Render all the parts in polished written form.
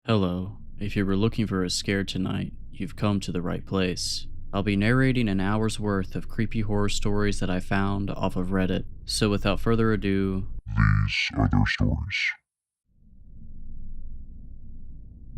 Hello. If you were looking for a scare tonight, you've come to the right place. I'll be narrating an hour's worth of creepy horror stories that I found off of Reddit. So without further ado, These are their stories.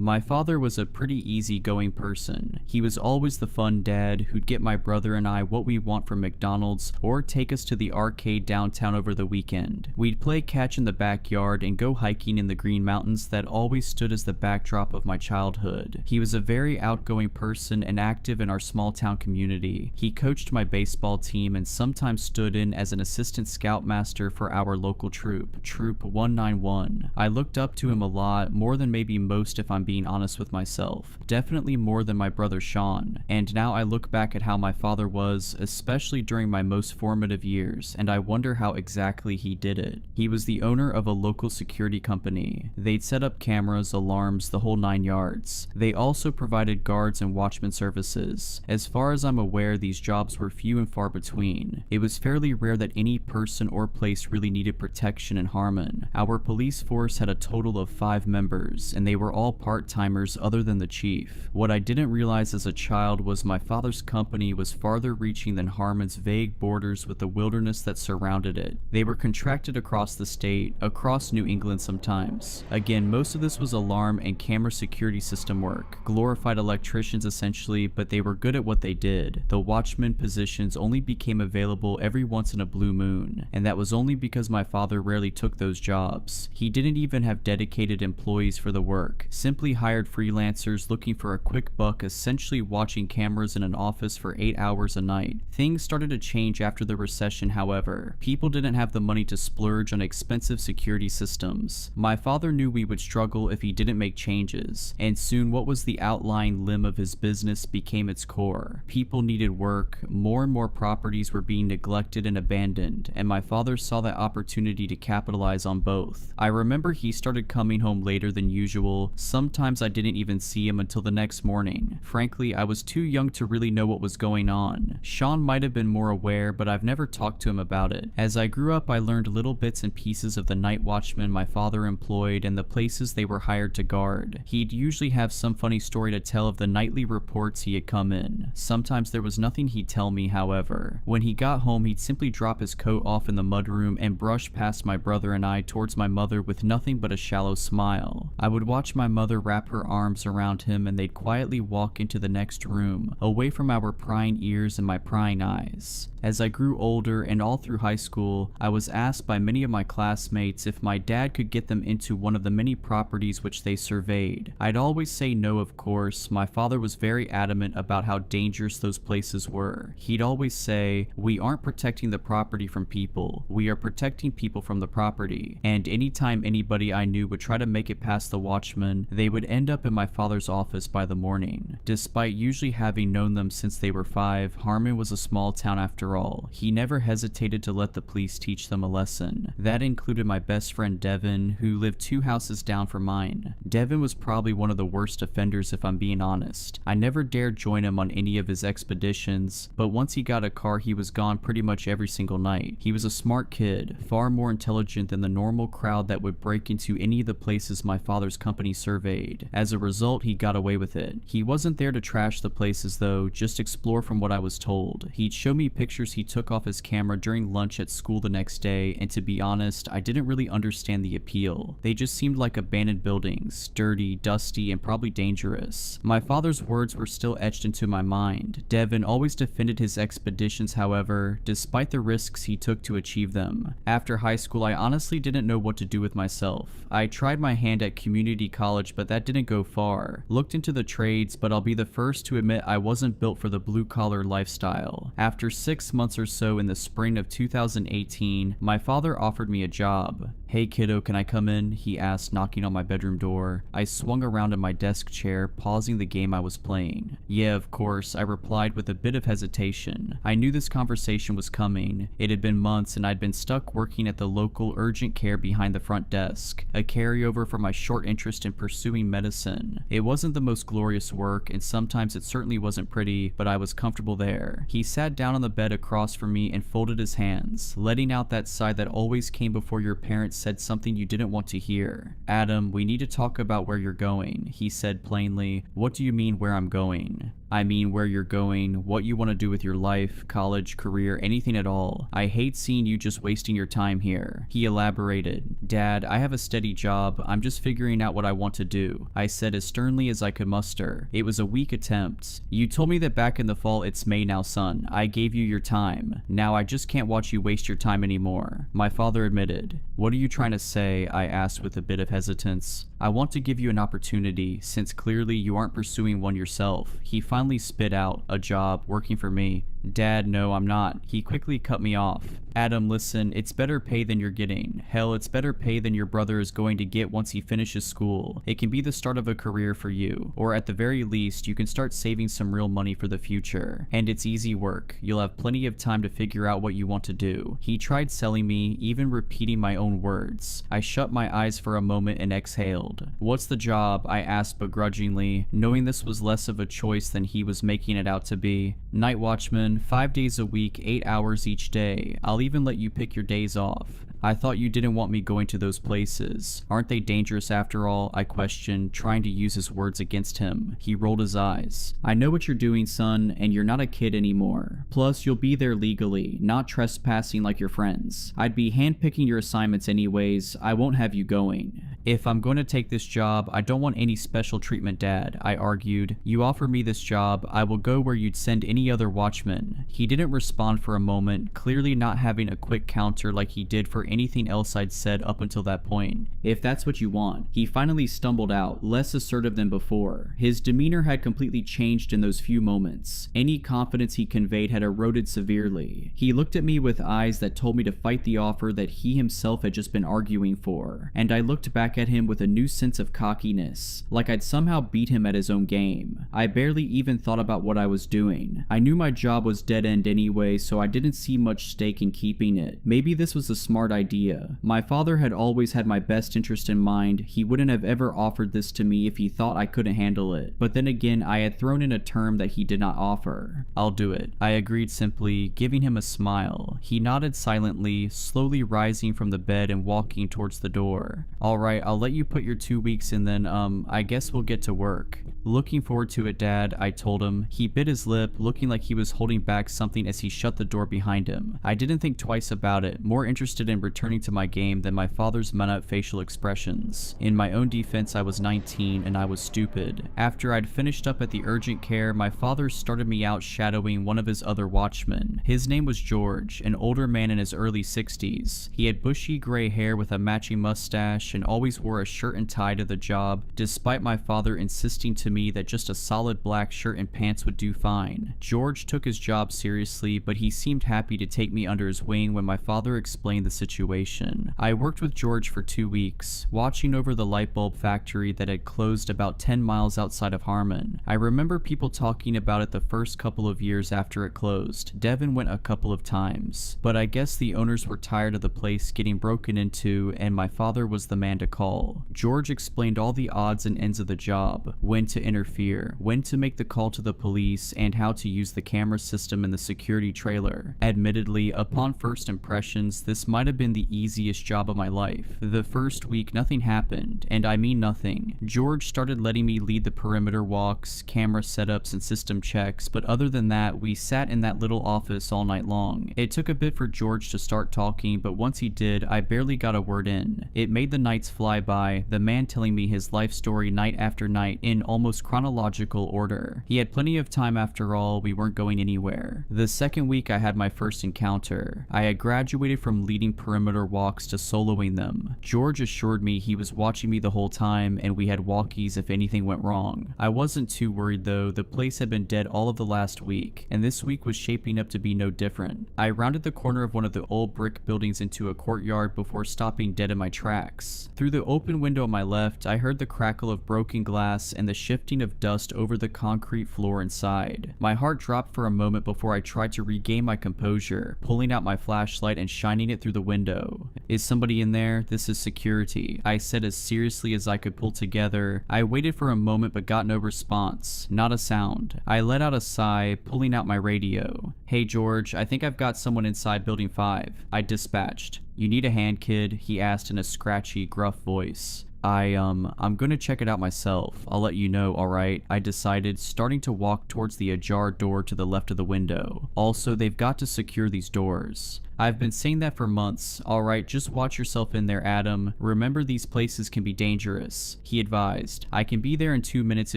My father was a pretty easygoing person. He was always the fun dad who'd get my brother and I what we want from McDonald's or take us to the arcade downtown over the weekend. We'd play catch in the backyard and go hiking in the Green Mountains that always stood as the backdrop of my childhood. He was a very outgoing person and active in our small town community. He coached my baseball team and sometimes stood in as an assistant scoutmaster for our local troop, Troop 191. I looked up to him a lot, more than maybe most if I'm being honest with myself. Definitely more than my brother Sean. And now I look back at how my father was, especially during my most formative years, and I wonder how exactly he did it. He was the owner of a local security company. They'd set up cameras, alarms, the whole 9 yards. They also provided guards and watchman services. As far as I'm aware, these jobs were few and far between. It was fairly rare that any person or place really needed protection in Harmon. Our police force had a total of 5 members, and they were all part-timers other than the chief. What I didn't realize as a child was my father's company was farther reaching than Harmon's vague borders with the wilderness that surrounded it. They were contracted across the state, across New England sometimes. Again, most of this was alarm and camera security system work. Glorified electricians essentially, but they were good at what they did. The watchman positions only became available every once in a blue moon, and that was only because my father rarely took those jobs. He didn't even have dedicated employees for the work, simply hired freelancers looking for a quick buck, essentially watching cameras in an office for 8 hours a night. Things started to change after the recession, however. People didn't have the money to splurge on expensive security systems. My father knew we would struggle if he didn't make changes, and soon what was the outlying limb of his business became its core. People needed work, more and more properties were being neglected and abandoned, and my father saw that opportunity to capitalize on both. I remember he started coming home later than usual. Sometimes I didn't even see him until the next morning. Frankly, I was too young to really know what was going on. Sean might have been more aware, but I've never talked to him about it. As I grew up, I learned little bits and pieces of the night watchmen my father employed and the places they were hired to guard. He'd usually have some funny story to tell of the nightly reports he had come in. Sometimes there was nothing he'd tell me, however. When he got home, he'd simply drop his coat off in the mudroom and brush past my brother and I towards my mother with nothing but a shallow smile. I would watch my mother wrap her arms around him and they'd quietly walk into the next room, away from our prying ears and my prying eyes. As I grew older and all through high school, I was asked by many of my classmates if my dad could get them into one of the many properties which they surveyed. I'd always say no, of course. My father was very adamant about how dangerous those places were. He'd always say, "We aren't protecting the property from people, we are protecting people from the property." And anytime anybody I knew would try to make it past the watchman, they would end up in my father's office by the morning. Despite usually having known them since they were 5, Harmon was a small town after all. He never hesitated to let the police teach them a lesson. That included my best friend Devin, who lived 2 houses down from mine. Devin was probably one of the worst offenders if I'm being honest. I never dared join him on any of his expeditions, but once he got a car he was gone pretty much every single night. He was a smart kid, far more intelligent than the normal crowd that would break into any of the places my father's company surveyed. As a result, he got away with it. He wasn't there to trash the places though, just explore from what I was told. He'd show me pictures he took off his camera during lunch at school the next day, and to be honest, I didn't really understand the appeal. They just seemed like abandoned buildings, dirty, dusty, and probably dangerous. My father's words were still etched into my mind. Devin always defended his expeditions, however, despite the risks he took to achieve them. After high school, I honestly didn't know what to do with myself. I tried my hand at community college, but that didn't go far. Looked into the trades, but I'll be the first to admit I wasn't built for the blue-collar lifestyle. After 6 months or so in the spring of 2018, my father offered me a job. "Hey kiddo, can I come in?" he asked, knocking on my bedroom door. I swung around in my desk chair, pausing the game I was playing. "Yeah, of course," I replied with a bit of hesitation. I knew this conversation was coming. It had been months and I'd been stuck working at the local urgent care behind the front desk, a carryover from my short interest in pursuing medicine. It wasn't the most glorious work, and sometimes it certainly wasn't pretty, but I was comfortable there. He sat down on the bed across from me and folded his hands, letting out that sigh that always came before your parents said something you didn't want to hear. Adam, we need to talk about where you're going, he said plainly. What do you mean where I'm going? I mean where you're going, what you want to do with your life, college, career, anything at all. I hate seeing you just wasting your time here. He elaborated. Dad, I have a steady job. I'm just figuring out what I want to do, I said as sternly as I could muster. It was a weak attempt. You told me that back in the fall. It's May now, son. I gave you your time. Now I just can't watch you waste your time anymore, my father admitted. What are you trying to say? I asked with a bit of hesitance. I want to give you an opportunity, since clearly you aren't pursuing one yourself. He finally spit out, a job, working for me. Dad, no, I'm not. He quickly cut me off. Adam, listen, it's better pay than you're getting. Hell, it's better pay than your brother is going to get once he finishes school. It can be the start of a career for you, or at the very least, you can start saving some real money for the future. And it's easy work. You'll have plenty of time to figure out what you want to do. He tried selling me, even repeating my own words. I shut my eyes for a moment and exhaled. What's the job? I asked begrudgingly, knowing this was less of a choice than he was making it out to be. Night watchman, 5 days a week, 8 hours each day. I'll even let you pick your days off. I thought you didn't want me going to those places. Aren't they dangerous after all? I questioned, trying to use his words against him. He rolled his eyes. I know what you're doing, son, and you're not a kid anymore. Plus, you'll be there legally, not trespassing like your friends. I'd be handpicking your assignments anyways. I won't have you going. If I'm going to take this job, I don't want any special treatment, Dad, I argued. You offer me this job, I will go where you'd send any other watchman. He didn't respond for a moment, clearly not having a quick counter like he did for anything else I'd said up until that point. If that's what you want. He finally stumbled out, less assertive than before. His demeanor had completely changed in those few moments. Any confidence he conveyed had eroded severely. He looked at me with eyes that told me to fight the offer that he himself had just been arguing for, and I looked back at him with a new sense of cockiness, like I'd somehow beat him at his own game. I barely even thought about what I was doing. I knew my job was dead end anyway, so I didn't see much stake in keeping it. Maybe this was a smart idea. My father had always had my best interest in mind. He wouldn't have ever offered this to me if he thought I couldn't handle it. But then again, I had thrown in a term that he did not offer. I'll do it, I agreed simply, giving him a smile. He nodded silently, slowly rising from the bed and walking towards the door. Alright, I'll let you put your 2 weeks in then, I guess we'll get to work. Looking forward to it, Dad, I told him. He bit his lip, looking like he was holding back something as he shut the door behind him. I didn't think twice about it, more interested in returning to my game than my father's minute facial expressions. In my own defense, I was 19 and I was stupid. After I'd finished up at the urgent care, my father started me out shadowing one of his other watchmen. His name was George, an older man in his early 60s. He had bushy gray hair with a matching mustache and always wore a shirt and tie to the job, despite my father insisting to me that just a solid black shirt and pants would do fine. George took his job seriously, but he seemed happy to take me under his wing when my father explained the situation. I worked with George for 2 weeks, watching over the light bulb factory that had closed about 10 miles outside of Harmon. I remember people talking about it the first couple of years after it closed. Devin went a couple of times, but I guess the owners were tired of the place getting broken into and my father was the man to call. George explained all the odds and ends of the job, when to interfere, when to make the call to the police, and how to use the camera system in the security trailer. Admittedly, upon first impressions, this might have been the easiest job of my life. The first week, nothing happened, and I mean nothing. George started letting me lead the perimeter walks, camera setups, and system checks, but other than that, we sat in that little office all night long. It took a bit for George to start talking, but once he did, I barely got a word in. It made the nights fly by, the man telling me his life story night after night in almost chronological order. He had plenty of time after all, we weren't going anywhere. The second week I had my first encounter. I had graduated from leading perimeter walks to soloing them. George assured me he was watching me the whole time and we had walkies if anything went wrong. I wasn't too worried though, the place had been dead all of the last week, and this week was shaping up to be no different. I rounded the corner of one of the old brick buildings into a courtyard before stopping dead in my tracks. Through the open window on my left, I heard the crackle of broken glass and the shift shifting of dust over the concrete floor inside. My heart dropped for a moment before I tried to regain my composure, pulling out my flashlight and shining it through the window. "Is somebody in there? This is security," I said as seriously as I could pull together. I waited for a moment but got no response, not a sound. I let out a sigh, pulling out my radio. "Hey George, I think I've got someone inside building 5. I dispatched." "You need a hand, kid?" he asked in a scratchy, gruff voice. I'm gonna check it out myself. I'll let you know, alright?" I decided, starting to walk towards the ajar door to the left of the window. Also, they've got to secure these doors. "I've been saying that for months. Alright, just watch yourself in there, Adam. Remember, these places can be dangerous," he advised. "I can be there in 2 minutes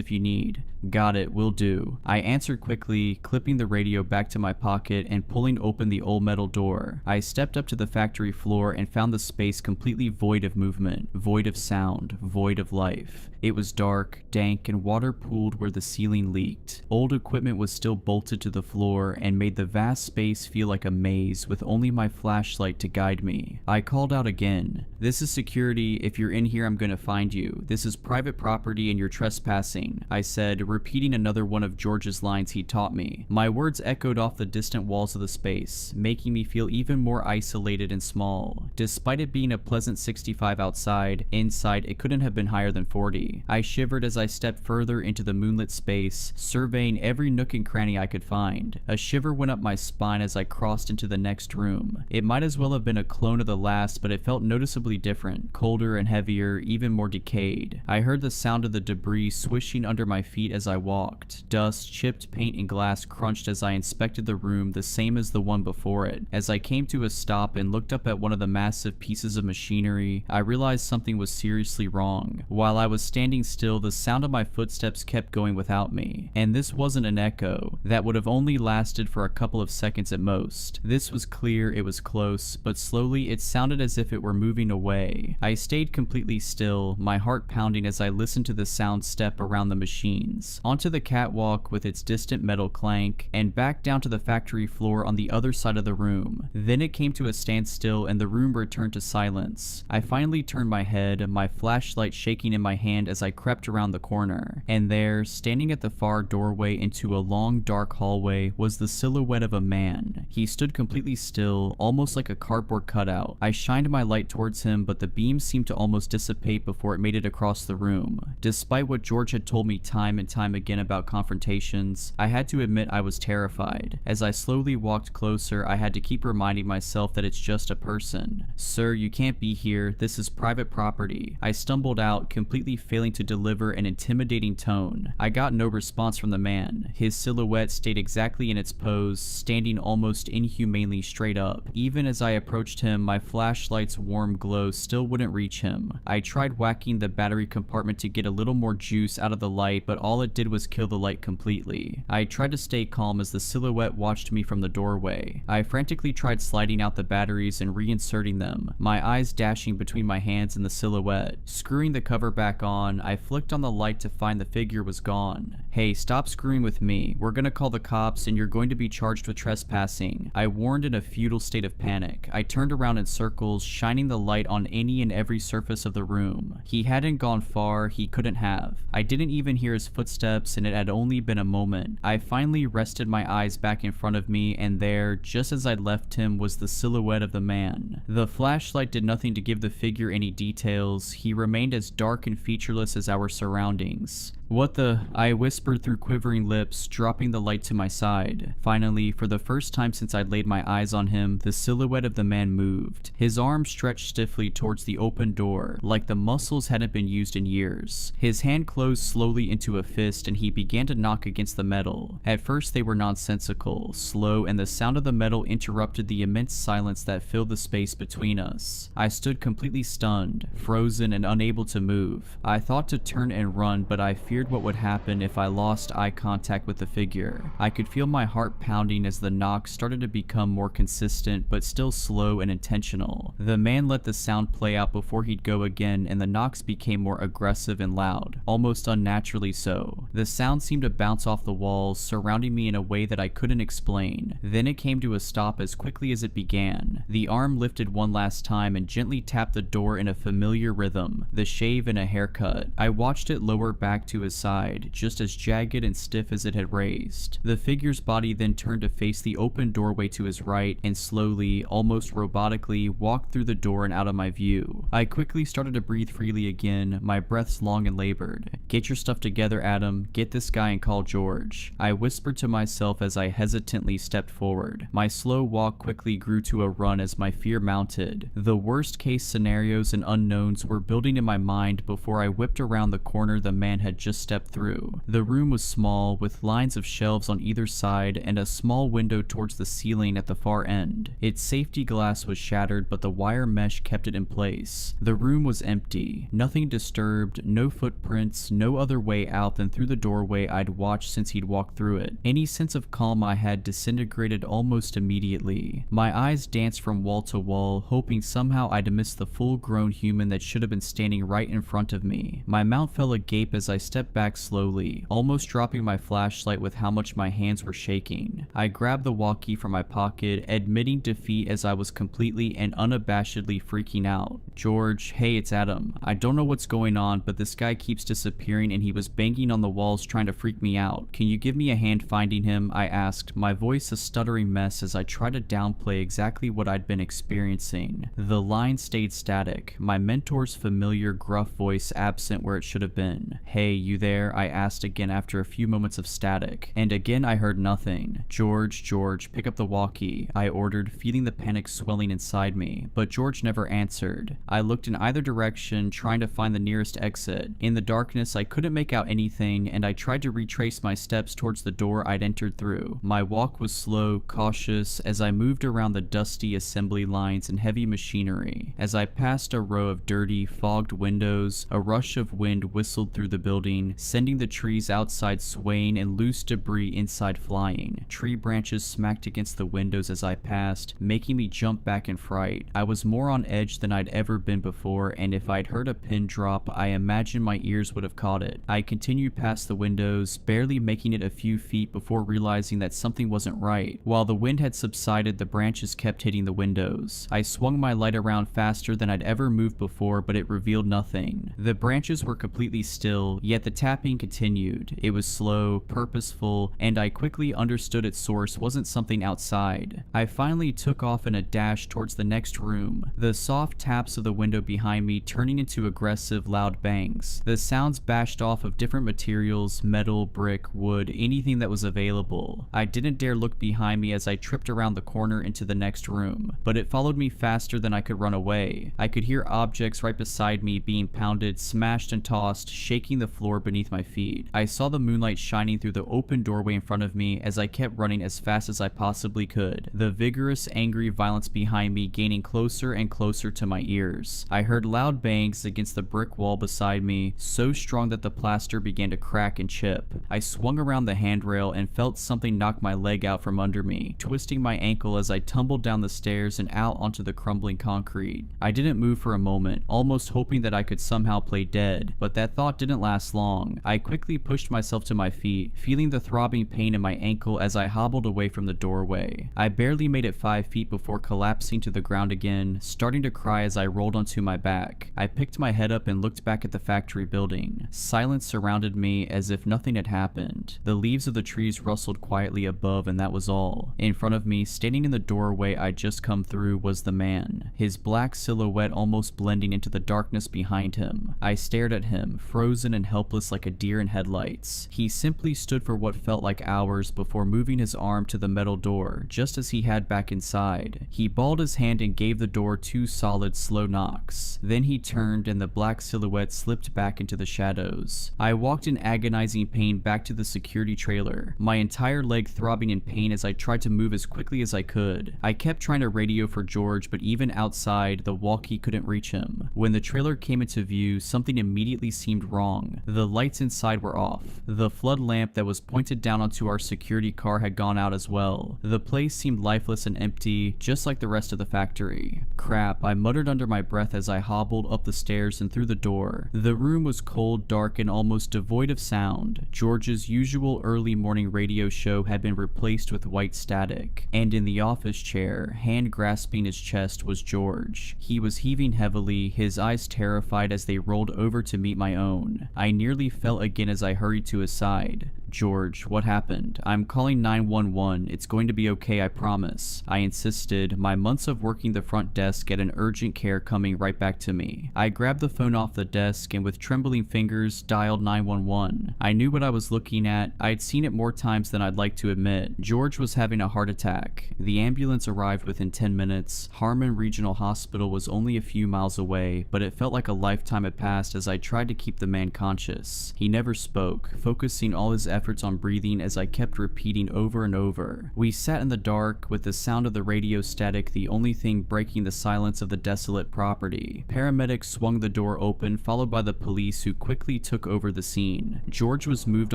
if you need." "Got it, will do." I answered quickly, clipping the radio back to my pocket and pulling open the old metal door. I stepped up to the factory floor and found the space completely void of movement, void of sound, void of life. It was dark, dank, and water pooled where the ceiling leaked. Old equipment was still bolted to the floor and made the vast space feel like a maze with only my flashlight to guide me. I called out again. "This is security. If you're in here, I'm gonna find you. This is private property and you're trespassing," I said, repeating another one of George's lines he taught me. My words echoed off the distant walls of the space, making me feel even more isolated and small. Despite it being a pleasant 65 outside, inside it couldn't have been higher than 40. I shivered as I stepped further into the moonlit space, surveying every nook and cranny I could find. A shiver went up my spine as I crossed into the next room. It might as well have been a clone of the last, but it felt noticeably different, colder and heavier, even more decayed. I heard the sound of the debris swishing under my feet as I walked. Dust, chipped paint, and glass crunched as I inspected the room, the same as the one before it. As I came to a stop and looked up at one of the massive pieces of machinery, I realized something was seriously wrong. While I was standing still, the sound of my footsteps kept going without me. And this wasn't an echo. That would have only lasted for a couple of seconds at most. This was clear, it was close, but slowly it sounded as if it were moving away. I stayed completely still, my heart pounding as I listened to the sound step around the machines, onto the catwalk with its distant metal clank, and back down to the factory floor on the other side of the room. Then it came to a standstill and the room returned to silence. I finally turned my head, my flashlight shaking in my hand as I crept around the corner, and there, standing at the far doorway into a long dark hallway, was the silhouette of a man. He stood completely still, almost like a cardboard cutout. I shined my light towards him, but the beam seemed to almost dissipate before it made it across the room. Despite what George had told me time and time again about confrontations, I had to admit I was terrified. As I slowly walked closer, I had to keep reminding myself that it's just a person. "Sir, you can't be here. This is private property," I stumbled out, completely failing to deliver an intimidating tone. I got no response from the man. His silhouette stayed exactly in its pose, standing almost inhumanely straight up. Even as I approached him, my flashlight's warm glow still wouldn't reach him. I tried whacking the battery compartment to get a little more juice out of the light, but all it did was kill the light completely. I tried to stay calm as the silhouette watched me from the doorway. I frantically tried sliding out the batteries and reinserting them, my eyes dashing between my hands and the silhouette. Screwing the cover back on, I flicked on the light to find the figure was gone. "Hey, stop screwing with me. We're gonna call the cops and you're going to be charged with trespassing," I warned in a futile state of panic. I turned around in circles, shining the light on any and every surface of the room. He hadn't gone far, he couldn't have. I didn't even hear his footsteps and it had only been a moment. I finally rested my eyes back in front of me and there, just as I'd left him, was the silhouette of the man. The flashlight did nothing to give the figure any details. He remained as dark and featureless as our surroundings. "What the?" I whispered through quivering lips, dropping the light to my side. Finally, for the first time since I'd laid my eyes on him, the silhouette of the man moved. His arm stretched stiffly towards the open door, like the muscles hadn't been used in years. His hand closed slowly into a fist and he began to knock against the metal. At first they were nonsensical, slow, and the sound of the metal interrupted the immense silence that filled the space between us. I stood completely stunned, frozen, and unable to move. I thought to turn and run, but I feared what would happen if I lost eye contact with the figure. I could feel my heart pounding as the knocks started to become more consistent, but still slow and intentional. The man let the sound play out before he'd go again, and the knocks became more aggressive and loud, almost unnaturally so. The sound seemed to bounce off the walls, surrounding me in a way that I couldn't explain. Then it came to a stop as quickly as it began. The arm lifted one last time and gently tapped the door in a familiar rhythm, the shave and a haircut. I watched it lower back to to his side, just as jagged and stiff as it had raised. The figure's body then turned to face the open doorway to his right and slowly, almost robotically, walked through the door and out of my view. I quickly started to breathe freely again, my breaths long and labored. "Get your stuff together, Adam. Get this guy and call George," I whispered to myself as I hesitantly stepped forward. My slow walk quickly grew to a run as my fear mounted. The worst case scenarios and unknowns were building in my mind before I whipped around the corner the man had just stepped through. The room was small, with lines of shelves on either side and a small window towards the ceiling at the far end. Its safety glass was shattered, but the wire mesh kept it in place. The room was empty. Nothing disturbed, no footprints, no other way out than through the doorway I'd watched since he'd walked through it. Any sense of calm I had disintegrated almost immediately. My eyes danced from wall to wall, hoping somehow I'd missed the full-grown human that should have been standing right in front of me. My mouth fell agape as I stepped back slowly, almost dropping my flashlight with how much my hands were shaking. I grabbed the walkie from my pocket, admitting defeat as I was completely and unabashedly freaking out. "George, hey, it's Adam. I don't know what's going on, but this guy keeps disappearing and he was banging on the walls trying to freak me out. Can you give me a hand finding him?" I asked, my voice a stuttering mess as I tried to downplay exactly what I'd been experiencing. The line stayed static, my mentor's familiar gruff voice absent where it should have been. "Hey, you there?" I asked again after a few moments of static, and again I heard nothing. George, pick up the walkie," I ordered, feeling the panic swelling inside me, but George never answered. I looked in either direction, trying to find the nearest exit. In the darkness, I couldn't make out anything, and I tried to retrace my steps towards the door I'd entered through. My walk was slow, cautious, as I moved around the dusty assembly lines and heavy machinery. As I passed a row of dirty, fogged windows, a rush of wind whistled through the building, sending the trees outside swaying and loose debris inside flying. Tree branches smacked against the windows as I passed, making me jump back in fright. I was more on edge than I'd ever been before, and if I'd heard a pin drop, I imagine my ears would have caught it. I continued past the windows, barely making it a few feet before realizing that something wasn't right. While the wind had subsided, the branches kept hitting the windows. I swung my light around faster than I'd ever moved before, but it revealed nothing. The branches were completely still, yet the tapping continued. It was slow, purposeful, and I quickly understood its source wasn't something outside. I finally took off in a dash towards the next room, the soft taps of the window behind me turning into aggressive, loud bangs. The sounds bashed off of different materials, metal, brick, wood, anything that was available. I didn't dare look behind me as I tripped around the corner into the next room, but it followed me faster than I could run away. I could hear objects right beside me being pounded, smashed and tossed, shaking the floor beneath my feet. I saw the moonlight shining through the open doorway in front of me as I kept running as fast as I possibly could, the vigorous, angry violence behind me gaining closer and closer to my ears. I heard loud bangs against the brick wall beside me, so strong that the plaster began to crack and chip. I swung around the handrail and felt something knock my leg out from under me, twisting my ankle as I tumbled down the stairs and out onto the crumbling concrete. I didn't move for a moment, almost hoping that I could somehow play dead, but that thought didn't last long. I quickly pushed myself to my feet, feeling the throbbing pain in my ankle as I hobbled away from the doorway. I barely made it 5 feet before collapsing to the ground again, starting to cry as I rolled onto my back. I picked my head up and looked back at the factory building. Silence surrounded me as if nothing had happened. The leaves of the trees rustled quietly above, and that was all. In front of me, standing in the doorway I'd just come through, was the man, his black silhouette almost blending into the darkness behind him. I stared at him, frozen and helpless like a deer in headlights. He simply stood for what felt like hours before moving his arm to the metal door, just as he had back inside. He balled his hand and gave the door 2 solid, slow knocks. Then he turned and the black silhouette slipped back into the shadows. I walked in agonizing pain back to the security trailer, my entire leg throbbing in pain as I tried to move as quickly as I could. I kept trying to radio for George, but even outside, the walkie couldn't reach him. When the trailer came into view, something immediately seemed wrong. The lights inside were off. The flood lamp that was pointed down onto our security car had gone out as well. The place seemed lifeless and empty, just like the rest of the factory. Crap, I muttered under my breath as I hobbled up the stairs and through the door. The room was cold, dark, and almost devoid of sound. George's usual early morning radio show had been replaced with white static, and in the office chair, hand grasping his chest, was George. He was heaving heavily, his eyes terrified as they rolled over to meet my own. I nearly nearly fell again as I hurried to his side. "George, what happened? I'm calling 911. It's going to be okay, I promise," I insisted, my months of working the front desk at an urgent care coming right back to me. I grabbed the phone off the desk and with trembling fingers dialed 911. I knew what I was looking at. I'd seen it more times than I'd like to admit. George was having a heart attack. The ambulance arrived within 10 minutes. Harmon Regional Hospital was only a few miles away, but it felt like a lifetime had passed as I tried to keep the man conscious. He never spoke, focusing all his efforts on breathing as I kept repeating over and over. We sat in the dark, with the sound of the radio static the only thing breaking the silence of the desolate property. Paramedics swung the door open, followed by the police who quickly took over the scene. George was moved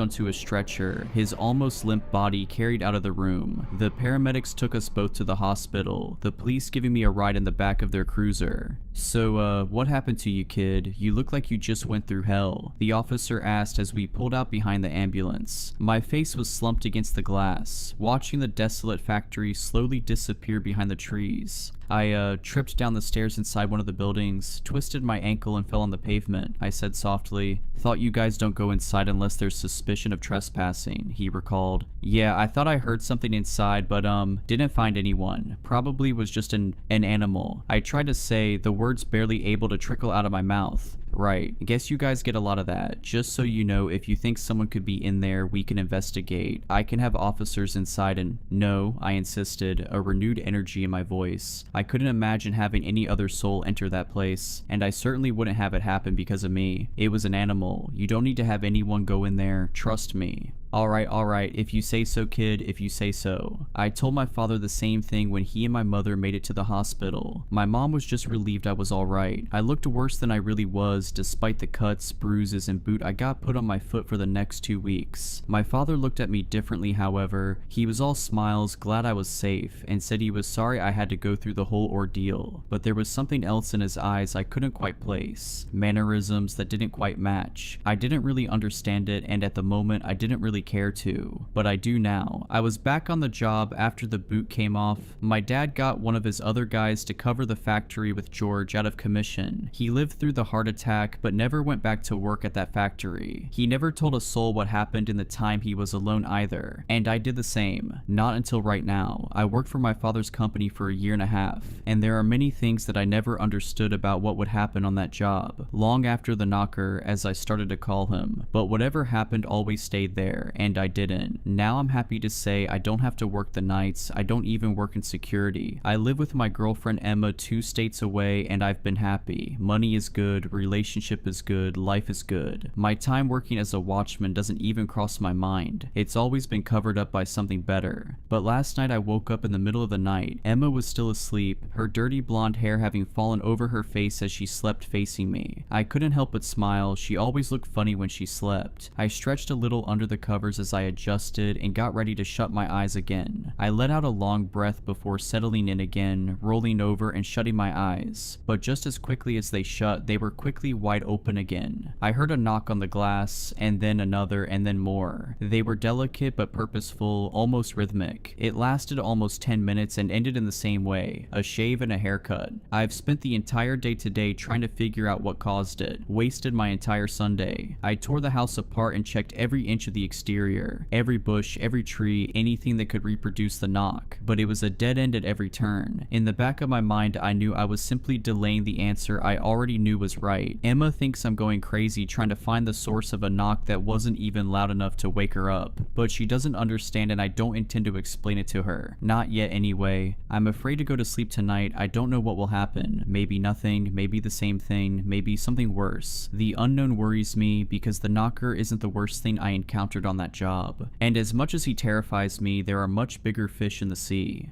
onto a stretcher, his almost limp body carried out of the room. The paramedics took us both to the hospital, the police giving me a ride in the back of their cruiser. "So, what happened to you, kid? You look like you just went through hell," the officer asked as we pulled out behind the ambulance. My face was slumped against the glass, watching the desolate factory slowly disappear behind the trees. I tripped down the stairs inside one of the buildings, twisted my ankle and fell on the pavement, I said softly. "Thought you guys don't go inside unless there's suspicion of trespassing," he recalled. "Yeah, I thought I heard something inside, but didn't find anyone. Probably was just an animal," I tried to say, the words barely able to trickle out of my mouth. "Right, guess you guys get a lot of that. Just so you know, if you think someone could be in there, we can investigate. I can have officers inside and—" "No," I insisted, a renewed energy in my voice. I couldn't imagine having any other soul enter that place, and I certainly wouldn't have it happen because of me. It was an animal. You don't need to have anyone go in there. Trust me." Alright, if you say so, kid, if you say so. I told my father the same thing when he and my mother made it to the hospital. My mom was just relieved I was alright. I looked worse than I really was, despite the cuts, bruises, and boot I got put on my foot for the next 2 weeks. My father looked at me differently, however. He was all smiles, glad I was safe, and said he was sorry I had to go through the whole ordeal. But there was something else in his eyes I couldn't quite place. Mannerisms that didn't quite match. I didn't really understand it, and at the moment I didn't really care to, but I do now. I was back on the job after the boot came off. My dad got one of his other guys to cover the factory with George out of commission. He lived through the heart attack, but never went back to work at that factory. He never told a soul what happened in the time he was alone either, and I did the same. Not until right now. I worked for my father's company for a year and a half, and there are many things that I never understood about what would happen on that job. Long after the knocker, as I started to call him, but whatever happened always stayed there. And I didn't. Now I'm happy to say I don't have to work the nights. I don't even work in security. I live with my girlfriend Emma 2 states away, and I've been happy. Money is good, relationship is good, life is good. My time working as a watchman doesn't even cross my mind. It's always been covered up by something better. But last night I woke up in the middle of the night. Emma was still asleep, her dirty blonde hair having fallen over her face as she slept facing me. I couldn't help but smile. She always looked funny when she slept. I stretched a little under the covers as I adjusted and got ready to shut my eyes again. I let out a long breath before settling in again, rolling over and shutting my eyes. But just as quickly as they shut, they were quickly wide open again. I heard a knock on the glass, and then another, and then more. They were delicate but purposeful, almost rhythmic. It lasted almost 10 minutes and ended in the same way, a shave and a haircut. I've spent the entire day today trying to figure out what caused it. Wasted my entire Sunday. I tore the house apart and checked every inch of the exterior, every bush, every tree, anything that could reproduce the knock, but it was a dead end at every turn. In the back of my mind, I knew I was simply delaying the answer I already knew was right. Emma thinks I'm going crazy trying to find the source of a knock that wasn't even loud enough to wake her up, but she doesn't understand and I don't intend to explain it to her. Not yet anyway. I'm afraid to go to sleep tonight. I don't know what will happen. Maybe nothing, maybe the same thing, maybe something worse. The unknown worries me because the knocker isn't the worst thing I encountered on that job. And as much as he terrifies me, there are much bigger fish in the sea.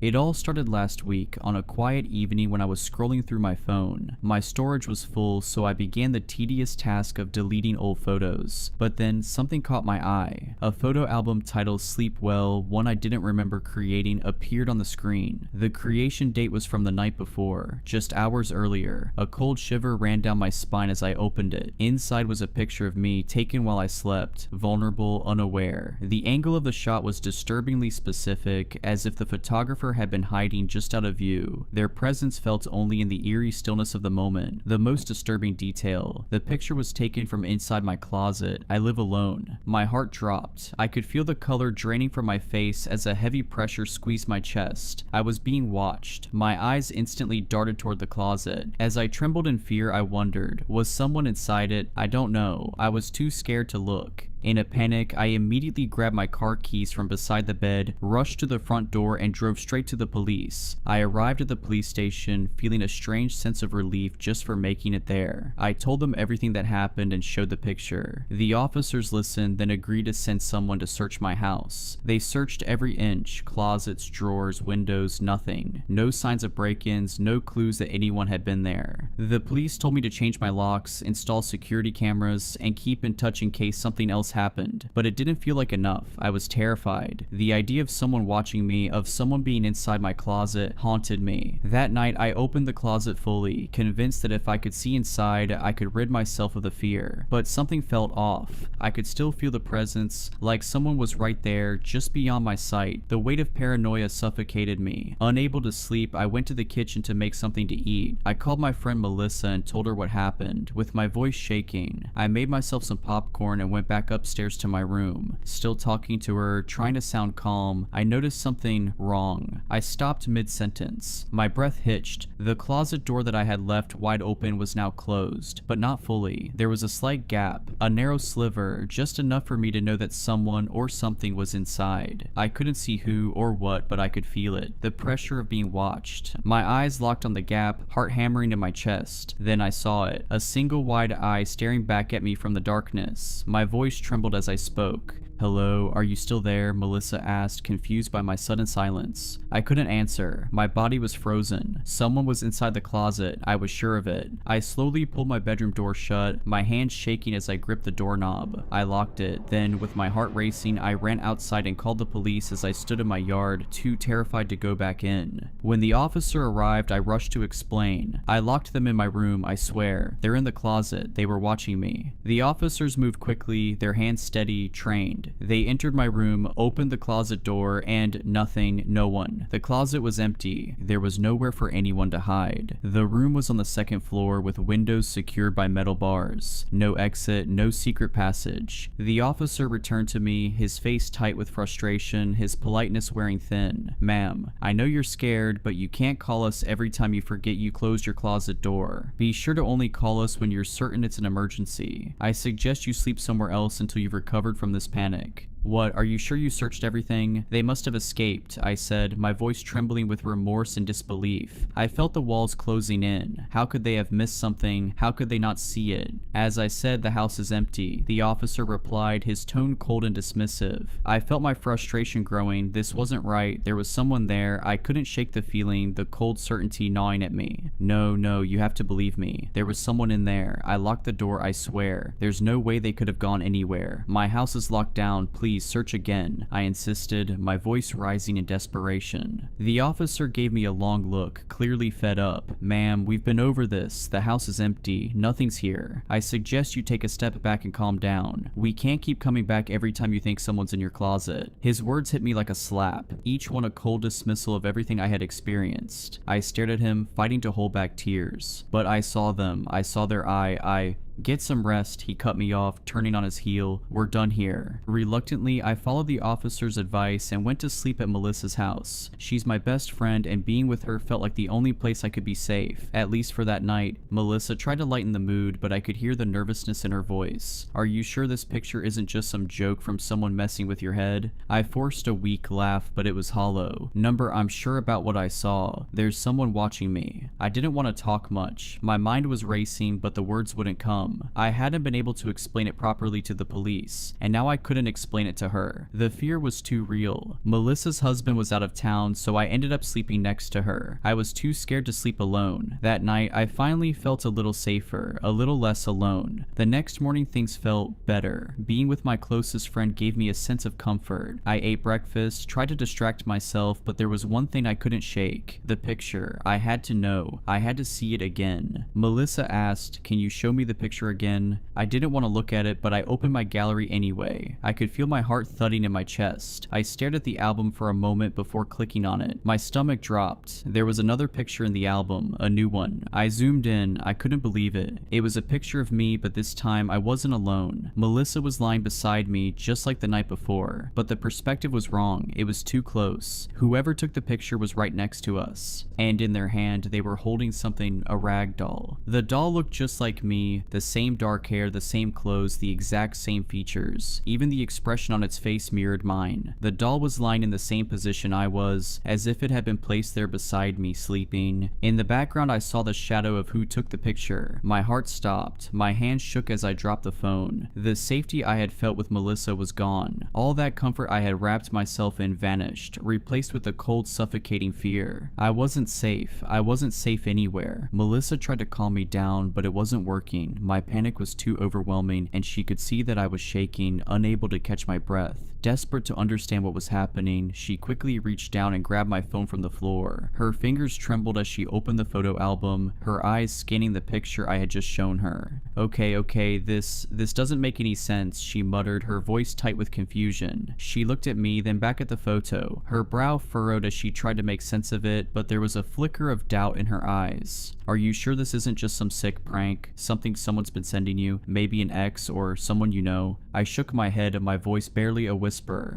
It all started last week on a quiet evening when I was scrolling through my phone. My storage was full, so I began the tedious task of deleting old photos. But then something caught my eye. A photo album titled Sleep Well, one I didn't remember creating, appeared on the screen. The creation date was from the night before, just hours earlier. A cold shiver ran down my spine as I opened it. Inside was a picture of me taken while I slept, vulnerable, unaware. The angle of the shot was disturbingly specific, as if the photographer had been hiding just out of view. Their presence felt only in the eerie stillness of the moment. The most disturbing detail: the picture was taken from inside my closet. I live alone. My heart dropped. I could feel the color draining from my face as a heavy pressure squeezed my chest. I was being watched. My eyes instantly darted toward the closet. As I trembled in fear, I wondered, was someone inside it? I don't know. I was too scared to look. In a panic, I immediately grabbed my car keys from beside the bed, rushed to the front door, and drove straight to the police. I arrived at the police station, feeling a strange sense of relief just for making it there. I told them everything that happened and showed the picture. The officers listened, then agreed to send someone to search my house. They searched every inch: closets, drawers, windows, nothing. No signs of break-ins, no clues that anyone had been there. The police told me to change my locks, install security cameras, and keep in touch in case something else happened, but it didn't feel like enough. I was terrified. The idea of someone watching me, of someone being inside my closet, haunted me. That night, I opened the closet fully, convinced that if I could see inside, I could rid myself of the fear. But something felt off. I could still feel the presence, like someone was right there, just beyond my sight. The weight of paranoia suffocated me. Unable to sleep, I went to the kitchen to make something to eat. I called my friend Melissa and told her what happened. With my voice shaking, I made myself some popcorn and went back upstairs to my room. Still talking to her, trying to sound calm, I noticed something wrong. I stopped mid-sentence. My breath hitched. The closet door that I had left wide open was now closed, but not fully. There was a slight gap, a narrow sliver, just enough for me to know that someone or something was inside. I couldn't see who or what, but I could feel it. The pressure of being watched. My eyes locked on the gap, heart hammering in my chest. Then I saw it. A single wide eye staring back at me from the darkness. My voice trembled as I spoke. "Hello, are you still there?" Melissa asked, confused by my sudden silence. I couldn't answer. My body was frozen. Someone was inside the closet. I was sure of it. I slowly pulled my bedroom door shut, my hands shaking as I gripped the doorknob. I locked it. Then, with my heart racing, I ran outside and called the police as I stood in my yard, too terrified to go back in. When the officer arrived, I rushed to explain. I locked them in my room, I swear. They're in the closet. They were watching me. The officers moved quickly, their hands steady, trained. They entered my room, opened the closet door, and nothing, no one. The closet was empty. There was nowhere for anyone to hide. The room was on the second floor with windows secured by metal bars. No exit, no secret passage. The officer returned to me, his face tight with frustration, his politeness wearing thin. "Ma'am, I know you're scared, but you can't call us every time you forget you closed your closet door. Be sure to only call us when you're certain it's an emergency. I suggest you sleep somewhere else until you've recovered from this panic." "What, are you sure you searched everything?" "They must have escaped," I said, my voice trembling with remorse and disbelief. I felt the walls closing in. How could they have missed something? How could they not see it? "As I said, the house is empty," the officer replied, his tone cold and dismissive. I felt my frustration growing. This wasn't right. There was someone there. I couldn't shake the feeling, the cold certainty gnawing at me. No, you have to believe me. There was someone in there. I locked the door, I swear. There's no way they could have gone anywhere. My house is locked down. Please search again," I insisted, my voice rising in desperation. The officer gave me a long look, clearly fed up. "Ma'am, we've been over this. The house is empty. Nothing's here. I suggest you take a step back and calm down. We can't keep coming back every time you think someone's in your closet." His words hit me like a slap, each one a cold dismissal of everything I had experienced. I stared at him, fighting to hold back tears. But I saw them. I saw their eye. "Get some rest," he cut me off, turning on his heel. "We're done here." Reluctantly, I followed the officer's advice and went to sleep at Melissa's house. She's my best friend, and being with her felt like the only place I could be safe, at least for that night. Melissa tried to lighten the mood, but I could hear the nervousness in her voice. "Are you sure this picture isn't just some joke from someone messing with your head?" I forced a weak laugh, but it was hollow. "Number, I'm sure about what I saw. There's someone watching me." I didn't want to talk much. My mind was racing, but the words wouldn't come. I hadn't been able to explain it properly to the police, and now I couldn't explain it to her. The fear was too real. Melissa's husband was out of town, so I ended up sleeping next to her. I was too scared to sleep alone. That night, I finally felt a little safer, a little less alone. The next morning, things felt better. Being with my closest friend gave me a sense of comfort. I ate breakfast, tried to distract myself, but there was one thing I couldn't shake. The picture. I had to know. I had to see it again. Melissa asked, "Can you show me the picture picture again. I didn't want to look at it, but I opened my gallery anyway. I could feel my heart thudding in my chest. I stared at the album for a moment before clicking on it. My stomach dropped. There was another picture in the album, a new one. I zoomed in. I couldn't believe it. It was a picture of me, but this time I wasn't alone. Melissa was lying beside me, just like the night before, but the perspective was wrong. It was too close. Whoever took the picture was right next to us, and in their hand they were holding something, a rag doll. The doll looked just like me, the same dark hair, the same clothes, the exact same features. Even the expression on its face mirrored mine. The doll was lying in the same position I was, as if it had been placed there beside me, sleeping. In the background I saw the shadow of who took the picture. My heart stopped. My hand shook as I dropped the phone. The safety I had felt with Melissa was gone. All that comfort I had wrapped myself in vanished, replaced with a cold, suffocating fear. I wasn't safe. I wasn't safe anywhere. Melissa tried to calm me down, but it wasn't working. My panic was too overwhelming, and she could see that I was shaking, unable to catch my breath. Desperate to understand what was happening, she quickly reached down and grabbed my phone from the floor. Her fingers trembled as she opened the photo album, her eyes scanning the picture I had just shown her. Okay, this doesn't make any sense, she muttered, her voice tight with confusion. She looked at me, then back at the photo. Her brow furrowed as she tried to make sense of it, but there was a flicker of doubt in her eyes. Are you sure this isn't just some sick prank? Something someone's been sending you? Maybe an ex or someone you know? I shook my head, my voice barely a whisper.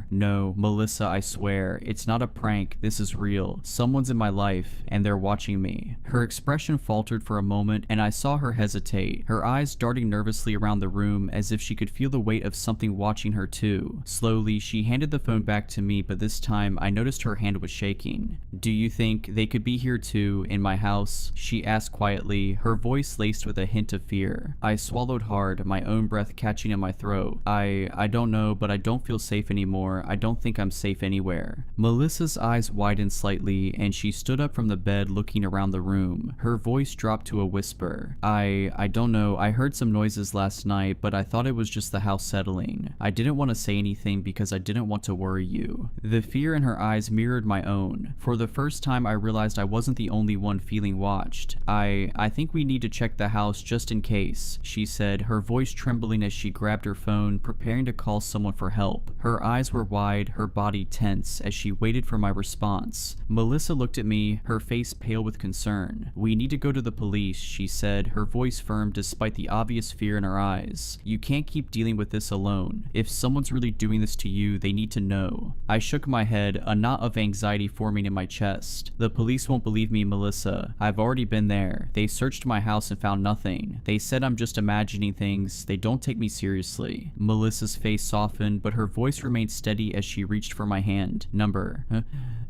No, Melissa, I swear, it's not a prank, this is real. Someone's in my life, and they're watching me. Her expression faltered for a moment, and I saw her hesitate, her eyes darting nervously around the room as if she could feel the weight of something watching her too. Slowly, she handed the phone back to me, but this time I noticed her hand was shaking. Do you think they could be here too, in my house? She asked quietly, her voice laced with a hint of fear. I swallowed hard, my own breath catching in my throat. I don't know, but I don't feel safe anymore. I don't think I'm safe anywhere. Melissa's eyes widened slightly, and she stood up from the bed looking around the room. Her voice dropped to a whisper. I don't know, I heard some noises last night, but I thought it was just the house settling. I didn't want to say anything because I didn't want to worry you. The fear in her eyes mirrored my own. For the first time I realized I wasn't the only one feeling watched. I think we need to check the house just in case, she said, her voice trembling as she grabbed her phone, preparing to call someone for help. Her eyes were wide, her body tense, as she waited for my response. Melissa looked at me, her face pale with concern. We need to go to the police, she said, her voice firm despite the obvious fear in her eyes. You can't keep dealing with this alone. If someone's really doing this to you, they need to know. I shook my head, a knot of anxiety forming in my chest. The police won't believe me, Melissa. I've already been there. They searched my house and found nothing. They said I'm just imagining things. They don't take me seriously. Melissa's face softened, but her voice remained steady as she reached for my hand. Number.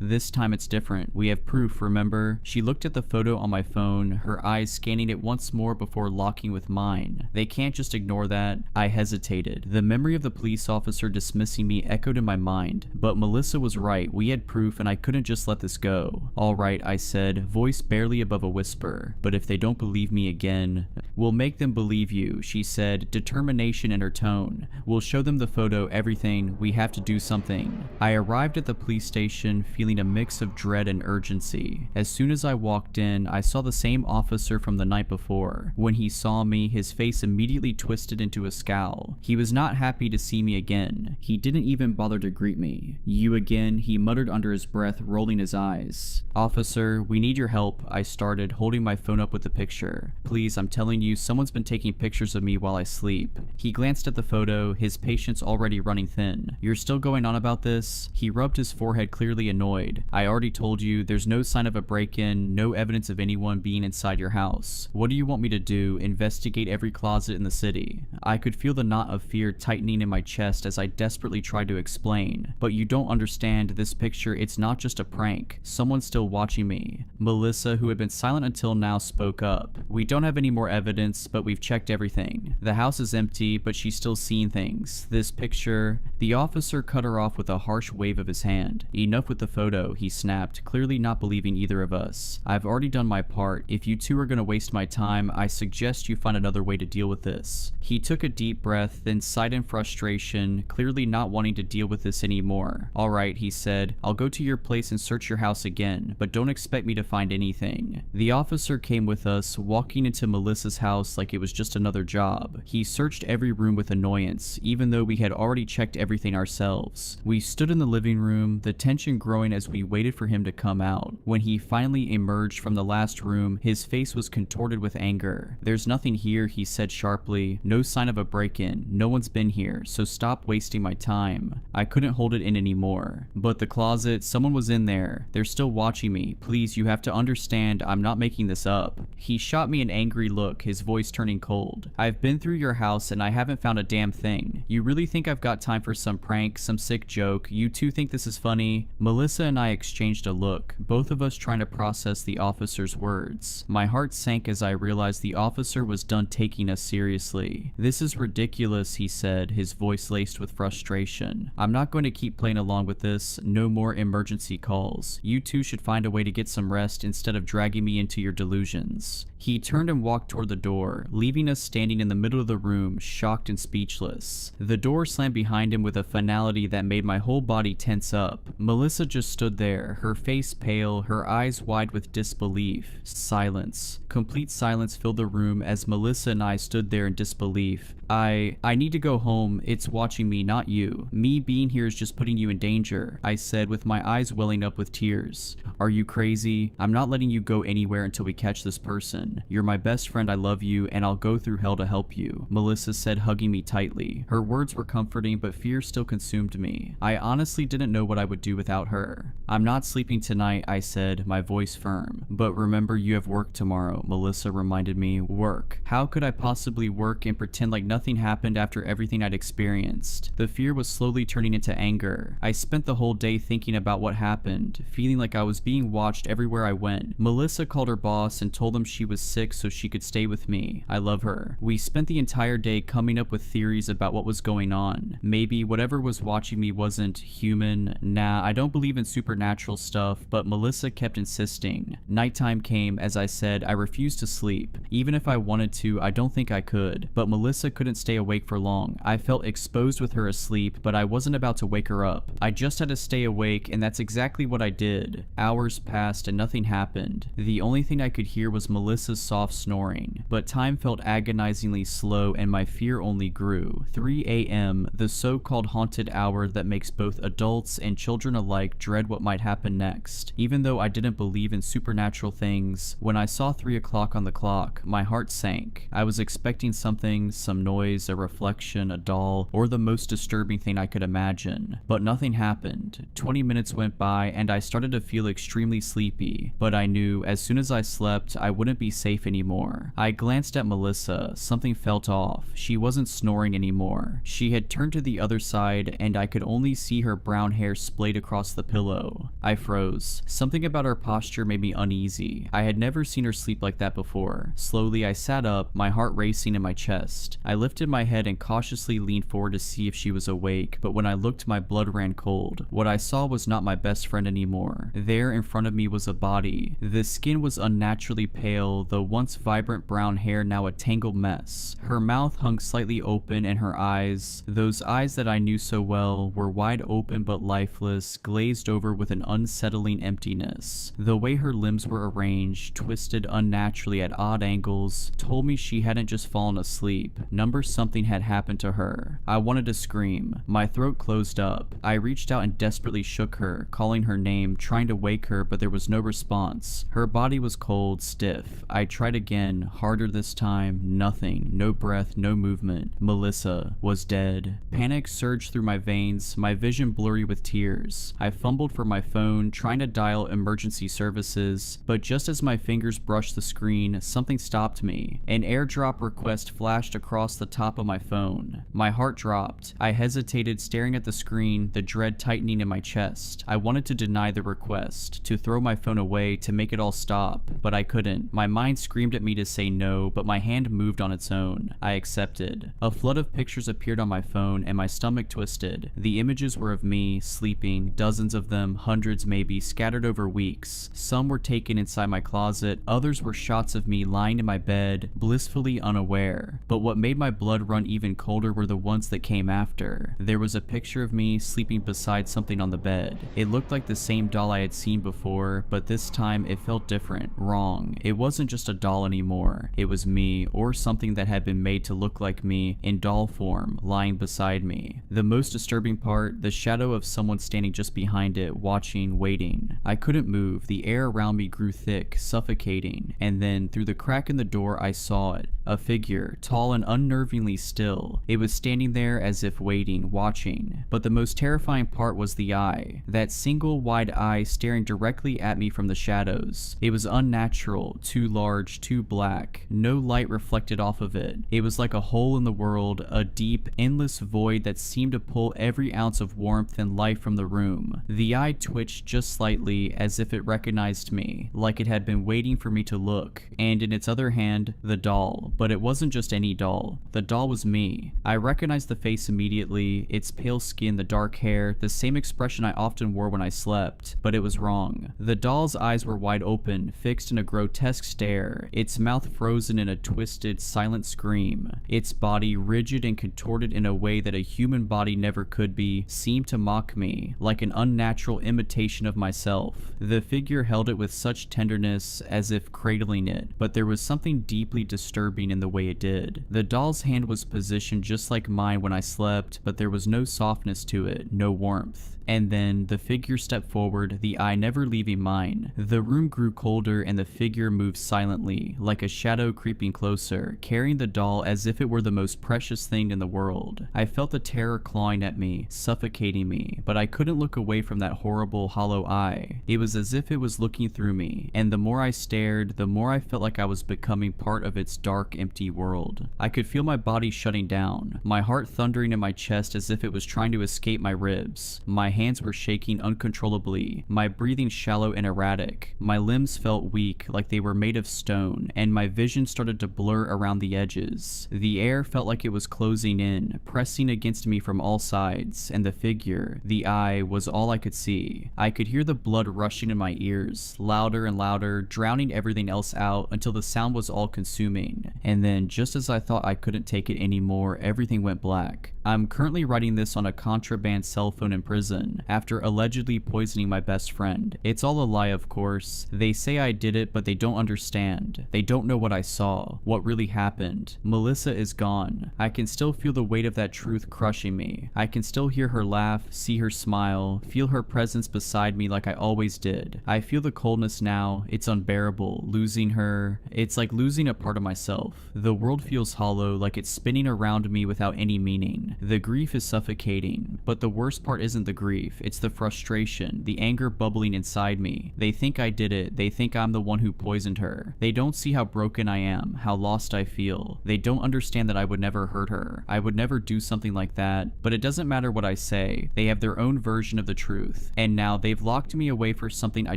This time it's different. We have proof, remember? She looked at the photo on my phone, her eyes scanning it once more before locking with mine. They can't just ignore that. I hesitated. The memory of the police officer dismissing me echoed in my mind, but Melissa was right. We had proof and I couldn't just let this go. All right, I said, voice barely above a whisper. But if they don't believe me again, we'll make them believe you, she said, determination in her tone. We'll show them the photo, everything. We have to do something. I arrived at the police station feeling a mix of dread and urgency. As soon as I walked in, I saw the same officer from the night before. When he saw me, his face immediately twisted into a scowl. He was not happy to see me again. He didn't even bother to greet me. You again, he muttered under his breath, rolling his eyes. Officer, we need your help, I started, holding my phone up with the picture. Please, I'm telling you, someone's been taking pictures of me while I sleep. He glanced at the photo, his patience already running thin. You're still going on about this? He rubbed his forehead, clearly annoyed. I already told you, there's no sign of a break-in, no evidence of anyone being inside your house. What do you want me to do? Investigate every closet in the city? I could feel the knot of fear tightening in my chest as I desperately tried to explain. But you don't understand, this picture, it's not just a prank. Someone's still watching me. Melissa, who had been silent until now, spoke up. We don't have any more evidence, but we've checked everything. The house is empty, but she's still seeing things. This picture... The officer cut her off with a harsh wave of his hand. Enough with the photo. photo, he snapped, clearly not believing either of us. I've already done my part. If you two are gonna waste my time, I suggest you find another way to deal with this. He took a deep breath, then sighed in frustration, clearly not wanting to deal with this anymore. Alright, he said, I'll go to your place and search your house again, but don't expect me to find anything. The officer came with us, walking into Melissa's house like it was just another job. He searched every room with annoyance, even though we had already checked everything ourselves. We stood in the living room, the tension growing as we waited for him to come out. When he finally emerged from the last room, his face was contorted with anger. There's nothing here, he said sharply. No sign of a break-in. No one's been here, so stop wasting my time. I couldn't hold it in anymore. But the closet, someone was in there. They're still watching me. Please, you have to understand, I'm not making this up. He shot me an angry look, his voice turning cold. I've been through your house and I haven't found a damn thing. You really think I've got time for some prank, some sick joke? You two think this is funny? Melissa and I exchanged a look, both of us trying to process the officer's words. My heart sank as I realized the officer was done taking us seriously. This is ridiculous, he said, his voice laced with frustration. I'm not going to keep playing along with this. No more emergency calls. You two should find a way to get some rest instead of dragging me into your delusions. He turned and walked toward the door, leaving us standing in the middle of the room, shocked and speechless. The door slammed behind him with a finality that made my whole body tense up. Melissa just stood there, her face pale, her eyes wide with disbelief. Silence. Complete silence filled the room as Melissa and I stood there in disbelief. I need to go home. It's watching me, not you. Me being here is just putting you in danger, I said with my eyes welling up with tears. Are you crazy? I'm not letting you go anywhere until we catch this person. You're my best friend, I love you, and I'll go through hell to help you, Melissa said, hugging me tightly. Her words were comforting, but fear still consumed me. I honestly didn't know what I would do without her. I'm not sleeping tonight, I said, my voice firm. But remember, you have work tomorrow, Melissa reminded me. Work. How could I possibly work and pretend like nothing happened after everything I'd experienced? The fear was slowly turning into anger. I spent the whole day thinking about what happened, feeling like I was being watched everywhere I went. Melissa called her boss and told him she was sick so she could stay with me. I love her. We spent the entire day coming up with theories about what was going on. Maybe whatever was watching me wasn't human. Nah, I don't believe in supernatural stuff, but Melissa kept insisting. Nighttime came. As I said, I refused to sleep. Even if I wanted to, I don't think I could. But Melissa couldn't stay awake for long. I felt exposed with her asleep, but I wasn't about to wake her up. I just had to stay awake, and that's exactly what I did. Hours passed and nothing happened. The only thing I could hear was Melissa's soft snoring. But time felt agonizingly slow and my fear only grew. 3 a.m., the so-called haunted hour that makes both adults and children alike dread what might happen next. Even though I didn't believe in supernatural things, when I saw 3 o'clock on the clock, my heart sank. I was expecting something, some noise, a reflection, a doll, or the most disturbing thing I could imagine. But nothing happened. 20 minutes went by and I started to feel extremely sleepy, but I knew as soon as I slept, I wouldn't be safe anymore. I glanced at Melissa. Something felt off. She wasn't snoring anymore. She had turned to the other side and I could only see her brown hair splayed across the pillow. I froze. Something about her posture made me uneasy. I had never seen her sleep like that before. Slowly I sat up, my heart racing in my chest. I lifted my head and cautiously leaned forward to see if she was awake, but when I looked, my blood ran cold. What I saw was not my best friend anymore. There in front of me was a body. The skin was unnaturally pale, the once vibrant brown hair now a tangled mess. Her mouth hung slightly open and her eyes, those eyes that I knew so well, were wide open but lifeless, glazed over with an unsettling emptiness. The way her limbs were arranged, twisted unnaturally at odd angles, told me she hadn't just fallen asleep. Number something had happened to her. I wanted to scream. My throat closed up. I reached out and desperately shook her, calling her name, trying to wake her, but there was no response. Her body was cold, stiff. I tried again, harder this time. Nothing. No breath, no movement. Melissa was dead. Panic surged through my veins, my vision blurry with tears. I fumbled for my phone, trying to dial emergency services, but just as my fingers brushed the screen, something stopped me. An airdrop request flashed across the top of my phone. My heart dropped. I hesitated, staring at the screen, the dread tightening in my chest. I wanted to deny the request, to throw my phone away, to make it all stop, but I couldn't. My mind screamed at me to say no, but my hand moved on its own. I accepted. A flood of pictures appeared on my phone, and my stomach twisted. The images were of me, sleeping, dozens of them, hundreds maybe, scattered over weeks. Some were taken inside my closet, others were shots of me lying in my bed, blissfully unaware. But what made my blood run even colder were the ones that came after. There was a picture of me sleeping beside something on the bed. It looked like the same doll I had seen before, but this time it felt different, wrong. It wasn't just a doll anymore. It was me, or something that had been made to look like me, in doll form, lying beside me. The most disturbing part, the shadow of someone standing just behind it, watching, waiting. I couldn't move. The air around me grew thick, suffocating, and then, through the crack in the door, I saw it. A figure, tall and unnervingly still. It was standing there as if waiting, watching. But the most terrifying part was the eye. That single wide eye staring directly at me from the shadows. It was unnatural, too large, too black. No light reflected off of it. It was like a hole in the world, a deep, endless void that seemed to pull every ounce of warmth and life from the room. The eye twitched just slightly, as if it recognized me, like it had been waiting for me to look. And in its other hand, the doll. But it wasn't just any doll. The doll was me. I recognized the face immediately, its pale skin, the dark hair, the same expression I often wore when I slept. But it was wrong. The doll's eyes were wide open, fixed in a grotesque stare, its mouth frozen in a twisted, silent scream. Its body, rigid and contorted in a way that a human body never could be, seemed to mock me, like an unnatural imitation of myself. The figure held it with such tenderness, as if cradling it, but there was something deeply disturbing in the way it did. The doll's hand was positioned just like mine when I slept, but there was no softness to it, no warmth. And then, the figure stepped forward, the eye never leaving mine. The room grew colder and the figure moved silently, like a shadow creeping closer, carrying the doll as if it were the most precious thing in the world. I felt the terror clawing at me, suffocating me, but I couldn't look away from that horrible, hollow eye. It was as if it was looking through me, and the more I stared, the more I felt like I was becoming part of its dark, empty world. I could feel my body shutting down, my heart thundering in my chest as if it was trying to escape my ribs. My hands were shaking uncontrollably, my breathing shallow and erratic. My limbs felt weak, like they were made of stone, and my vision started to blur around the edges. The air felt like it was closing in, pressing against me from all sides, and the figure, the eye, was all I could see. I could hear the blood rushing in my ears, louder and louder, drowning everything else out until the sound was all-consuming. And then, just as I thought I couldn't take it anymore, everything went black. I'm currently writing this on a contraband cell phone in prison, after allegedly poisoning my best friend. It's all a lie, of course. They say I did it, but they don't understand. They don't know what I saw, what really happened. Melissa is gone. I can still feel the weight of that truth crushing me. I can still hear her laugh, see her smile, feel her presence beside me like I always did. I feel the coldness now. It's unbearable. Losing her, it's like losing a part of myself. The world feels hollow, like it's spinning around me without any meaning. The grief is suffocating, but the worst part isn't the grief, it's the frustration, the anger bubbling inside me. They think I did it, they think I'm the one who poisoned her. They don't see how broken I am, how lost I feel. They don't understand that I would never hurt her. I would never do something like that, but it doesn't matter what I say. They have their own version of the truth, and now they've locked me away for something I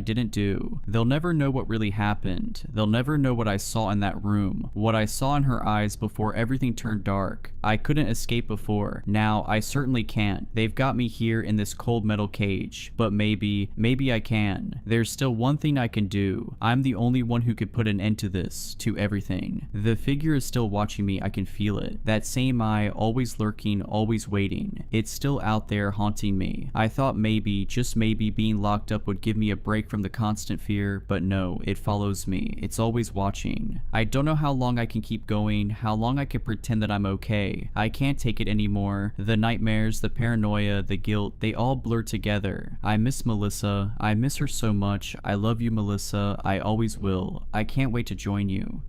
didn't do. They'll never know what really happened. They'll never know what I saw in that room, what I saw in her eyes before everything turned dark. I couldn't escape before. Now, I certainly can't. They've got me here in this cold metal cage, but maybe I can. There's still one thing I can do. I'm the only one who could put an end to this, to everything. The figure is still watching me, I can feel it. That same eye, always lurking, always waiting. It's still out there haunting me. I thought maybe, just maybe, being locked up would give me a break from the constant fear, but no, it follows me. It's always watching. I don't know how long I can keep going, how long I can pretend that I'm okay. I can't take it anymore. The nightmares, the paranoia, the guilt, they all blur together. I miss Melissa. I miss her so much. I love you, Melissa. I always will. I can't wait to join you.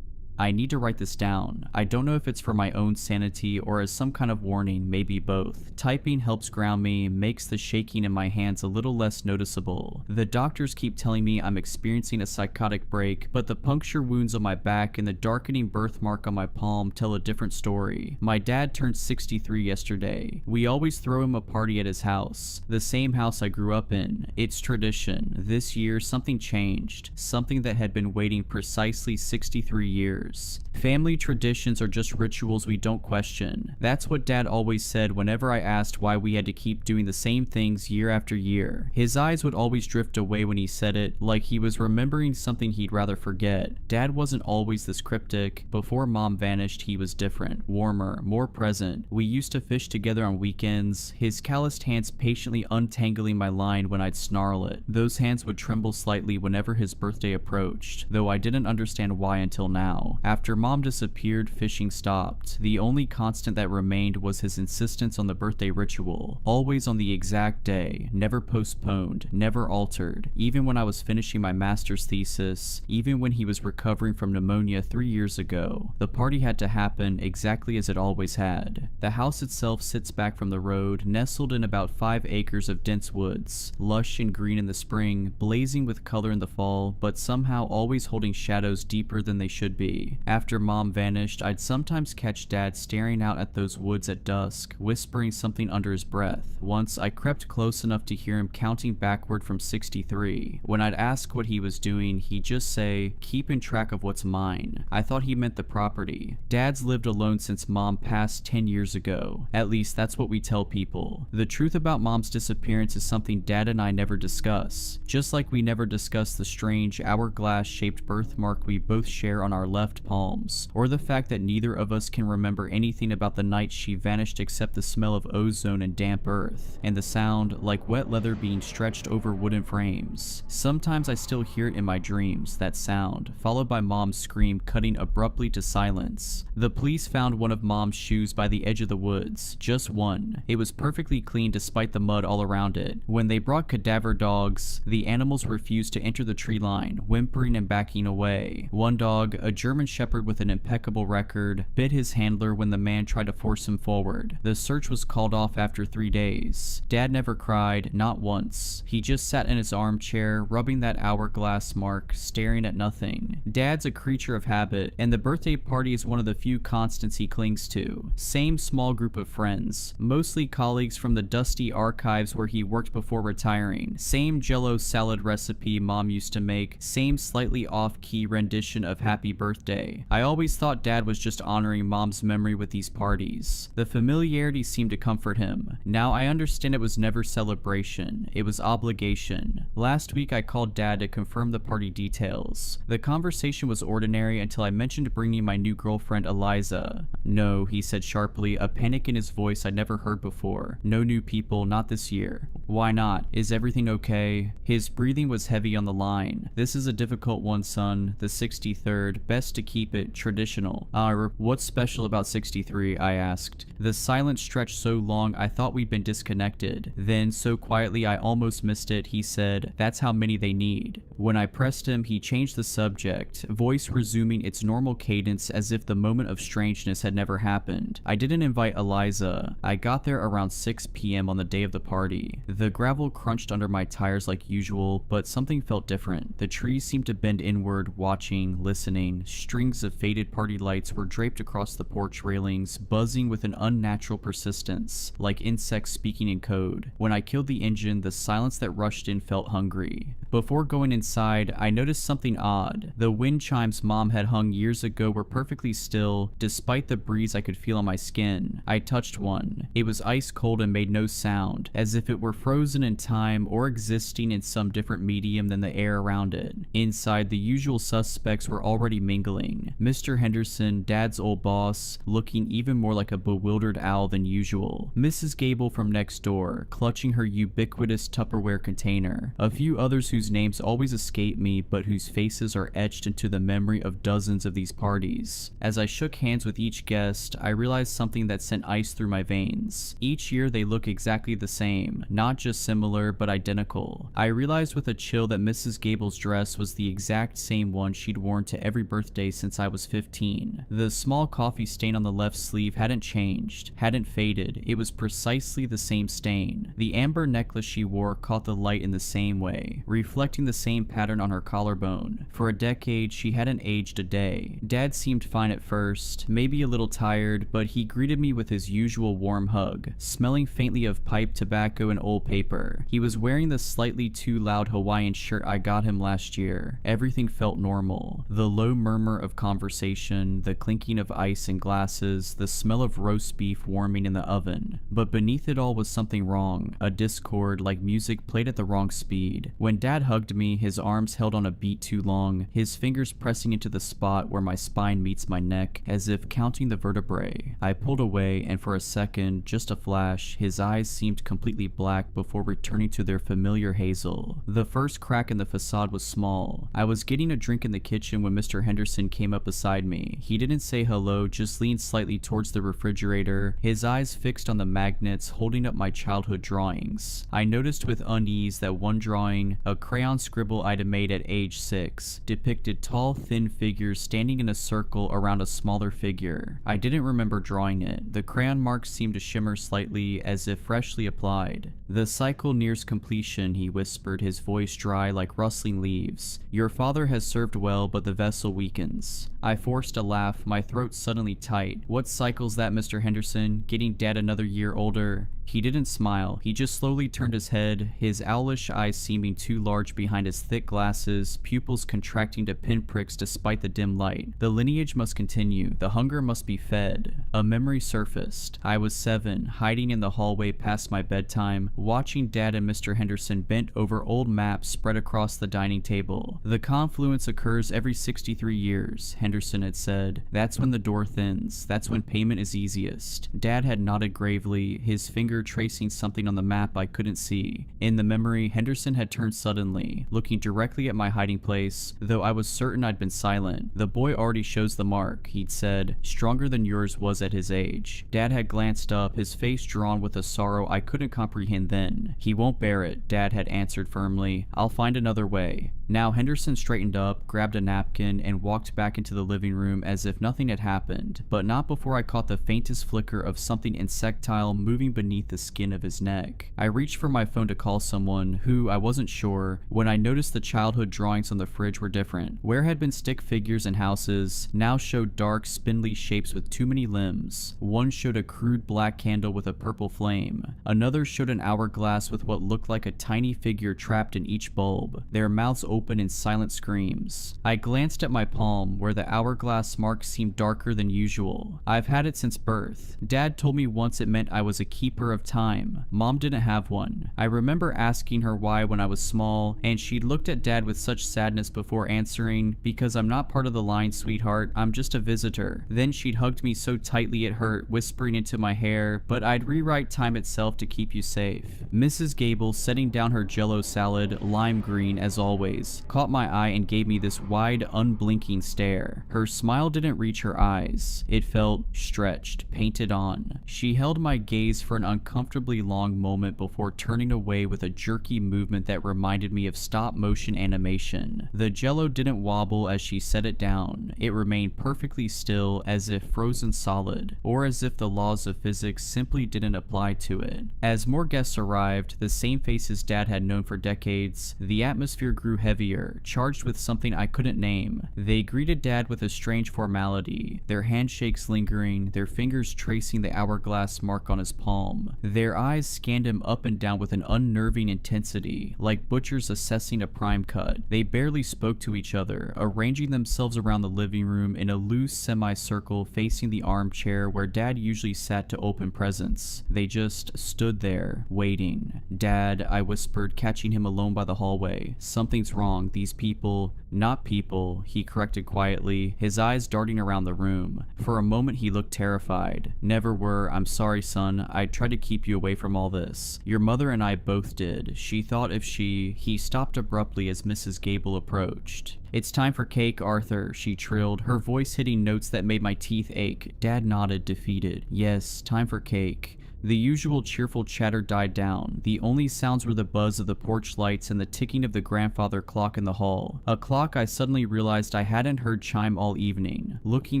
I need to write this down. I don't know if it's for my own sanity or as some kind of warning, maybe both. Typing helps ground me, makes the shaking in my hands a little less noticeable. The doctors keep telling me I'm experiencing a psychotic break, but the puncture wounds on my back and the darkening birthmark on my palm tell a different story. My dad turned 63 yesterday. We always throw him a party at his house, the same house I grew up in. It's tradition. This year, something changed, something that had been waiting precisely 63 years. Family traditions are just rituals we don't question. That's what Dad always said whenever I asked why we had to keep doing the same things year after year. His eyes would always drift away when he said it, like he was remembering something he'd rather forget. Dad wasn't always this cryptic. Before Mom vanished, he was different, warmer, more present. We used to fish together on weekends, his calloused hands patiently untangling my line when I'd snarl it. Those hands would tremble slightly whenever his birthday approached, though I didn't understand why until now. After Mom disappeared, fishing stopped. The only constant that remained was his insistence on the birthday ritual, always on the exact day, never postponed, never altered. Even when I was finishing my master's thesis, even when he was recovering from pneumonia 3 years ago, the party had to happen exactly as it always had. The house itself sits back from the road, nestled in about 5 acres of dense woods, lush and green in the spring, blazing with color in the fall, but somehow always holding shadows deeper than they should be. After Mom vanished, I'd sometimes catch Dad staring out at those woods at dusk, whispering something under his breath. Once, I crept close enough to hear him counting backward from 63. When I'd ask what he was doing, he'd just say, "Keeping track of what's mine." I thought he meant the property. Dad's lived alone since Mom passed 10 years ago. At least that's what we tell people. The truth about Mom's disappearance is something Dad and I never discuss. Just like we never discuss the strange hourglass-shaped birthmark we both share on our left palms, or the fact that neither of us can remember anything about the night she vanished except the smell of ozone and damp earth, and the sound like wet leather being stretched over wooden frames. Sometimes I still hear it in my dreams, that sound, followed by Mom's scream cutting abruptly to silence. The police found one of Mom's shoes by the edge of the woods, just one. It was perfectly clean despite the mud all around it. When they brought cadaver dogs, the animals refused to enter the tree line, whimpering and backing away. One dog, a German Shepherd with an impeccable record, bit his handler when the man tried to force him forward. The search was called off after 3 days. Dad never cried, not once. He just sat in his armchair, rubbing that hourglass mark, staring at nothing. Dad's a creature of habit, and the birthday party is one of the few constants he clings to. Same small group of friends, mostly colleagues from the dusty archives where he worked before retiring. Same Jell-O salad recipe Mom used to make, same slightly off-key rendition of Happy Birthday. I always thought Dad was just honoring Mom's memory with these parties. The familiarity seemed to comfort him. Now I understand it was never celebration, it was obligation. Last week I called Dad to confirm the party details. The conversation was ordinary until I mentioned bringing my new girlfriend Eliza. "No," he said sharply, a panic in his voice I'd never heard before. "No new people, not this year." "Why not? Is everything okay?" His breathing was heavy on the line. "This is a difficult one, son. The 63rd. Best to keep it traditional." What's special about 63? I asked. The silence stretched so long I thought we'd been disconnected. Then, so quietly I almost missed it, he said, "That's how many they need." When I pressed him, he changed the subject, voice resuming its normal cadence as if the moment of strangeness had never happened. "I didn't invite Eliza. I got there around 6 p.m. on the day of the party. The gravel crunched under my tires like usual, but something felt different. The trees seemed to bend inward, watching, listening. Strings of faded party lights were draped across the porch railings, buzzing with an unnatural persistence, like insects speaking in code. When I killed the engine, the silence that rushed in felt hungry. Before going inside, I noticed something odd. The wind chimes Mom had hung years ago were perfectly still, despite the breeze I could feel on my skin. I touched one. It was ice cold and made no sound, as if it were frozen in time or existing in some different medium than the air around it. Inside, the usual suspects were already mingling. Mr. Henderson, Dad's old boss, looking even more like a bewildered owl than usual. Mrs. Gable from next door, clutching her ubiquitous Tupperware container. A few others whose names always escape me, but whose faces are etched into the memory of dozens of these parties. As I shook hands with each guest, I realized something that sent ice through my veins. Each year they look exactly the same, not not just similar, but identical. I realized with a chill that Mrs. Gable's dress was the exact same one she'd worn to every birthday since I was 15. The small coffee stain on the left sleeve hadn't changed, hadn't faded, it was precisely the same stain. The amber necklace she wore caught the light in the same way, reflecting the same pattern on her collarbone. For a decade, she hadn't aged a day. Dad seemed fine at first, maybe a little tired, but he greeted me with his usual warm hug, smelling faintly of pipe tobacco and old paper. He was wearing the slightly too loud Hawaiian shirt I got him last year. Everything felt normal. The low murmur of conversation, the clinking of ice in glasses, the smell of roast beef warming in the oven. But beneath it all was something wrong, a discord like music played at the wrong speed. When Dad hugged me, his arms held on a beat too long, his fingers pressing into the spot where my spine meets my neck, as if counting the vertebrae. I pulled away, and for a second, just a flash, his eyes seemed completely black before returning to their familiar hazel. The first crack in the facade was small. I was getting a drink in the kitchen when Mr. Henderson came up beside me. He didn't say hello, just leaned slightly towards the refrigerator, his eyes fixed on the magnets holding up my childhood drawings. I noticed with unease that one drawing, a crayon scribble I'd made at age 6, depicted tall, thin figures standing in a circle around a smaller figure. I didn't remember drawing it. The crayon marks seemed to shimmer slightly, as if freshly applied. "The cycle nears completion," he whispered, his voice dry like rustling leaves. "Your father has served well, but the vessel weakens." I forced a laugh, my throat suddenly tight. "What cycle's that, Mr. Henderson? Getting Dad another year older?" He didn't smile. He just slowly turned his head, his owlish eyes seeming too large behind his thick glasses, pupils contracting to pinpricks despite the dim light. The lineage must continue. The hunger must be fed. A memory surfaced. I was 7, hiding in the hallway past my bedtime, watching Dad and Mr. Henderson bent over old maps spread across the dining table. "The confluence occurs every 63 years, Henderson had said. "That's when the door thins. That's when payment is easiest." Dad had nodded gravely, his finger tracing something on the map I couldn't see. In the memory, Henderson had turned suddenly, looking directly at my hiding place, though I was certain I'd been silent. "The boy already shows the mark," he'd said, "stronger than yours was at his age." Dad had glanced up, his face drawn with a sorrow I couldn't comprehend then. "He won't bear it," Dad had answered firmly. "I'll find another way." Now Henderson straightened up, grabbed a napkin, and walked back into the living room as if nothing had happened, but not before I caught the faintest flicker of something insectile moving beneath the skin of his neck. I reached for my phone to call someone, who I wasn't sure, when I noticed the childhood drawings on the fridge were different. Where had been stick figures and houses, now showed dark, spindly shapes with too many limbs. One showed a crude black candle with a purple flame. Another showed an hourglass with what looked like a tiny figure trapped in each bulb, their mouths open in silent screams. I glanced at my palm, where the hourglass mark seemed darker than usual. I've had it since birth. Dad told me once it meant I was a keeper of time. Mom didn't have one. I remember asking her why when I was small, and she'd looked at Dad with such sadness before answering, "Because I'm not part of the line, sweetheart. I'm just a visitor." Then she'd hugged me so tightly it hurt, whispering into my hair, "But I'd rewrite time itself to keep you safe." Mrs. Gable, setting down her jello salad, lime green as always, caught my eye and gave me this wide, unblinking stare. Her smile didn't reach her eyes. It felt stretched, painted on. She held my gaze for an uncomfortably long moment before turning away with a jerky movement that reminded me of stop-motion animation. The jello didn't wobble as she set it down. It remained perfectly still, as if frozen solid, or as if the laws of physics simply didn't apply to it. As more guests arrived, the same faces Dad had known for decades, the atmosphere grew heavier, charged with something I couldn't name. They greeted Dad with a strange formality, their handshakes lingering, their fingers tracing the hourglass mark on his palm. Their eyes scanned him up and down with an unnerving intensity, like butchers assessing a prime cut. They barely spoke to each other, arranging themselves around the living room in a loose semicircle facing the armchair where Dad usually sat to open presents. They just stood there, waiting. "Dad," I whispered, catching him alone by the hallway. "Something's wrong. These people..." "Not people," he corrected quietly, his eyes darting around the room. For a moment he looked terrified. "Never were. I'm sorry, son. I tried to keep you away from all this. Your mother and I both did. She thought if she..." He stopped abruptly as Mrs. Gable approached. "It's time for cake, Arthur," she trilled, her voice hitting notes that made my teeth ache. Dad nodded, defeated. "Yes, time for cake." The usual cheerful chatter died down. The only sounds were the buzz of the porch lights and the ticking of the grandfather clock in the hall. A clock I suddenly realized I hadn't heard chime all evening. Looking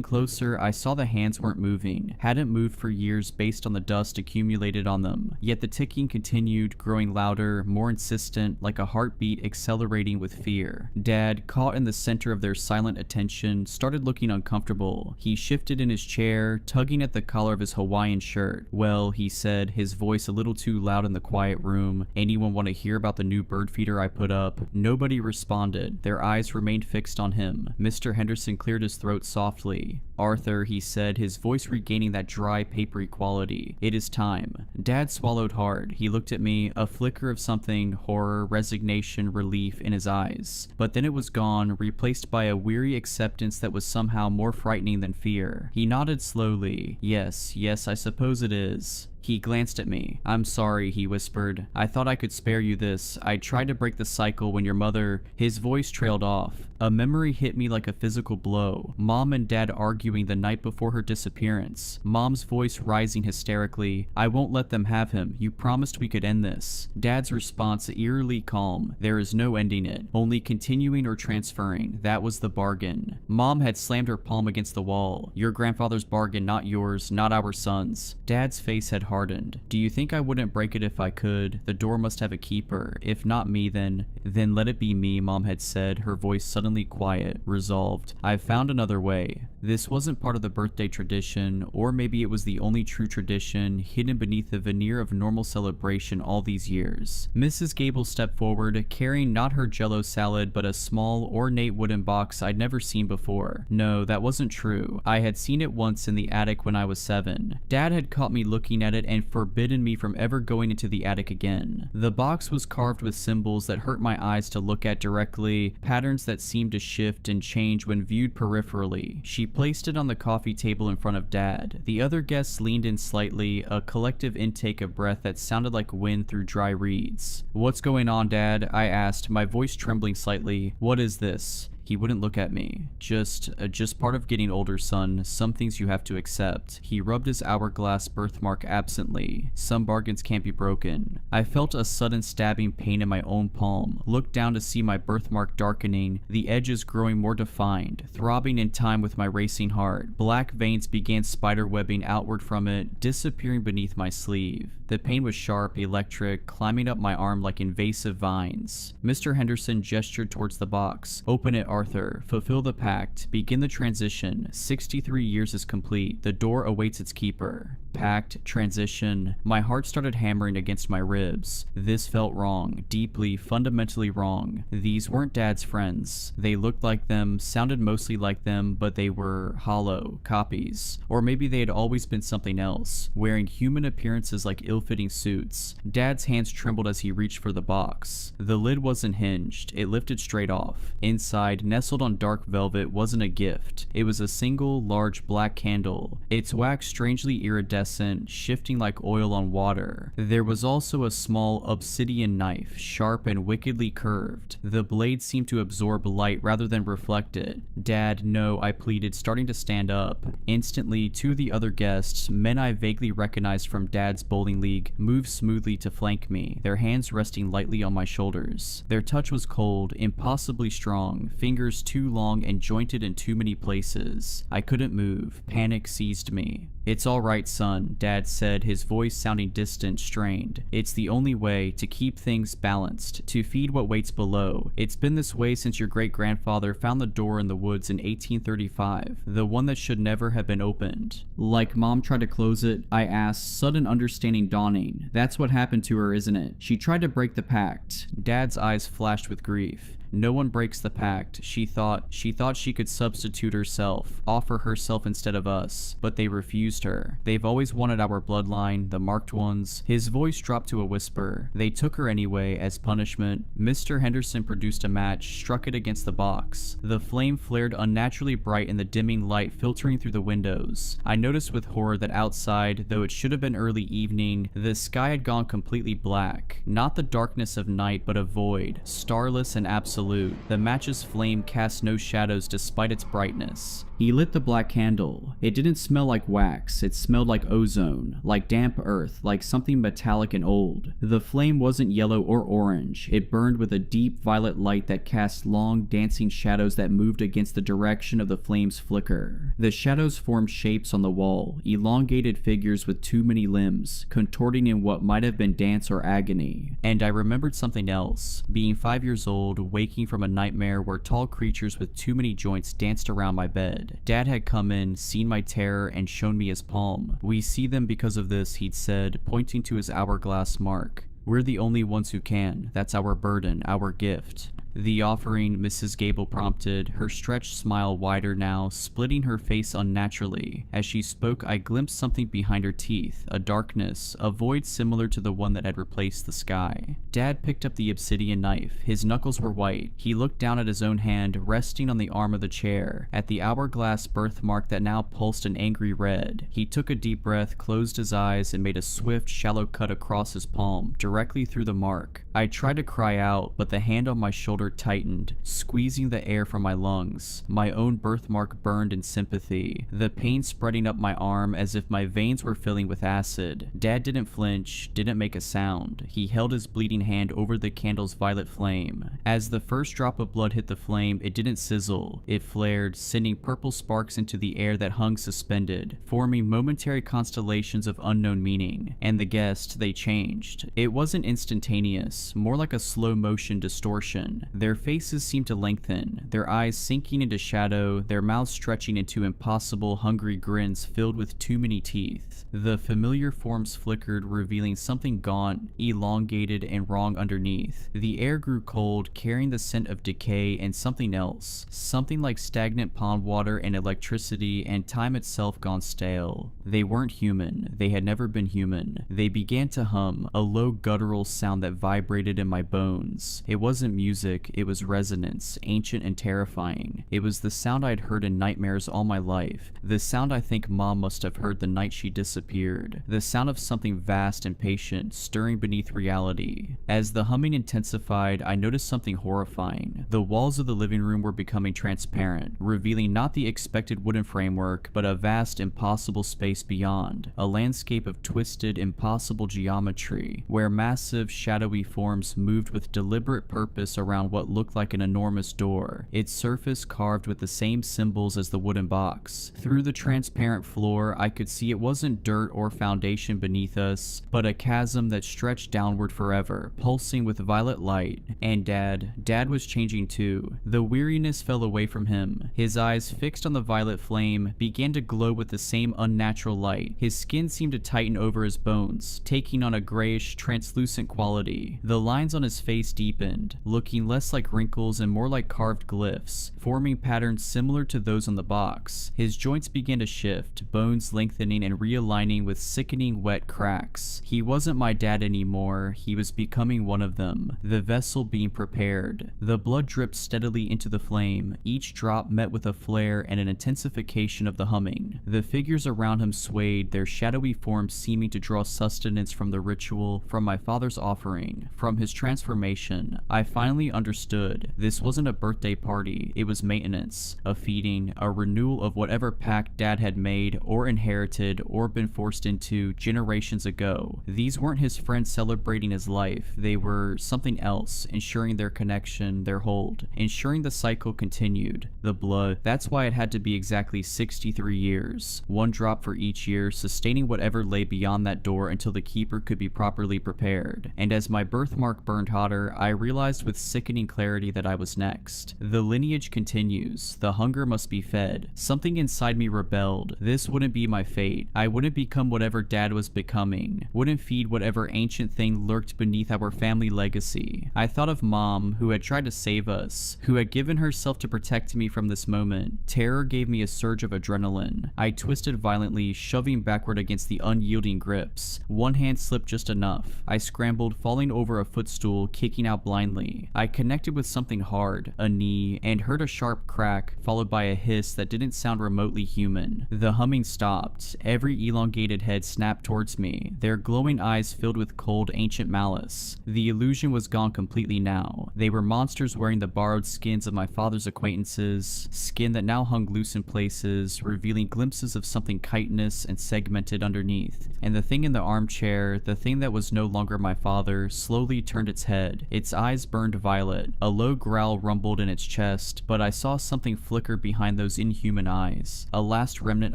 closer, I saw the hands weren't moving, hadn't moved for years based on the dust accumulated on them. Yet the ticking continued, growing louder, more insistent, like a heartbeat accelerating with fear. Dad, caught in the center of their silent attention, started looking uncomfortable. He shifted in his chair, tugging at the collar of his Hawaiian shirt. "Well," he said, his voice a little too loud in the quiet room, "anyone want to hear about the new bird feeder I put up?" Nobody responded. Their eyes remained fixed on him. Mr. Henderson cleared his throat softly. "Arthur," he said, his voice regaining that dry, papery quality, "it is time." Dad swallowed hard. He looked at me, a flicker of something, horror, resignation, relief in his eyes. But then it was gone, replaced by a weary acceptance that was somehow more frightening than fear. He nodded slowly. Yes, I suppose it is." He glanced at me. "I'm sorry," he whispered. "I thought I could spare you this. I tried to break the cycle when your mother—" His voice trailed off. A memory hit me like a physical blow. Mom and Dad arguing the night before her disappearance. Mom's voice rising hysterically. "I won't let them have him. You promised we could end this." Dad's response eerily calm. "There is no ending it. Only continuing or transferring. That was the bargain." Mom had slammed her palm against the wall. "Your grandfather's bargain, not yours, not our son's." Dad's face had hardened. "Do you think I wouldn't break it if I could? The door must have a keeper. If not me, then let it be me," Mom had said, her voice suddenly quiet, resolved. "I've found another way." This wasn't part of the birthday tradition, or maybe it was the only true tradition, hidden beneath the veneer of normal celebration all these years. Mrs. Gable stepped forward, carrying not her jello salad, but a small, ornate wooden box I'd never seen before. No, that wasn't true. I had seen it once in the attic when I was 7. Dad had caught me looking at it and forbidden me from ever going into the attic again. The box was carved with symbols that hurt my eyes to look at directly, patterns that seemed to shift and change when viewed peripherally. She placed it on the coffee table in front of Dad. The other guests leaned in slightly, a collective intake of breath that sounded like wind through dry reeds. "What's going on, Dad?" I asked, my voice trembling slightly. "What is this?" He wouldn't look at me. Just part of getting older, son. Some things you have to accept." He rubbed his hourglass birthmark absently. "Some bargains can't be broken." I felt a sudden stabbing pain in my own palm, looked down to see my birthmark darkening, the edges growing more defined, throbbing in time with my racing heart. Black veins began spiderwebbing outward from it, disappearing beneath my sleeve. The pain was sharp, electric, climbing up my arm like invasive vines. Mr. Henderson gestured towards the box. "Open it, Arthur. Fulfill the pact. Begin the transition. 63 years is complete. The door awaits its keeper." Pact, transition. My heart started hammering against my ribs. This felt wrong. Deeply, fundamentally wrong. These weren't Dad's friends. They looked like them, sounded mostly like them, but they were hollow, copies. Or maybe they had always been something else, wearing human appearances like ill-fitting suits. Dad's hands trembled as he reached for the box. The lid wasn't hinged. It lifted straight off. Inside, nestled on dark velvet, wasn't a gift. It was a single, large black candle. Its wax strangely iridescent, shifting like oil on water. There was also a small obsidian knife, sharp and wickedly curved. The blade seemed to absorb light rather than reflect it. "Dad, no," I pleaded, starting to stand up. Instantly, two of the other guests, men I vaguely recognized from Dad's bowling league, moved smoothly to flank me, their hands resting lightly on my shoulders. Their touch was cold, impossibly strong, fingers too long and jointed in too many places. I couldn't move. Panic seized me. "It's all right, son," Dad said, his voice sounding distant, strained. "It's the only way to keep things balanced, to feed what waits below. It's been this way since your great-grandfather found the door in the woods in 1835, the one that should never have been opened." "Like Mom tried to close it?" I asked, sudden understanding dawning. "That's what happened to her, isn't it? She tried to break the pact." Dad's eyes flashed with grief. "No one breaks the pact. She thought she could substitute herself, offer herself instead of us, but they refused her. They've always wanted our bloodline, the marked ones." His voice dropped to a whisper. "They took her anyway, as punishment." Mr. Henderson produced a match, struck it against the box. The flame flared unnaturally bright in the dimming light filtering through the windows. I noticed with horror that outside, though it should have been early evening, the sky had gone completely black. Not the darkness of night, but a void, starless and absolute. The match's flame cast no shadows despite its brightness. He lit the black candle. It didn't smell like wax, it smelled like ozone, like damp earth, like something metallic and old. The flame wasn't yellow or orange, it burned with a deep violet light that cast long dancing shadows that moved against the direction of the flame's flicker. The shadows formed shapes on the wall, elongated figures with too many limbs, contorting in what might have been dance or agony. And I remembered something else. Being 5 years old, waking from a nightmare where tall creatures with too many joints danced around my bed. Dad had come in, seen my terror, and shown me his palm. "We see them because of this," he'd said, pointing to his hourglass mark. "We're the only ones who can. That's our burden, our gift." "The offering," Mrs. Gable prompted, her stretched smile wider now, splitting her face unnaturally. As she spoke, I glimpsed something behind her teeth, a darkness, a void similar to the one that had replaced the sky. Dad picked up the obsidian knife. His knuckles were white. He looked down at his own hand, resting on the arm of the chair, at the hourglass birthmark that now pulsed an angry red. He took a deep breath, closed his eyes, and made a swift, shallow cut across his palm, directly through the mark. I tried to cry out, but the hand on my shoulder tightened, squeezing the air from my lungs. My own birthmark burned in sympathy, the pain spreading up my arm as if my veins were filling with acid. Dad didn't flinch, didn't make a sound. He held his bleeding hand over the candle's violet flame. As the first drop of blood hit the flame, it didn't sizzle. It flared, sending purple sparks into the air that hung suspended, forming momentary constellations of unknown meaning. And the guessed, they changed. It wasn't instantaneous, more like a slow motion distortion. Their faces seemed to lengthen, their eyes sinking into shadow, their mouths stretching into impossible, hungry grins filled with too many teeth. The familiar forms flickered, revealing something gaunt, elongated, and wrong underneath. The air grew cold, carrying the scent of decay and something else. Something like stagnant pond water and electricity and time itself gone stale. They weren't human. They had never been human. They began to hum, a low guttural sound that vibrated in my bones. It wasn't music. It was resonance, ancient and terrifying. It was the sound I'd heard in nightmares all my life. The sound I think Mom must have heard the night she disappeared. The sound of something vast and patient, stirring beneath reality. As the humming intensified, I noticed something horrifying. The walls of the living room were becoming transparent, revealing not the expected wooden framework, but a vast, impossible space beyond. A landscape of twisted, impossible geometry, where massive, shadowy forms moved with deliberate purpose around what looked like an enormous door, its surface carved with the same symbols as the wooden box. Through the transparent floor, I could see it wasn't dirt or foundation beneath us, but a chasm that stretched downward forever, pulsing with violet light. And Dad was changing too. The weariness fell away from him. His eyes, fixed on the violet flame, began to glow with the same unnatural light. His skin seemed to tighten over his bones, taking on a grayish, translucent quality. The lines on his face deepened, looking less like wrinkles and more like carved glyphs, forming patterns similar to those on the box. His joints began to shift, bones lengthening and realigning with sickening wet cracks. He wasn't my dad anymore, he was becoming one of them, the vessel being prepared. The blood dripped steadily into the flame, each drop met with a flare and an intensification of the humming. The figures around him swayed, their shadowy forms seeming to draw sustenance from the ritual, from my father's offering, from his transformation. I finally understood. This wasn't a birthday party, it was maintenance, a feeding, a renewal of whatever pact Dad had made or inherited or been forced into generations ago. These weren't his friends celebrating his life, they were something else, ensuring their connection, their hold, ensuring the cycle continued. The blood, that's why it had to be exactly 63 years, one drop for each year, sustaining whatever lay beyond that door until the keeper could be properly prepared. And as my birthmark burned hotter, I realized with sickening clarity that I was next. The lineage continues. The hunger must be fed. Something inside me rebelled. This wouldn't be my fate. I wouldn't become whatever Dad was becoming. Wouldn't feed whatever ancient thing lurked beneath our family legacy. I thought of Mom, who had tried to save us, who had given herself to protect me from this moment. Terror gave me a surge of adrenaline. I twisted violently, shoving backward against the unyielding grips. One hand slipped just enough. I scrambled, falling over over a footstool, kicking out blindly. I connected with something hard, a knee, and heard a sharp crack, followed by a hiss that didn't sound remotely human. The humming stopped. Every elongated head snapped towards me, their glowing eyes filled with cold, ancient malice. The illusion was gone completely now. They were monsters wearing the borrowed skins of my father's acquaintances, skin that now hung loose in places, revealing glimpses of something chitinous and segmented underneath. And the thing in the armchair, the thing that was no longer my father, slowly turned its head. Its eyes burned violet. A low growl rumbled in its chest, but I saw something flicker behind those inhuman eyes. A last remnant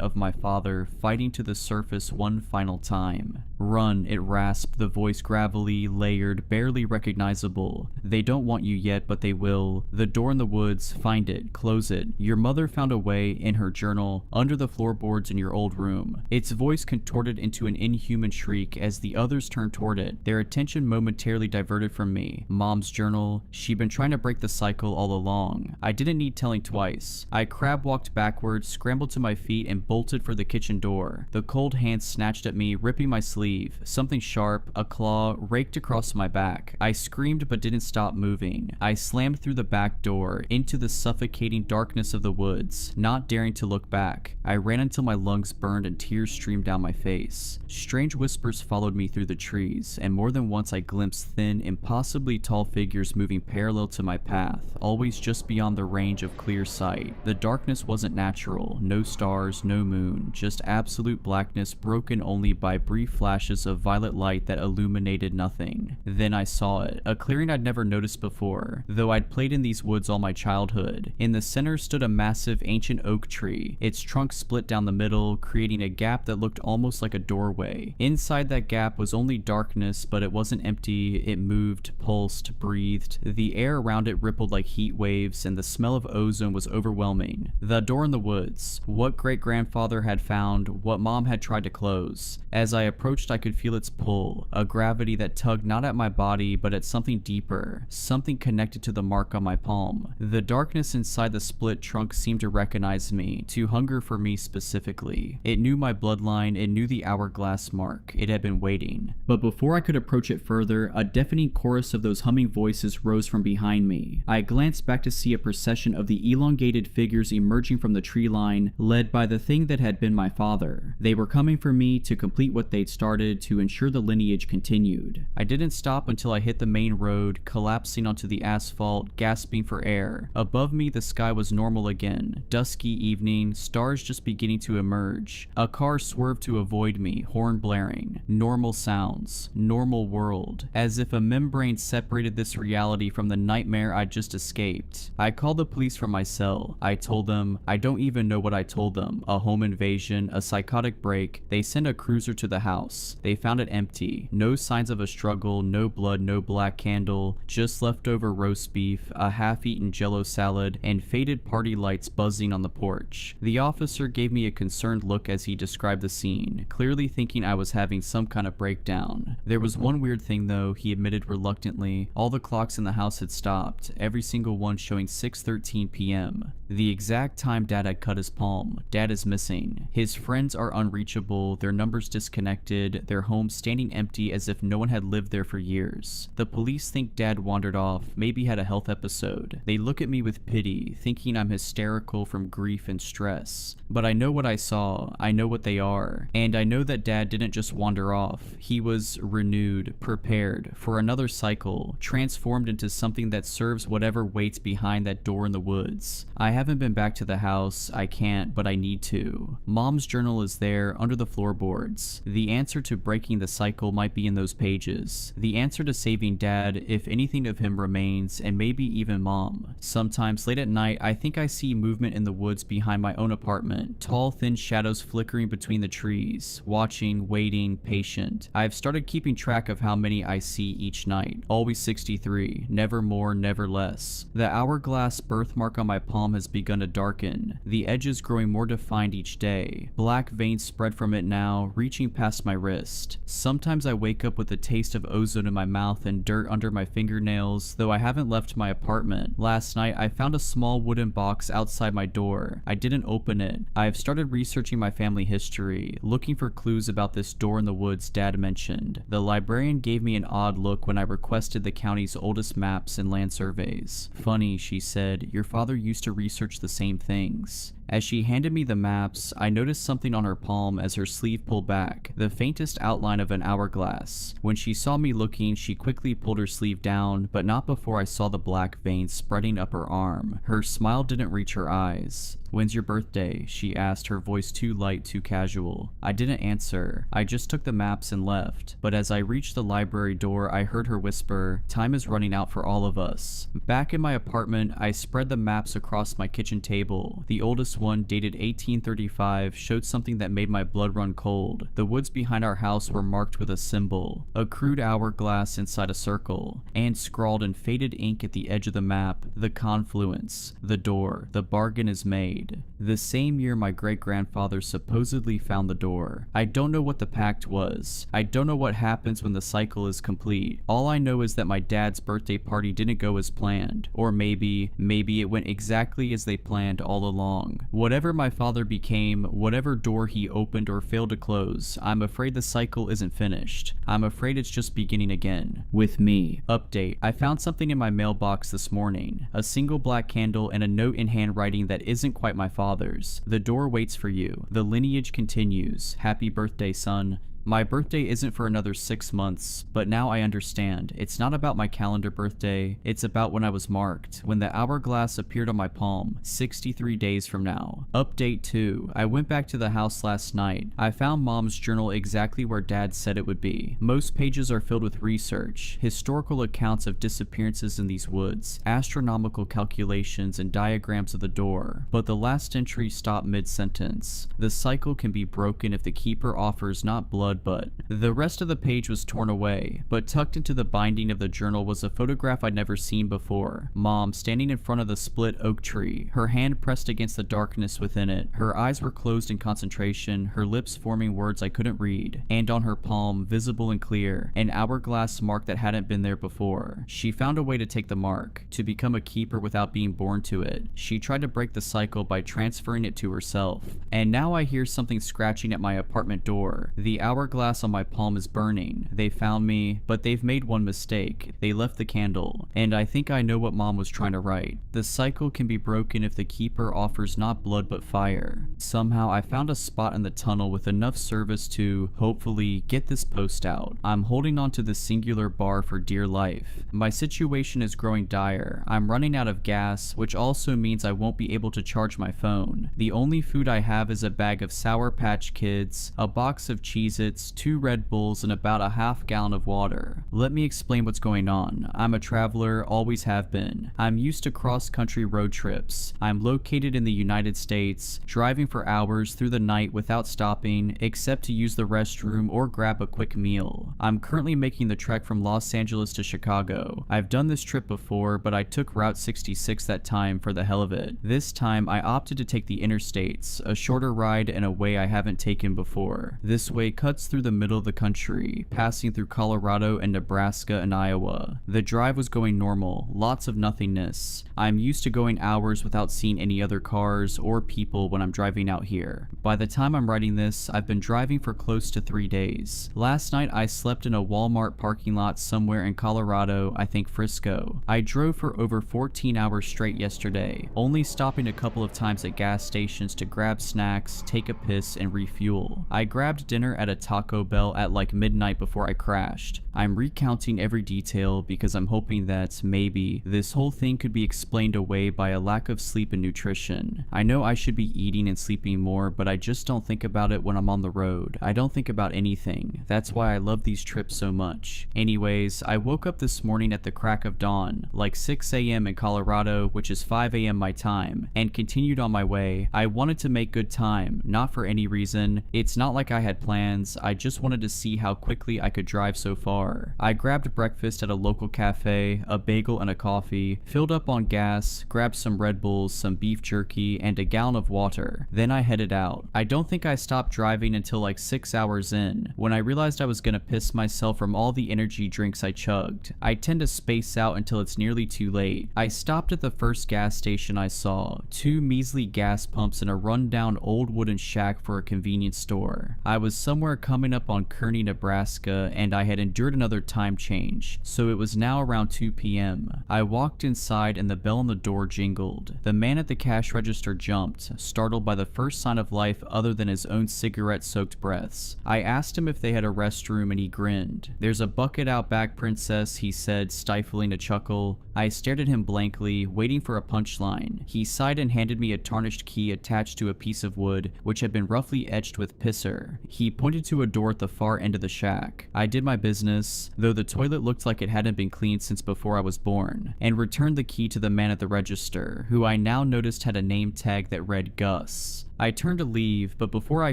of my father, fighting to the surface one final time. "Run," it rasped, the voice gravelly, layered, barely recognizable. "They don't want you yet, but they will. The door in the woods, find it, close it. Your mother found a way, in her journal, under the floorboards in your old room." Its voice contorted into an inhuman shriek as the others turned toward it, their attention momentarily diverted from me. Mom's journal. She'd been trying to break the cycle all along. I didn't need telling twice. I crab-walked backwards, scrambled to my feet, and bolted for the kitchen door. The cold hand snatched at me, ripping my sleeve. Something sharp, a claw, raked across my back. I screamed but didn't stop moving. I slammed through the back door, into the suffocating darkness of the woods, not daring to look back. I ran until my lungs burned and tears streamed down my face. Strange whispers followed me through the trees, and more than once I glimpsed thin, impossibly tall figures moving parallel to my path, always just beyond the range of clear sight. The darkness wasn't natural, no stars, no moon, just absolute blackness broken only by brief flashes of violet light that illuminated nothing. Then I saw it, a clearing I'd never noticed before, though I'd played in these woods all my childhood. In the center stood a massive ancient oak tree, its trunk split down the middle, creating a gap that looked almost like a doorway. Inside that gap was only darkness, but it wasn't empty. It moved, pulsed, breathed. The air around it rippled like heat waves, and the smell of ozone was overwhelming. The door in the woods. What great-grandfather had found, what mom had tried to close. As I approached, I could feel its pull, a gravity that tugged not at my body, but at something deeper, something connected to the mark on my palm. The darkness inside the split trunk seemed to recognize me, to hunger for me specifically. It knew my bloodline, it knew the hourglass mark. It had been waiting. But before I could approach it further, a deafening chorus of those humming voices rose from behind me. I glanced back to see a procession of the elongated figures emerging from the tree line, led by the thing that had been my father. They were coming for me to complete what they'd started, to ensure the lineage continued. I didn't stop until I hit the main road, collapsing onto the asphalt, gasping for air. Above me, the sky was normal again. Dusky evening, stars just beginning to emerge. A car swerved to avoid me, horn blaring. Normal sounds. Normal world. As if a membrane separated this reality from the nightmare I'd just escaped. I called the police from my cell. I told them, I don't even know what I told them. A home invasion, a psychotic break. They sent a cruiser to the house. They found it empty. No signs of a struggle, no blood, no black candle, just leftover roast beef, a half-eaten jello salad, and faded party lights buzzing on the porch. The officer gave me a concerned look as he described the scene, clearly thinking I was having some kind of breakdown. There was one weird thing though, he admitted reluctantly. All the clocks in the house had stopped, every single one showing 6:13 p.m. The exact time Dad had cut his palm. Dad is missing. His friends are unreachable, their numbers disconnected, their home standing empty as if no one had lived there for years. The police think Dad wandered off, maybe had a health episode. They look at me with pity, thinking I'm hysterical from grief and stress. But I know what I saw, I know what they are, and I know that Dad didn't just wander off. He was renewed, prepared for another cycle, transformed into something that serves whatever waits behind that door in the woods. I haven't been back to the house, I can't, but I need to. Mom's journal is there, under the floorboards. The answer to breaking the cycle might be in those pages. The answer to saving Dad, if anything of him remains, and maybe even Mom. Sometimes late at night, I think I see movement in the woods behind my own apartment, tall thin shadows flickering between the trees, watching, waiting, patient. I've started keeping track of how many I see each night. Always 63, never more, never less. The hourglass birthmark on my palm has begun to darken, the edges growing more defined each day. Black veins spread from it now, reaching past my wrist. Sometimes I wake up with the taste of ozone in my mouth and dirt under my fingernails, though I haven't left my apartment. Last night, I found a small wooden box outside my door. I didn't open it. I have started researching my family history, looking for clues about this door in the woods Dad mentioned. The librarian gave me an odd look when I requested the county's oldest maps and land surveys. Funny, she said, your father used to research the same things. As she handed me the maps, I noticed something on her palm as her sleeve pulled back, the faintest outline of an hourglass. When she saw me looking, she quickly pulled her sleeve down, but not before I saw the black veins spreading up her arm. Her smile didn't reach her eyes. "When's your birthday?" she asked, her voice too light, too casual. I didn't answer. I just took the maps and left. But as I reached the library door, I heard her whisper, "Time is running out for all of us." Back in my apartment, I spread the maps across my kitchen table. The oldest one, dated 1835, showed something that made my blood run cold. The woods behind our house were marked with a symbol, a crude hourglass inside a circle, and scrawled in faded ink at the edge of the map, "The confluence, the door, the bargain is made." The same year my great-grandfather supposedly found the door. I don't know what the pact was. I don't know what happens when the cycle is complete. All I know is that my dad's birthday party didn't go as planned. Or maybe it went exactly as they planned all along. Whatever my father became, whatever door he opened or failed to close, I'm afraid the cycle isn't finished. I'm afraid it's just beginning again. With me. Update. I found something in my mailbox this morning. A single black candle and a note in handwriting that isn't quite my father's. "The door waits for you. The lineage continues. Happy birthday, son." My birthday isn't for another 6 months, but now I understand. It's not about my calendar birthday, it's about when I was marked, when the hourglass appeared on my palm, 63 days from now. Update 2. I went back to the house last night. I found Mom's journal exactly where Dad said it would be. Most pages are filled with research, historical accounts of disappearances in these woods, astronomical calculations, and diagrams of the door. But the last entry stopped mid-sentence. The cycle can be broken if the keeper offers not blood but the rest of the page was torn away, but tucked into the binding of the journal was a photograph I'd never seen before. Mom standing in front of the split oak tree, her hand pressed against the darkness within it. Her eyes were closed in concentration, her lips forming words I couldn't read, and on her palm, visible and clear, an hourglass mark that hadn't been there before. She found a way to take the mark, to become a keeper without being born to it. She tried to break the cycle by transferring it to herself. And now I hear something scratching at my apartment door. The hourglass on my palm is burning. They found me, but they've made one mistake. They left the candle, and I think I know what Mom was trying to write. The cycle can be broken if the keeper offers not blood but fire. Somehow I found a spot in the tunnel with enough service to, hopefully, get this post out. I'm holding on to the singular bar for dear life. My situation is growing dire. I'm running out of gas, which also means I won't be able to charge my phone. The only food I have is a bag of Sour Patch Kids, a box of Cheez-Its, 2 Red Bulls, and about a half gallon of water. Let me explain what's going on. I'm a traveler, always have been. I'm used to cross-country road trips. I'm located in the United States, driving for hours through the night without stopping, except to use the restroom or grab a quick meal. I'm currently making the trek from Los Angeles to Chicago. I've done this trip before, but I took Route 66 that time for the hell of it. This time, I opted to take the interstates, a shorter ride and a way I haven't taken before. This way cuts through the middle of the country, passing through Colorado and Nebraska and Iowa. The drive was going normal, lots of nothingness. I'm used to going hours without seeing any other cars or people when I'm driving out here. By the time I'm writing this, I've been driving for close to 3 days. Last night I slept in a Walmart parking lot somewhere in Colorado, I think Frisco. I drove for over 14 hours straight yesterday, only stopping a couple of times at gas stations to grab snacks, take a piss, and refuel. I grabbed dinner at a Taco Bell at like midnight before I crashed. I'm recounting every detail because I'm hoping that maybe this whole thing could be explained away by a lack of sleep and nutrition. I know I should be eating and sleeping more, but I just don't think about it when I'm on the road. I don't think about anything. That's why I love these trips so much. Anyways, I woke up this morning at the crack of dawn, like 6 a.m. in Colorado, which is 5 a.m. my time, and continued on my way. I wanted to make good time, not for any reason. It's not like I had plans. I just wanted to see how quickly I could drive so far. I grabbed breakfast at a local cafe, a bagel and a coffee, filled up on gas, grabbed some Red Bulls, some beef jerky, and a gallon of water. Then I headed out. I don't think I stopped driving until like 6 hours in, when I realized I was gonna piss myself from all the energy drinks I chugged. I tend to space out until it's nearly too late. I stopped at the first gas station I saw, 2 measly gas pumps and a rundown old wooden shack for a convenience store. I was somewhere coming up on Kearney, Nebraska, and I had endured another time change, so it was now around 2 p.m. I walked inside and the bell on the door jingled. The man at the cash register jumped, startled by the first sign of life other than his own cigarette-soaked breaths. I asked him if they had a restroom and he grinned. "There's a bucket out back, princess," he said, stifling a chuckle. I stared at him blankly, waiting for a punchline. He sighed and handed me a tarnished key attached to a piece of wood, which had been roughly etched with pisser. He pointed to a door at the far end of the shack. I did my business, though the toilet looked like it hadn't been cleaned since before I was born, and returned the key to the man at the register, who I now noticed had a name tag that read Gus. I turned to leave, but before I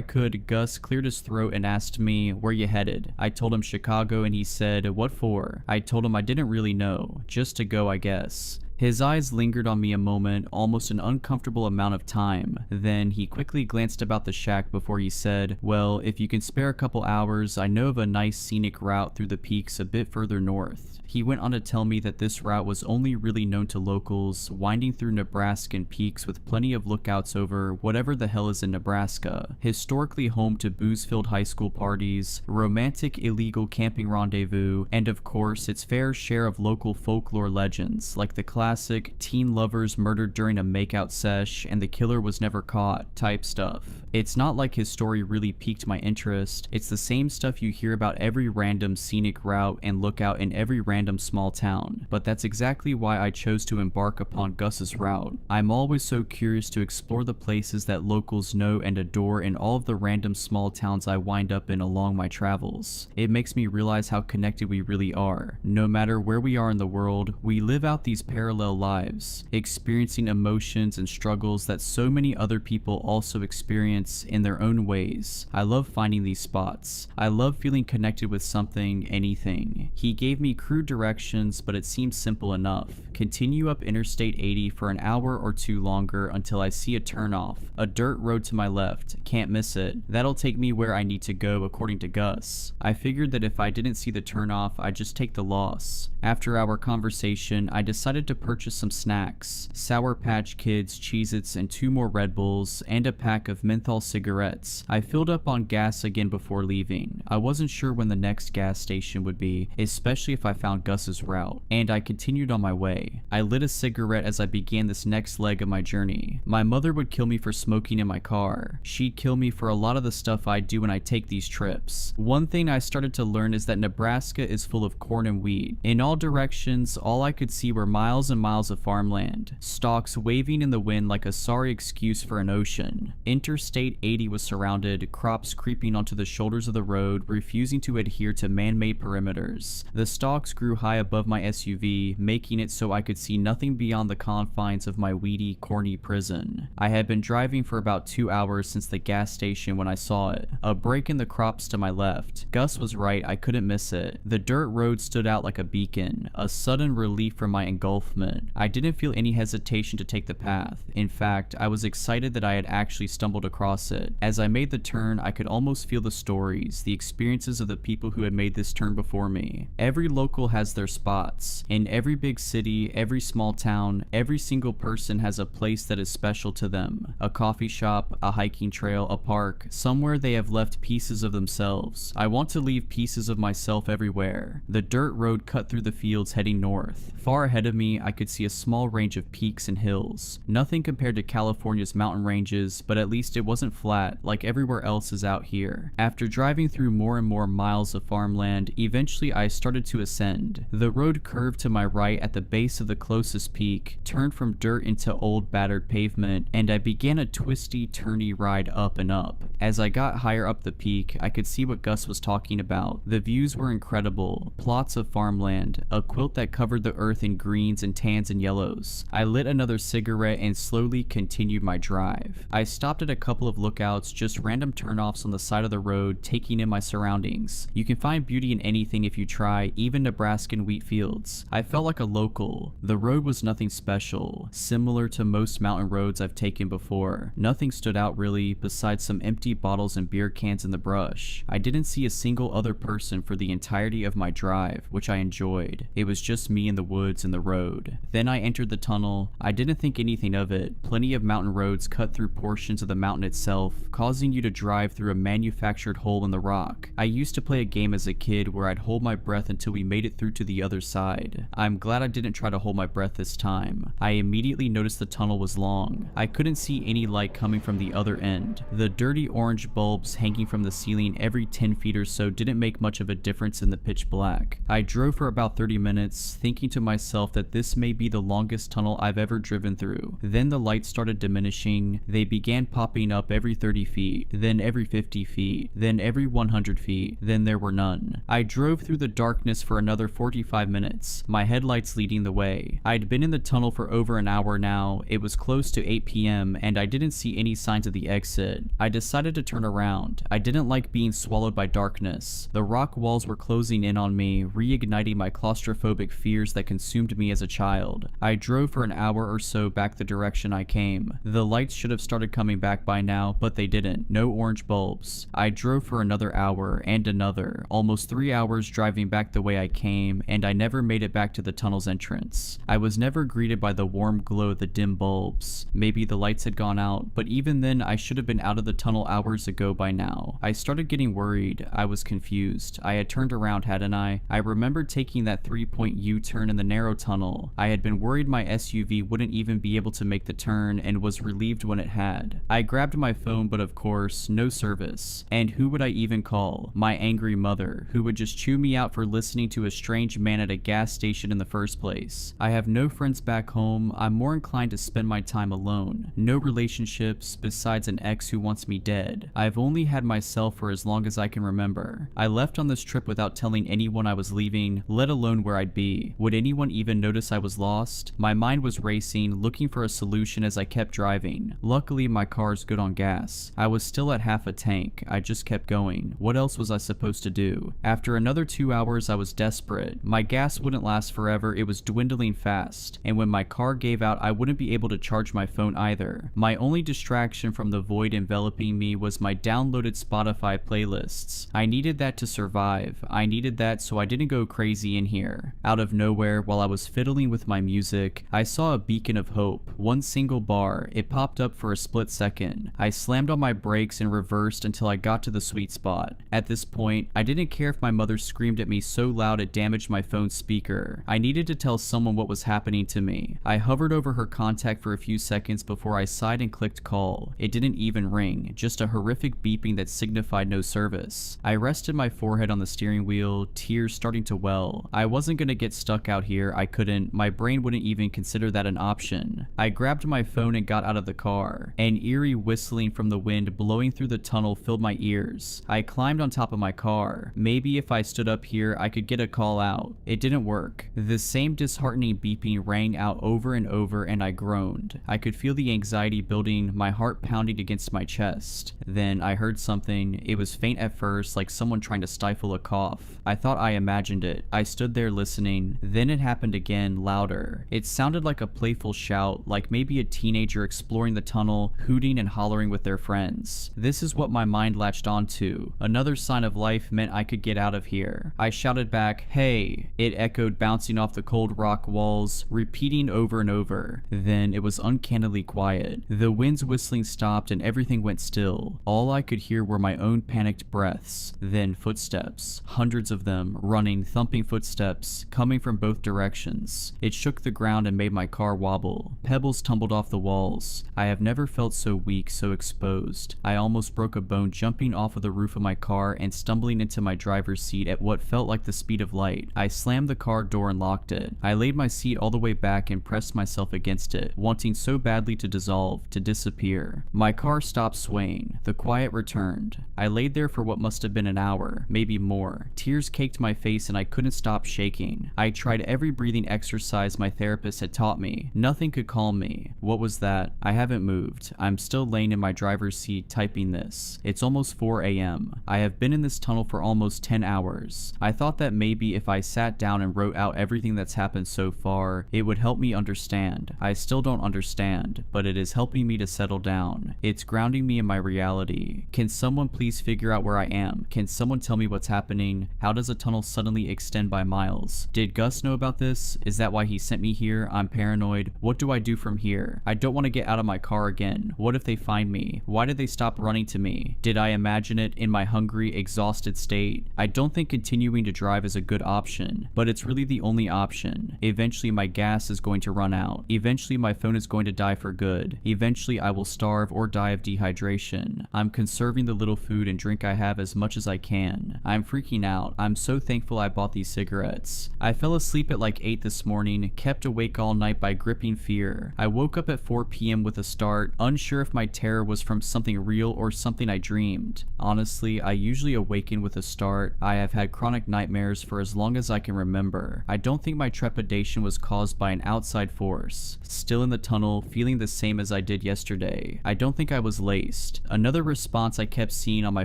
could, Gus cleared his throat and asked me, "Where you headed?" I told him Chicago, and he said, "What for?" I told him I didn't really know, just to go, I guess. His eyes lingered on me a moment, almost an uncomfortable amount of time. Then he quickly glanced about the shack before he said, "Well, if you can spare a couple hours, I know of a nice scenic route through the peaks a bit further north." He went on to tell me that this route was only really known to locals, winding through Nebraskan peaks with plenty of lookouts over whatever the hell is in Nebraska, historically home to booze-filled high school parties, romantic illegal camping rendezvous, and of course its fair share of local folklore legends, like the classic teen lovers murdered during a makeout sesh and the killer was never caught type stuff. It's not like his story really piqued my interest, it's the same stuff you hear about every random scenic route and lookout in every random small town, but that's exactly why I chose to embark upon Gus's route. I'm always so curious to explore the places that locals know and adore in all of the random small towns I wind up in along my travels. It makes me realize how connected we really are. No matter where we are in the world, we live out these parallel lives, experiencing emotions and struggles that so many other people also experience in their own ways. I love finding these spots. I love feeling connected with something, anything. He gave me crude directions, but it seems simple enough. Continue up Interstate 80 for an hour or two longer until I see a turnoff, a dirt road to my left. Can't miss it. That'll take me where I need to go, according to Gus. I figured that if I didn't see the turnoff, I'd just take the loss. After our conversation, I decided to purchase some snacks, Sour Patch Kids, Cheez-Its, and 2 more Red Bulls, and a pack of menthol cigarettes. I filled up on gas again before leaving. I wasn't sure when the next gas station would be, especially if I found Gus's route, and I continued on my way. I lit a cigarette as I began this next leg of my journey. My mother would kill me for smoking in my car. She'd kill me for a lot of the stuff I do when I take these trips. One thing I started to learn is that Nebraska is full of corn and wheat. In all directions, all I could see were miles and miles of farmland, stalks waving in the wind like a sorry excuse for an ocean. Interstate 80 was surrounded, crops creeping onto the shoulders of the road, refusing to adhere to man-made perimeters. The stalks grew high above my SUV, making it so I could see nothing beyond the confines of my weedy, corny prison. I had been driving for about 2 hours since the gas station when I saw it, a break in the crops to my left. Gus was right, I couldn't miss it. The dirt road stood out like a beacon, a sudden relief from my engulfment. I didn't feel any hesitation to take the path. In fact, I was excited that I had actually stumbled across it. As I made the turn, I could almost feel the stories, the experiences of the people who had made this turn before me. Every local has their spots. In every big city, every small town, every single person has a place that is special to them. A coffee shop, a hiking trail, a park, somewhere they have left pieces of themselves. I want to leave pieces of myself everywhere. The dirt road cut through the fields heading north. Far ahead of me, I could see a small range of peaks and hills. Nothing compared to California's mountain ranges, but at least it wasn't flat like everywhere else is out here. After driving through more and more miles of farmland, eventually I started to ascend. The road curved to my right at the base of the closest peak, turned from dirt into old battered pavement, and I began a twisty, turny ride up and up. As I got higher up the peak, I could see what Gus was talking about. The views were incredible. Plots of farmland, a quilt that covered the earth in greens and tans and yellows. I lit another cigarette and slowly continued my drive. I stopped at a couple of lookouts, just random turnoffs on the side of the road, taking in my surroundings. You can find beauty in anything if you try, even Nebraskan wheat fields. I felt like a local. The road was nothing special, similar to most mountain roads I've taken before. Nothing stood out really, besides some empty bottles and beer cans in the brush. I didn't see a single other person for the entirety of my drive, which I enjoyed. It was just me in the woods and the road. Then I entered the tunnel. I didn't think anything of it. Plenty of mountain roads cut through portions of the mountain itself, causing you to drive through a manufactured hole in the rock. I used to play a game as a kid where I'd hold my breath until we made it through to the other side. I'm glad I didn't try to hold my breath this time. I immediately noticed the tunnel was long. I couldn't see any light coming from the other end. The dirty orange bulbs hanging from the ceiling every 10 feet or so didn't make much of a difference in the pitch black. I drove for about 30 minutes, thinking to myself that this may be the longest tunnel I've ever driven through. Then the lights started diminishing. They began popping up every 30 feet, then every 50 feet, then every 100 feet, then there were none. I drove through the darkness for another 45 minutes, my headlights leading the way. I'd been in the tunnel for over an hour now. It was close to 8 p.m. and I didn't see any signs of the exit. I decided to turn around. I didn't like being swallowed by darkness. The rock walls were closing in on me, reigniting my claustrophobic fears that consumed me as a child. I drove for an hour or so back the direction I came. The lights should have started coming back by now, but they didn't. No orange bulbs. I drove for another hour and another, almost 3 hours driving back the way I came, and I never made it back to the tunnel's entrance. I was never greeted by the warm glow of the dim bulbs. Maybe the lights had gone out, but even then I should have been out of the tunnel hours ago by now. I started getting worried. I was confused. I had turned around, hadn't I? I remembered taking that 3-point U-turn in the narrow tunnel. I had been worried my SUV wouldn't even be able to make the turn and was relieved when it had. I grabbed my phone, but of course, no service. And who would I even call? My angry mother, who would just chew me out for listening to a strange man at a gas station in the first place. I have no friends back home. I'm more inclined to spend my time alone. No relationships besides an ex who wants me dead. I've only had myself for as long as I can remember. I left on this trip without telling anyone I was leaving, let alone where I'd be. Would anyone even notice I was lost? My mind was racing, looking for a solution as I kept driving. Luckily, my car's good on gas. I was still at half a tank. I just kept going. What else was I supposed to do? After another 2 hours, I was desperate. My gas wouldn't last forever. It was dwindling fast. And when my car gave out, I wouldn't be able to charge my phone either. My only distraction from the void enveloping me was my downloaded Spotify playlists. I needed that to survive. I needed that so I didn't go crazy in here. Out of nowhere, while I was fiddling with my music, I saw a beacon of hope. One single bar. It popped up for a split second. I slammed on my brakes and reversed until I got to the sweet spot. At this point, I didn't care if my mother screamed at me so loud it damaged my phone's speaker. I needed to tell someone what was happening to me. I hovered over her contact for a few seconds before I sighed and clicked call. It didn't even ring, just a horrific beeping that signified no service. I rested my forehead on the steering wheel, tears starting to well. I wasn't gonna get stuck out here. I couldn't. My brain wouldn't even consider that an option. I grabbed my phone and got out of the car. An eerie whistling from the wind blowing through the tunnel filled my ears. I climbed on top of my car. Maybe if I stood up here, I could get a call out. It didn't work. The same disheartening beeping rang out over and over, and I groaned. I could feel the anxiety building, my heart pounding against my chest. Then I heard something. It was faint at first, like someone trying to stifle a cough. I thought I imagined it. I stood there listening. Then it happened again, louder. It sounded like a playful shout, like maybe a teenager exploring the tunnel, hooting and hollering with their friends. This is what my mind latched onto. Another sign of life meant I could get out of here. I shouted back, "Hey!" It echoed, bouncing off the cold rock walls, repeating over and over. Then it was uncannily quiet. The wind's whistling stopped and everything went still. All I could hear were my own panicked breaths. Then footsteps. Hundreds of them, running, thumping footsteps, coming from both directions. It shook the ground and made my car wobble. Pebbles tumbled off the walls. I have never felt so weak, so exposed. I almost broke a bone jumping off of the roof of my car and stumbling into my driver's seat at what felt like the speed of light. I slammed the car door and locked it. I laid my seat all the way back and pressed myself against it, wanting so badly to dissolve, to disappear. My car stopped swaying. The quiet returned. I laid there for what must have been an hour, maybe more. Tears caked my face and I couldn't stop shaking. I tried every breathing exercise exercise my therapist had taught me. Nothing could calm me. What was that? I haven't moved. I'm still laying in my driver's seat typing this. It's almost 4 a.m. I have been in this tunnel for almost 10 hours. I thought that maybe if I sat down and wrote out everything that's happened so far, it would help me understand. I still don't understand, but it is helping me to settle down. It's grounding me in my reality. Can someone please figure out where I am? Can someone tell me what's happening? How does a tunnel suddenly extend by miles? Did Gus know about this? Is that why he sent me here? I'm paranoid. What do I do from here? I don't want to get out of my car again. What if they find me? Why did they stop running to me? Did I imagine it in my hungry, exhausted state? I don't think continuing to drive is a good option, but it's really the only option. Eventually my gas is going to run out. Eventually my phone is going to die for good. Eventually I will starve or die of dehydration. I'm conserving the little food and drink I have as much as I can. I'm freaking out. I'm so thankful I bought these cigarettes. I fell asleep at like 8 this morning, kept awake all night by gripping fear. I woke up at 4 p.m. with a start, unsure if my terror was from something real or something I dreamed. Honestly, I usually awaken with a start. I have had chronic nightmares for as long as I can remember. I don't think my trepidation was caused by an outside force. Still in the tunnel, feeling the same as I did yesterday. I don't think I was laced. Another response I kept seeing on my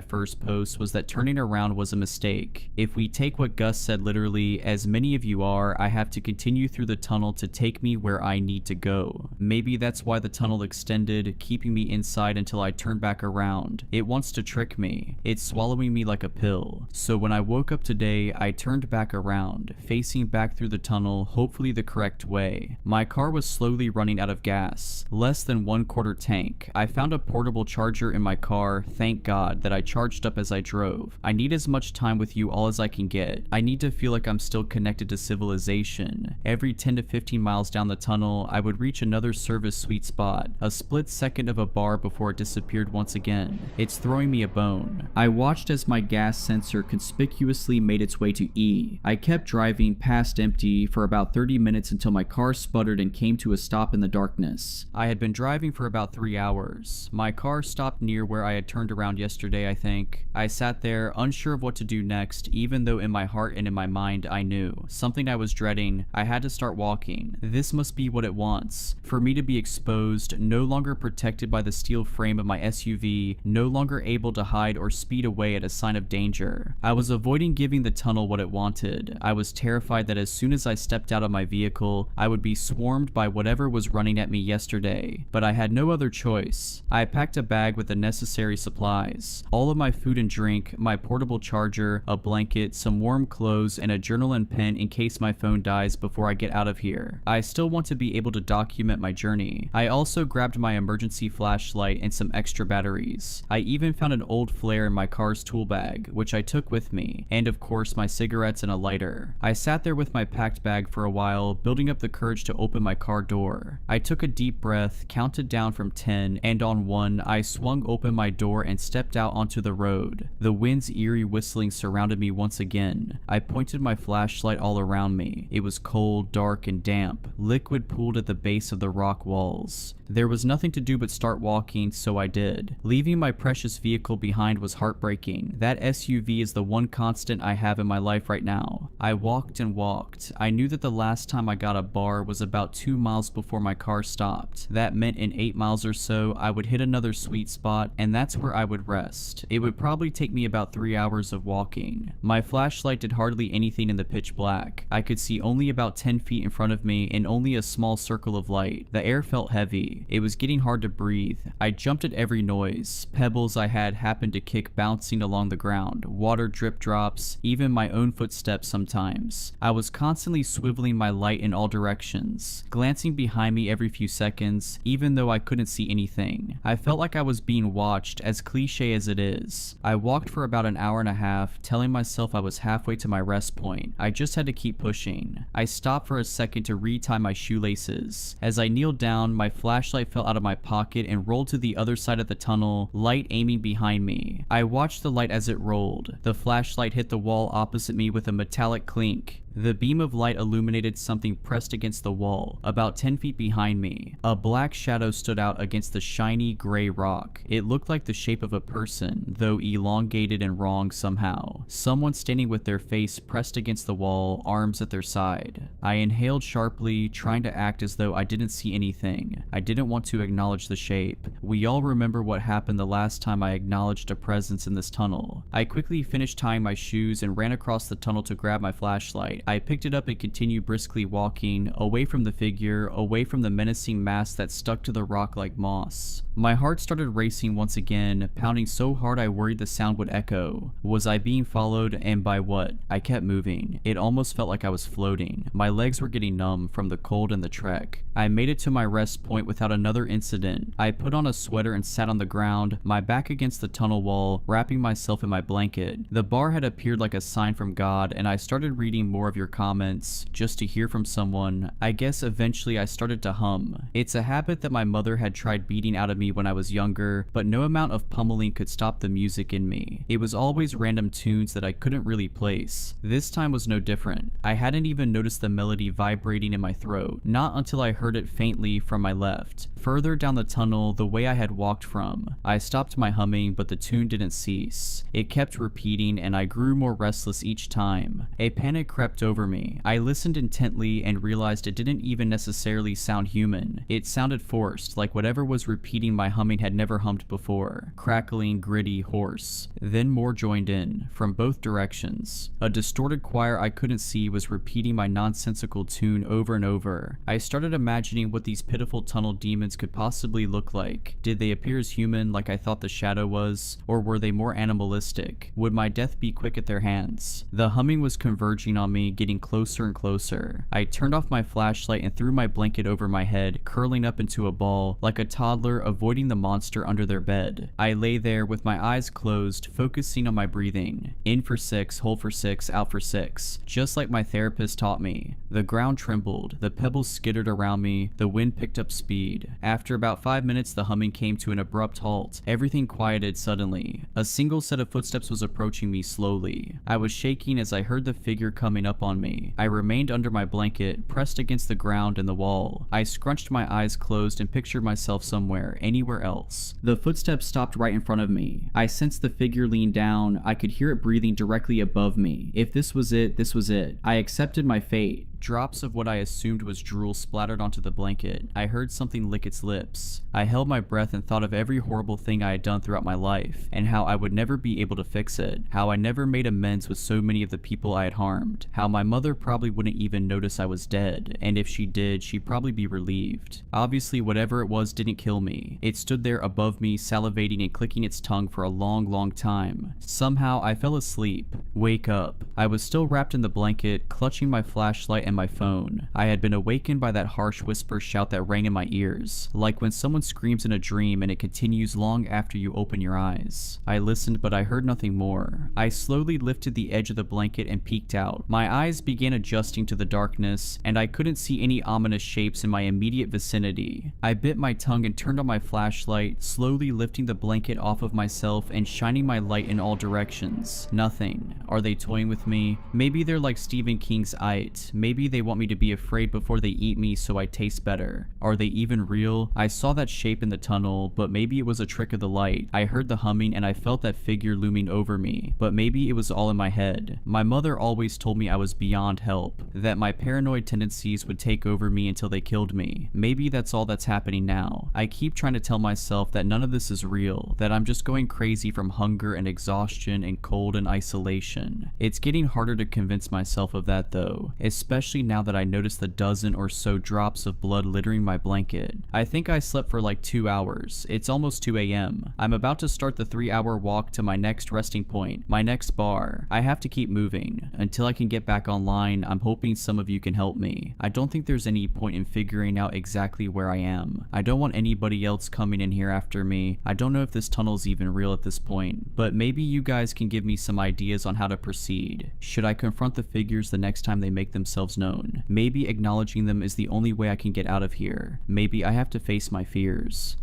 first post was that turning around was a mistake. If we take what Gus said literally, as many of you are, I have to continue through the tunnel to take me where I need to go. Maybe that's why the tunnel extended, keeping me inside until I turn back around. It wants to trick me. It's swallowing me like a pill. So when I woke up today, I turned back around, facing back through the tunnel, hopefully the correct way. My car was slowly running out of gas, less than 1/4 tank. I found a portable charger in my car, thank God, that I charged up as I drove. I need as much time with you all as I can get. I need to feel like I'm still connected to civilization. Every 10 to 15 miles down the tunnel, I would reach another service sweet spot, a split second of a bar before it disappeared once again. It's throwing me a bone. I watched as my gas sensor conspicuously made its way to E. I kept driving past empty for about 30 minutes until my car sputtered and came to a stop in the darkness. I had been driving for about 3 hours. My car stopped near where I had turned around yesterday, I think. I sat there, unsure of what to do next, even though in my heart and in my mind I knew. Something I was dreading. I had to start walking. This must be what it wants. For me to be exposed, no longer protected by the steel frame of my SUV, no longer able to hide or speed away at a sign of danger. I was avoiding giving the tunnel what it wanted. I was terrified that as soon as I stepped out of my vehicle, I would be swarmed by whatever was running at me yesterday. But I had no other choice. I packed a bag with the necessary supplies. All of my food and drink, my portable charger, a blanket, some warm clothes, and a journal and pen in case my phone dies before I get out of here. I still want to be able to document my journey. I also grabbed my emergency flashlight and some extra batteries. I even found an old flare in my car's tool bag, which I took with me, and of course my cigarettes and a lighter. I sat there with my packed bag for a while, building up the courage to open my car door. I took a deep breath, counted down from 10, and on 1, I swung open my door and stepped out onto the road. The wind's eerie whistling surrounded me once again. I pointed my flashlight all around me. It was cold, dark, and damp. Liquid pooled at the base of the rock walls. There was nothing to do but start walking, so I did. Leaving my precious vehicle behind was heartbreaking. That SUV is the one constant I have in my life right now. I walked and walked. I knew that the last time I got a bar was about 2 miles before my car stopped. That meant in 8 miles or so, I would hit another sweet spot, and that's where I would rest. It would probably take me about 3 hours of walking. My flashlight did hardly anything in the pitch black. I could see only about 10 feet in front of me and only a small circle of light. The air felt heavy. It was getting hard to breathe. I jumped at every noise. Pebbles I had happened to kick bouncing along the ground. Water drip drops, even my own footsteps sometimes. I was constantly swiveling my light in all directions, glancing behind me every few seconds, even though I couldn't see anything. I felt like I was being watched, as cliche as it is. I walked for about an hour and a half, telling myself I was halfway to my rest point. I just had to keep pushing. I stopped for a second to retie my shoelaces. As I kneeled down, my flashlight fell out of my pocket and rolled to the other side of the tunnel, light aiming behind me. I watched the light as it rolled. The flashlight hit the wall opposite me with a metallic clink. The beam of light illuminated something pressed against the wall, about 10 feet behind me. A black shadow stood out against the shiny gray rock. It looked like the shape of a person, though elongated and wrong somehow. Someone standing with their face pressed against the wall, arms at their side. I inhaled sharply, trying to act as though I didn't see anything. I didn't want to acknowledge the shape. We all remember what happened the last time I acknowledged a presence in this tunnel. I quickly finished tying my shoes and ran across the tunnel to grab my flashlight. I picked it up and continued briskly walking, away from the figure, away from the menacing mass that stuck to the rock like moss. My heart started racing once again, pounding so hard I worried the sound would echo. Was I being followed, and by what? I kept moving. It almost felt like I was floating. My legs were getting numb from the cold and the trek. I made it to my rest point without another incident. I put on a sweater and sat on the ground, my back against the tunnel wall, wrapping myself in my blanket. The bar had appeared like a sign from God, and I started reading more of your comments, just to hear from someone. I guess eventually I started to hum. It's a habit that my mother had tried beating out of me when I was younger, but no amount of pummeling could stop the music in me. It was always random tunes that I couldn't really place. This time was no different. I hadn't even noticed the melody vibrating in my throat, not until I heard it faintly from my left. Further down the tunnel, the way I had walked from. I stopped my humming, but the tune didn't cease. It kept repeating, and I grew more restless each time. A panic crept over me. I listened intently and realized it didn't even necessarily sound human. It sounded forced, like whatever was repeating my humming had never hummed before. Crackling, gritty, hoarse. Then more joined in, from both directions. A distorted choir I couldn't see was repeating my nonsensical tune over and over. I started imagining what these pitiful tunnel demons could possibly look like. Did they appear as human like I thought the shadow was, or were they more animalistic? Would my death be quick at their hands? The humming was converging on me, getting closer and closer. I turned off my flashlight and threw my blanket over my head, curling up into a ball, like a toddler avoiding the monster under their bed. I lay there with my eyes closed, focusing on my breathing. In for 6, hold for 6, out for 6, just like my therapist taught me. The ground trembled, the pebbles skittered around me, the wind picked up speed. After about 5 minutes, the humming came to an abrupt halt. Everything quieted suddenly. A single set of footsteps was approaching me slowly. I was shaking as I heard the figure coming up on me. I remained under my blanket, pressed against the ground and the wall. I scrunched my eyes closed and pictured myself somewhere, anywhere else. The footsteps stopped right in front of me. I sensed the figure lean down. I could hear it breathing directly above me. If this was it, this was it. I accepted my fate. Drops of what I assumed was drool splattered onto the blanket. I heard something lick its lips. I held my breath and thought of every horrible thing I had done throughout my life, and how I would never be able to fix it. How I never made amends with so many of the people I had harmed. How my mother probably wouldn't even notice I was dead, and if she did, she'd probably be relieved. Obviously, whatever it was didn't kill me. It stood there above me, salivating and clicking its tongue for a long, long time. Somehow, I fell asleep. Wake up. I was still wrapped in the blanket, clutching my flashlight and my phone. I had been awakened by that harsh whisper shout that rang in my ears, like when someone screams in a dream and it continues long after you open your eyes. I listened, but I heard nothing more. I slowly lifted the edge of the blanket and peeked out. My eyes began adjusting to the darkness, and I couldn't see any ominous shapes in my immediate vicinity. I bit my tongue and turned on my flashlight, slowly lifting the blanket off of myself and shining my light in all directions. Nothing. Are they toying with me? Maybe they're like Stephen King's It. Maybe they want me to be afraid before they eat me so I taste better. Are they even real? I saw that shape in the tunnel, but maybe it was a trick of the light. I heard the humming and I felt that figure looming over me, but maybe it was all in my head. My mother always told me I was beyond help, that my paranoid tendencies would take over me until they killed me. Maybe that's all that's happening now. I keep trying to tell myself that none of this is real, that I'm just going crazy from hunger and exhaustion and cold and isolation. It's getting harder to convince myself of that though, especially now that I noticed the dozen or so drops of blood littering my blanket. I think I slept for like 2 hours. It's almost 2 a.m. I'm about to start the 3-hour walk to my next resting point, my next bar. I have to keep moving. Until I can get back online, I'm hoping some of you can help me. I don't think there's any point in figuring out exactly where I am. I don't want anybody else coming in here after me. I don't know if this tunnel's even real at this point, but maybe you guys can give me some ideas on how to proceed. Should I confront the figures the next time they make themselves known? Maybe acknowledging them is the only way I can get out of here. Maybe I have to face my fears.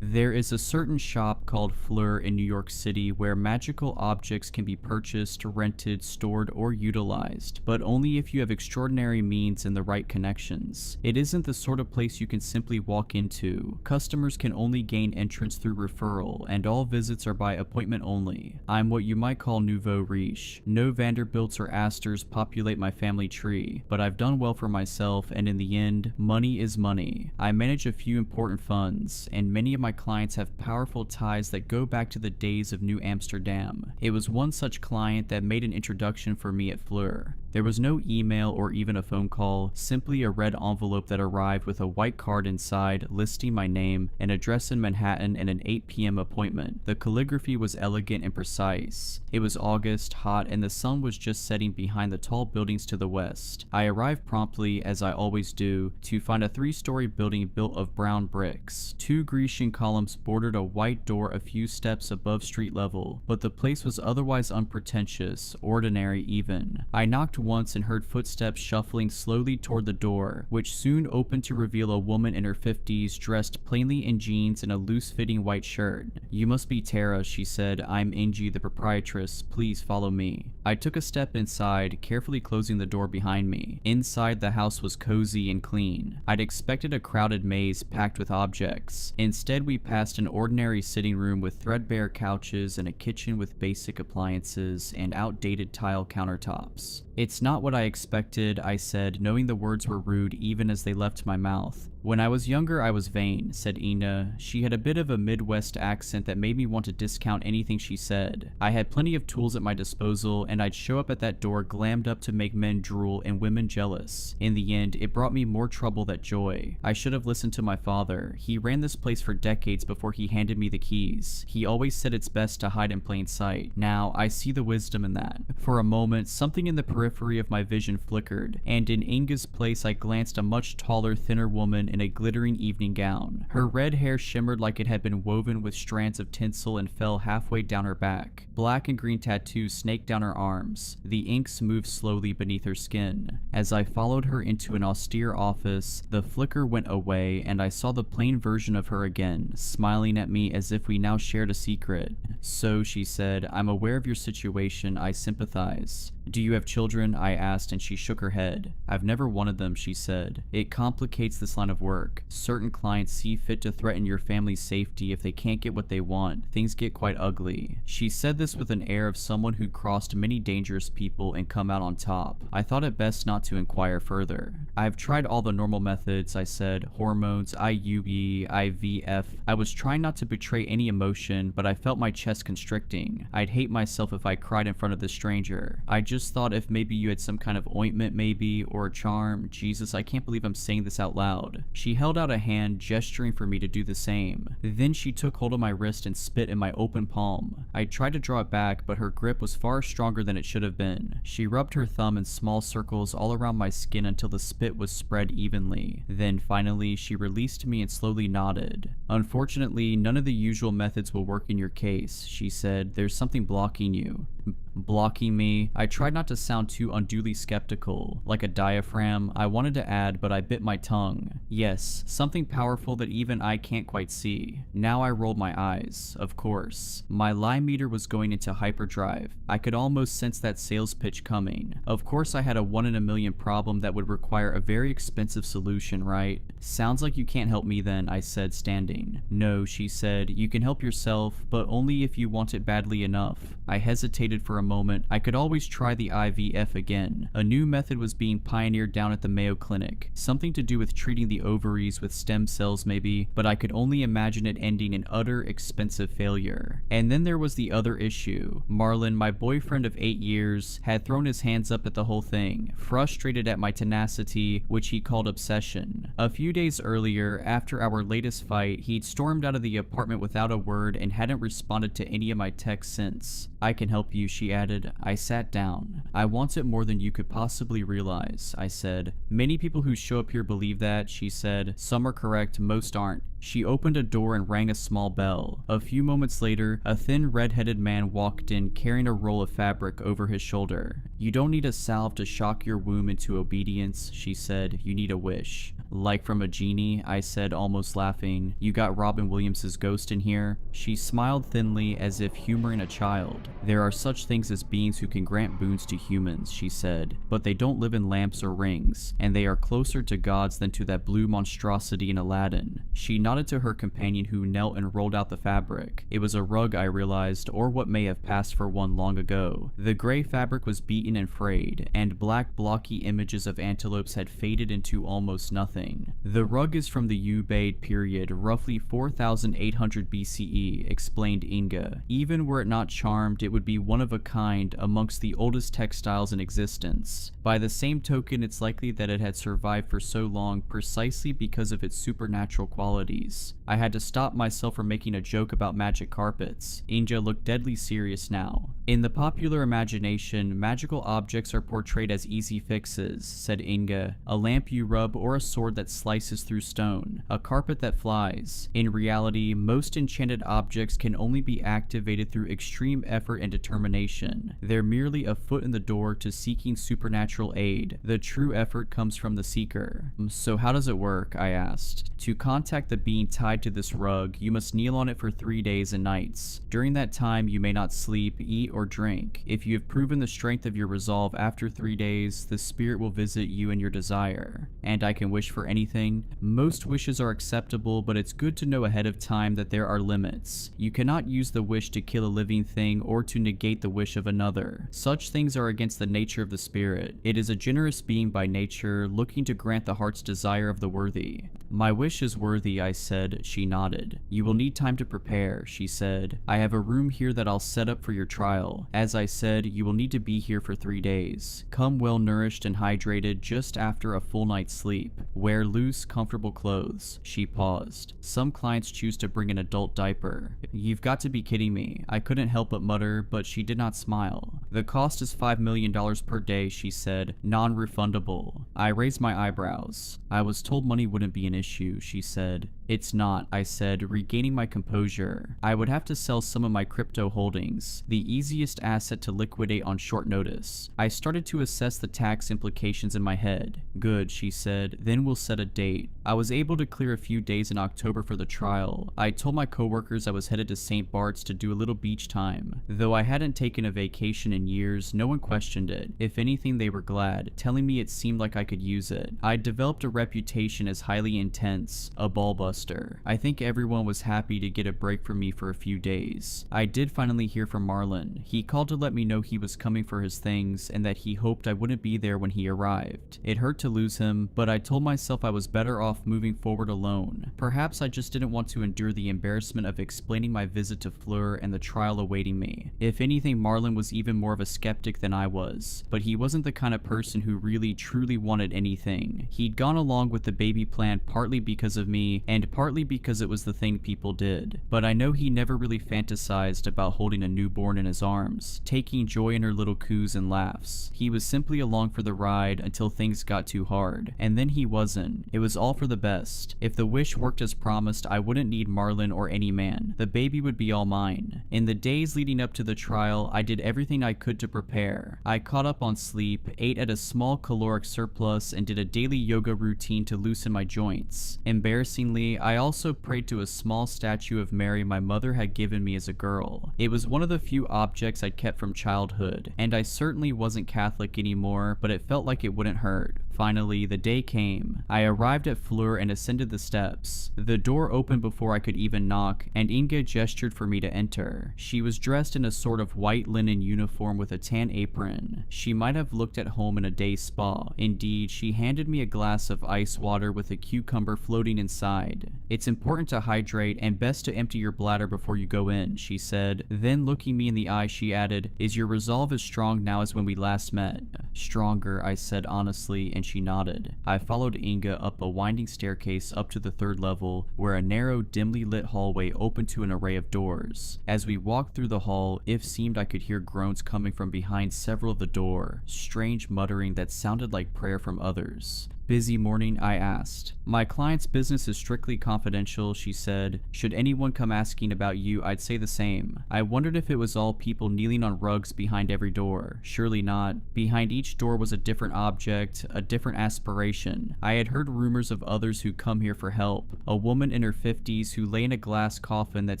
There is a certain shop called Fleur in New York City where magical objects can be purchased, rented, stored, or utilized, but only if you have extraordinary means and the right connections. It isn't the sort of place you can simply walk into. Customers can only gain entrance through referral, and all visits are by appointment only. I'm what you might call nouveau riche. No Vanderbilts or Astors populate my family tree, but I've done well for myself, and in the end, money is money. I manage a few important funds, and many of my clients have powerful ties that go back to the days of New Amsterdam. It was one such client that made an introduction for me at Fleur. There was no email or even a phone call, simply a red envelope that arrived with a white card inside listing my name, an address in Manhattan, and an 8 p.m. appointment. The calligraphy was elegant and precise. It was August, hot, and the sun was just setting behind the tall buildings to the west. I arrived promptly, as I always do, to find a 3-story building built of brown bricks. 2 Grecian columns bordered a white door a few steps above street level, but the place was otherwise unpretentious, ordinary even. I knocked once and heard footsteps shuffling slowly toward the door, which soon opened to reveal a woman in her 50s dressed plainly in jeans and a loose-fitting white shirt. "You must be Tara," she said. "I'm Angie, the proprietress. Please follow me." I took a step inside, carefully closing the door behind me. Inside, the house was cozy and clean. I'd expected a crowded maze packed with objects. Instead, we passed an ordinary sitting room with threadbare couches and a kitchen with basic appliances and outdated tile countertops. "It's not what I expected," I said, knowing the words were rude even as they left my mouth. "When I was younger, I was vain," said Ina. She had a bit of a Midwest accent that made me want to discount anything she said. I had plenty of tools at my disposal, and I'd show up at that door glammed up to make men drool and women jealous. In the end, it brought me more trouble than joy. I should have listened to my father. He ran this place for decades before he handed me the keys. He always said it's best to hide in plain sight. Now, I see the wisdom in that. For a moment, something in the periphery of my vision flickered, and in Inga's place I glanced a much taller, thinner woman in a glittering evening gown. Her red hair shimmered like it had been woven with strands of tinsel and fell halfway down her back. Black and green tattoos snaked down her arms. The inks moved slowly beneath her skin. As I followed her into an austere office, the flicker went away and I saw the plain version of her again, smiling at me as if we now shared a secret. "So," she said, "I'm aware of your situation. I sympathize." "Do you have children?" I asked, and she shook her head. "I've never wanted them," she said. "It complicates this line of work. Certain clients see fit to threaten your family's safety if they can't get what they want. Things get quite ugly." She said this with an air of someone who'd crossed many dangerous people and come out on top. I thought it best not to inquire further. "I've tried all the normal methods," I said. "Hormones, IUE, IVF. I was trying not to betray any emotion, but I felt my chest constricting. I'd hate myself if I cried in front of this stranger. I just thought if maybe you had some kind of ointment maybe, or a charm." Jesus, I can't believe I'm saying this out loud. She held out a hand, gesturing for me to do the same. Then she took hold of my wrist and spit in my open palm. I tried to draw it back, but her grip was far stronger than it should have been. She rubbed her thumb in small circles all around my skin until the spit was spread evenly. Then finally, she released me and slowly nodded. "Unfortunately, none of the usual methods will work in your case," she said. "There's something blocking you." Blocking me? I tried not to sound too unduly skeptical. Like a diaphragm, I wanted to add, but I bit my tongue. "Yes, something powerful that even I can't quite see." Now I rolled my eyes. Of course. My lie meter was going into hyperdrive. I could almost sense that sales pitch coming. Of course I had a 1 in a million problem that would require a very expensive solution, right? "Sounds like you can't help me then," I said, standing. "No," she said, "you can help yourself, but only if you want it badly enough." I hesitated for a moment. I could always try the IVF again. A new method was being pioneered down at the Mayo Clinic. Something to do with treating the ovaries with stem cells maybe, but I could only imagine it ending in utter expensive failure. And then there was the other issue. Marlon, my boyfriend of 8 years, had thrown his hands up at the whole thing, frustrated at my tenacity, which he called obsession. A few days earlier, after our latest fight, he'd stormed out of the apartment without a word and hadn't responded to any of my texts since. "I can help you," she added. I sat down. "I want it more than you could possibly realize," I said. Many people who show up here believe that, she said. Some are correct, most aren't. She opened a door and rang a small bell. A few moments later, a thin red-headed man walked in carrying a roll of fabric over his shoulder. You don't need a salve to shock your womb into obedience, she said. You need a wish. Like from a genie, I said, almost laughing. You got Robin Williams' ghost in here? She smiled thinly as if humoring a child. There are such things as beings who can grant boons to humans, she said, but they don't live in lamps or rings, and they are closer to gods than to that blue monstrosity in Aladdin. She nodded to her companion who knelt and rolled out the fabric. It was a rug, I realized, or what may have passed for one long ago. The gray fabric was beaten and frayed, and black blocky images of antelopes had faded into almost nothing. The rug is from the Ubaid period, roughly 4800 BCE, explained Inga. Even were it not charmed, it would be one of a kind amongst the oldest textiles in existence. By the same token, it's likely that it had survived for so long precisely because of its supernatural qualities. I had to stop myself from making a joke about magic carpets. Inga looked deadly serious now. In the popular imagination, magical objects are portrayed as easy fixes, said Inga. A lamp you rub or a sword that slices through stone, a carpet that flies. In reality, most enchanted objects can only be activated through extreme effort and determination. They're merely a foot in the door to seeking supernatural aid. The true effort comes from the seeker. So how does it work? I asked. To contact the being tied to this rug, you must kneel on it for 3 days and nights. During that time, you may not sleep, eat, or drink. If you have proven the strength of your resolve after 3 days, the spirit will visit you in your desire. And I can wish for anything. Most wishes are acceptable, but it's good to know ahead of time that there are limits. You cannot use the wish to kill a living thing or to negate the wish of another. Such things are against the nature of the spirit. It is a generous being by nature, looking to grant the heart's desire of the worthy. My wish is worthy, I said. She nodded. You will need time to prepare, she said. I have a room here that I'll set up for your trial. As I said, you will need to be here for 3 days. Come well nourished and hydrated just after a full night's sleep. Wear loose, comfortable clothes. She paused. Some clients choose to bring an adult diaper. You've got to be kidding me. I couldn't help but mutter, but she did not smile. The cost is $5 million per day, she said, non-refundable. I raised my eyebrows. I was told money wouldn't be an issue, she said. It's not, I said, regaining my composure. I would have to sell some of my crypto holdings, the easiest asset to liquidate on short notice. I started to assess the tax implications in my head. Good, she said, then we'll set a date. I was able to clear a few days in October for the trial. I told my coworkers I was headed to St. Bart's to do a little beach time. Though I hadn't taken a vacation in years, no one questioned it. If anything, they were glad, telling me it seemed like I could use it. I'd developed a reputation as highly intense, a ballbuster. I think everyone was happy to get a break from me for a few days. I did finally hear from Marlon. He called to let me know he was coming for his things and that he hoped I wouldn't be there when he arrived. It hurt to lose him, but I told myself I was better off moving forward alone. Perhaps I just didn't want to endure the embarrassment of explaining my visit to Fleur and the trial awaiting me. If anything, Marlon was even more of a skeptic than I was, but he wasn't the kind of person who really truly wanted anything. He'd gone along with the baby plan partly because of me and partly because it was the thing people did. But I know he never really fantasized about holding a newborn in his arms, taking joy in her little coos and laughs. He was simply along for the ride until things got too hard, and then he wasn't. It was all for the best. If the wish worked as promised, I wouldn't need Marlon or any man. The baby would be all mine. In the days leading up to the trial, I did everything I could to prepare. I caught up on sleep, ate at a small caloric surplus, and did a daily yoga routine to loosen my joints. Embarrassingly, I also prayed to a small statue of Mary my mother had given me as a girl. It was one of the few objects I'd kept from childhood, and I certainly wasn't Catholic anymore, but it felt like it wouldn't hurt. Finally, the day came. I arrived at Fleur and ascended the steps. The door opened before I could even knock, and Inga gestured for me to enter. She was dressed in a sort of white linen uniform with a tan apron. She might have looked at home in a day spa. Indeed, she handed me a glass of ice water with a cucumber floating inside. It's important to hydrate and best to empty your bladder before you go in, she said. Then looking me in the eye, she added, Is your resolve as strong now as when we last met? Stronger, I said honestly, and she nodded. I followed Inga up a winding staircase up to the 3rd level, where a narrow, dimly lit hallway opened to an array of doors. As we walked through the hall, it seemed I could hear groans coming from behind several of the door, strange muttering that sounded like prayer from others. Busy morning, I asked. My client's business is strictly confidential, she said. Should anyone come asking about you, I'd say the same. I wondered if it was all people kneeling on rugs behind every door. Surely not. Behind each door was a different object, a different aspiration. I had heard rumors of others who come here for help. A woman in her 50s who lay in a glass coffin that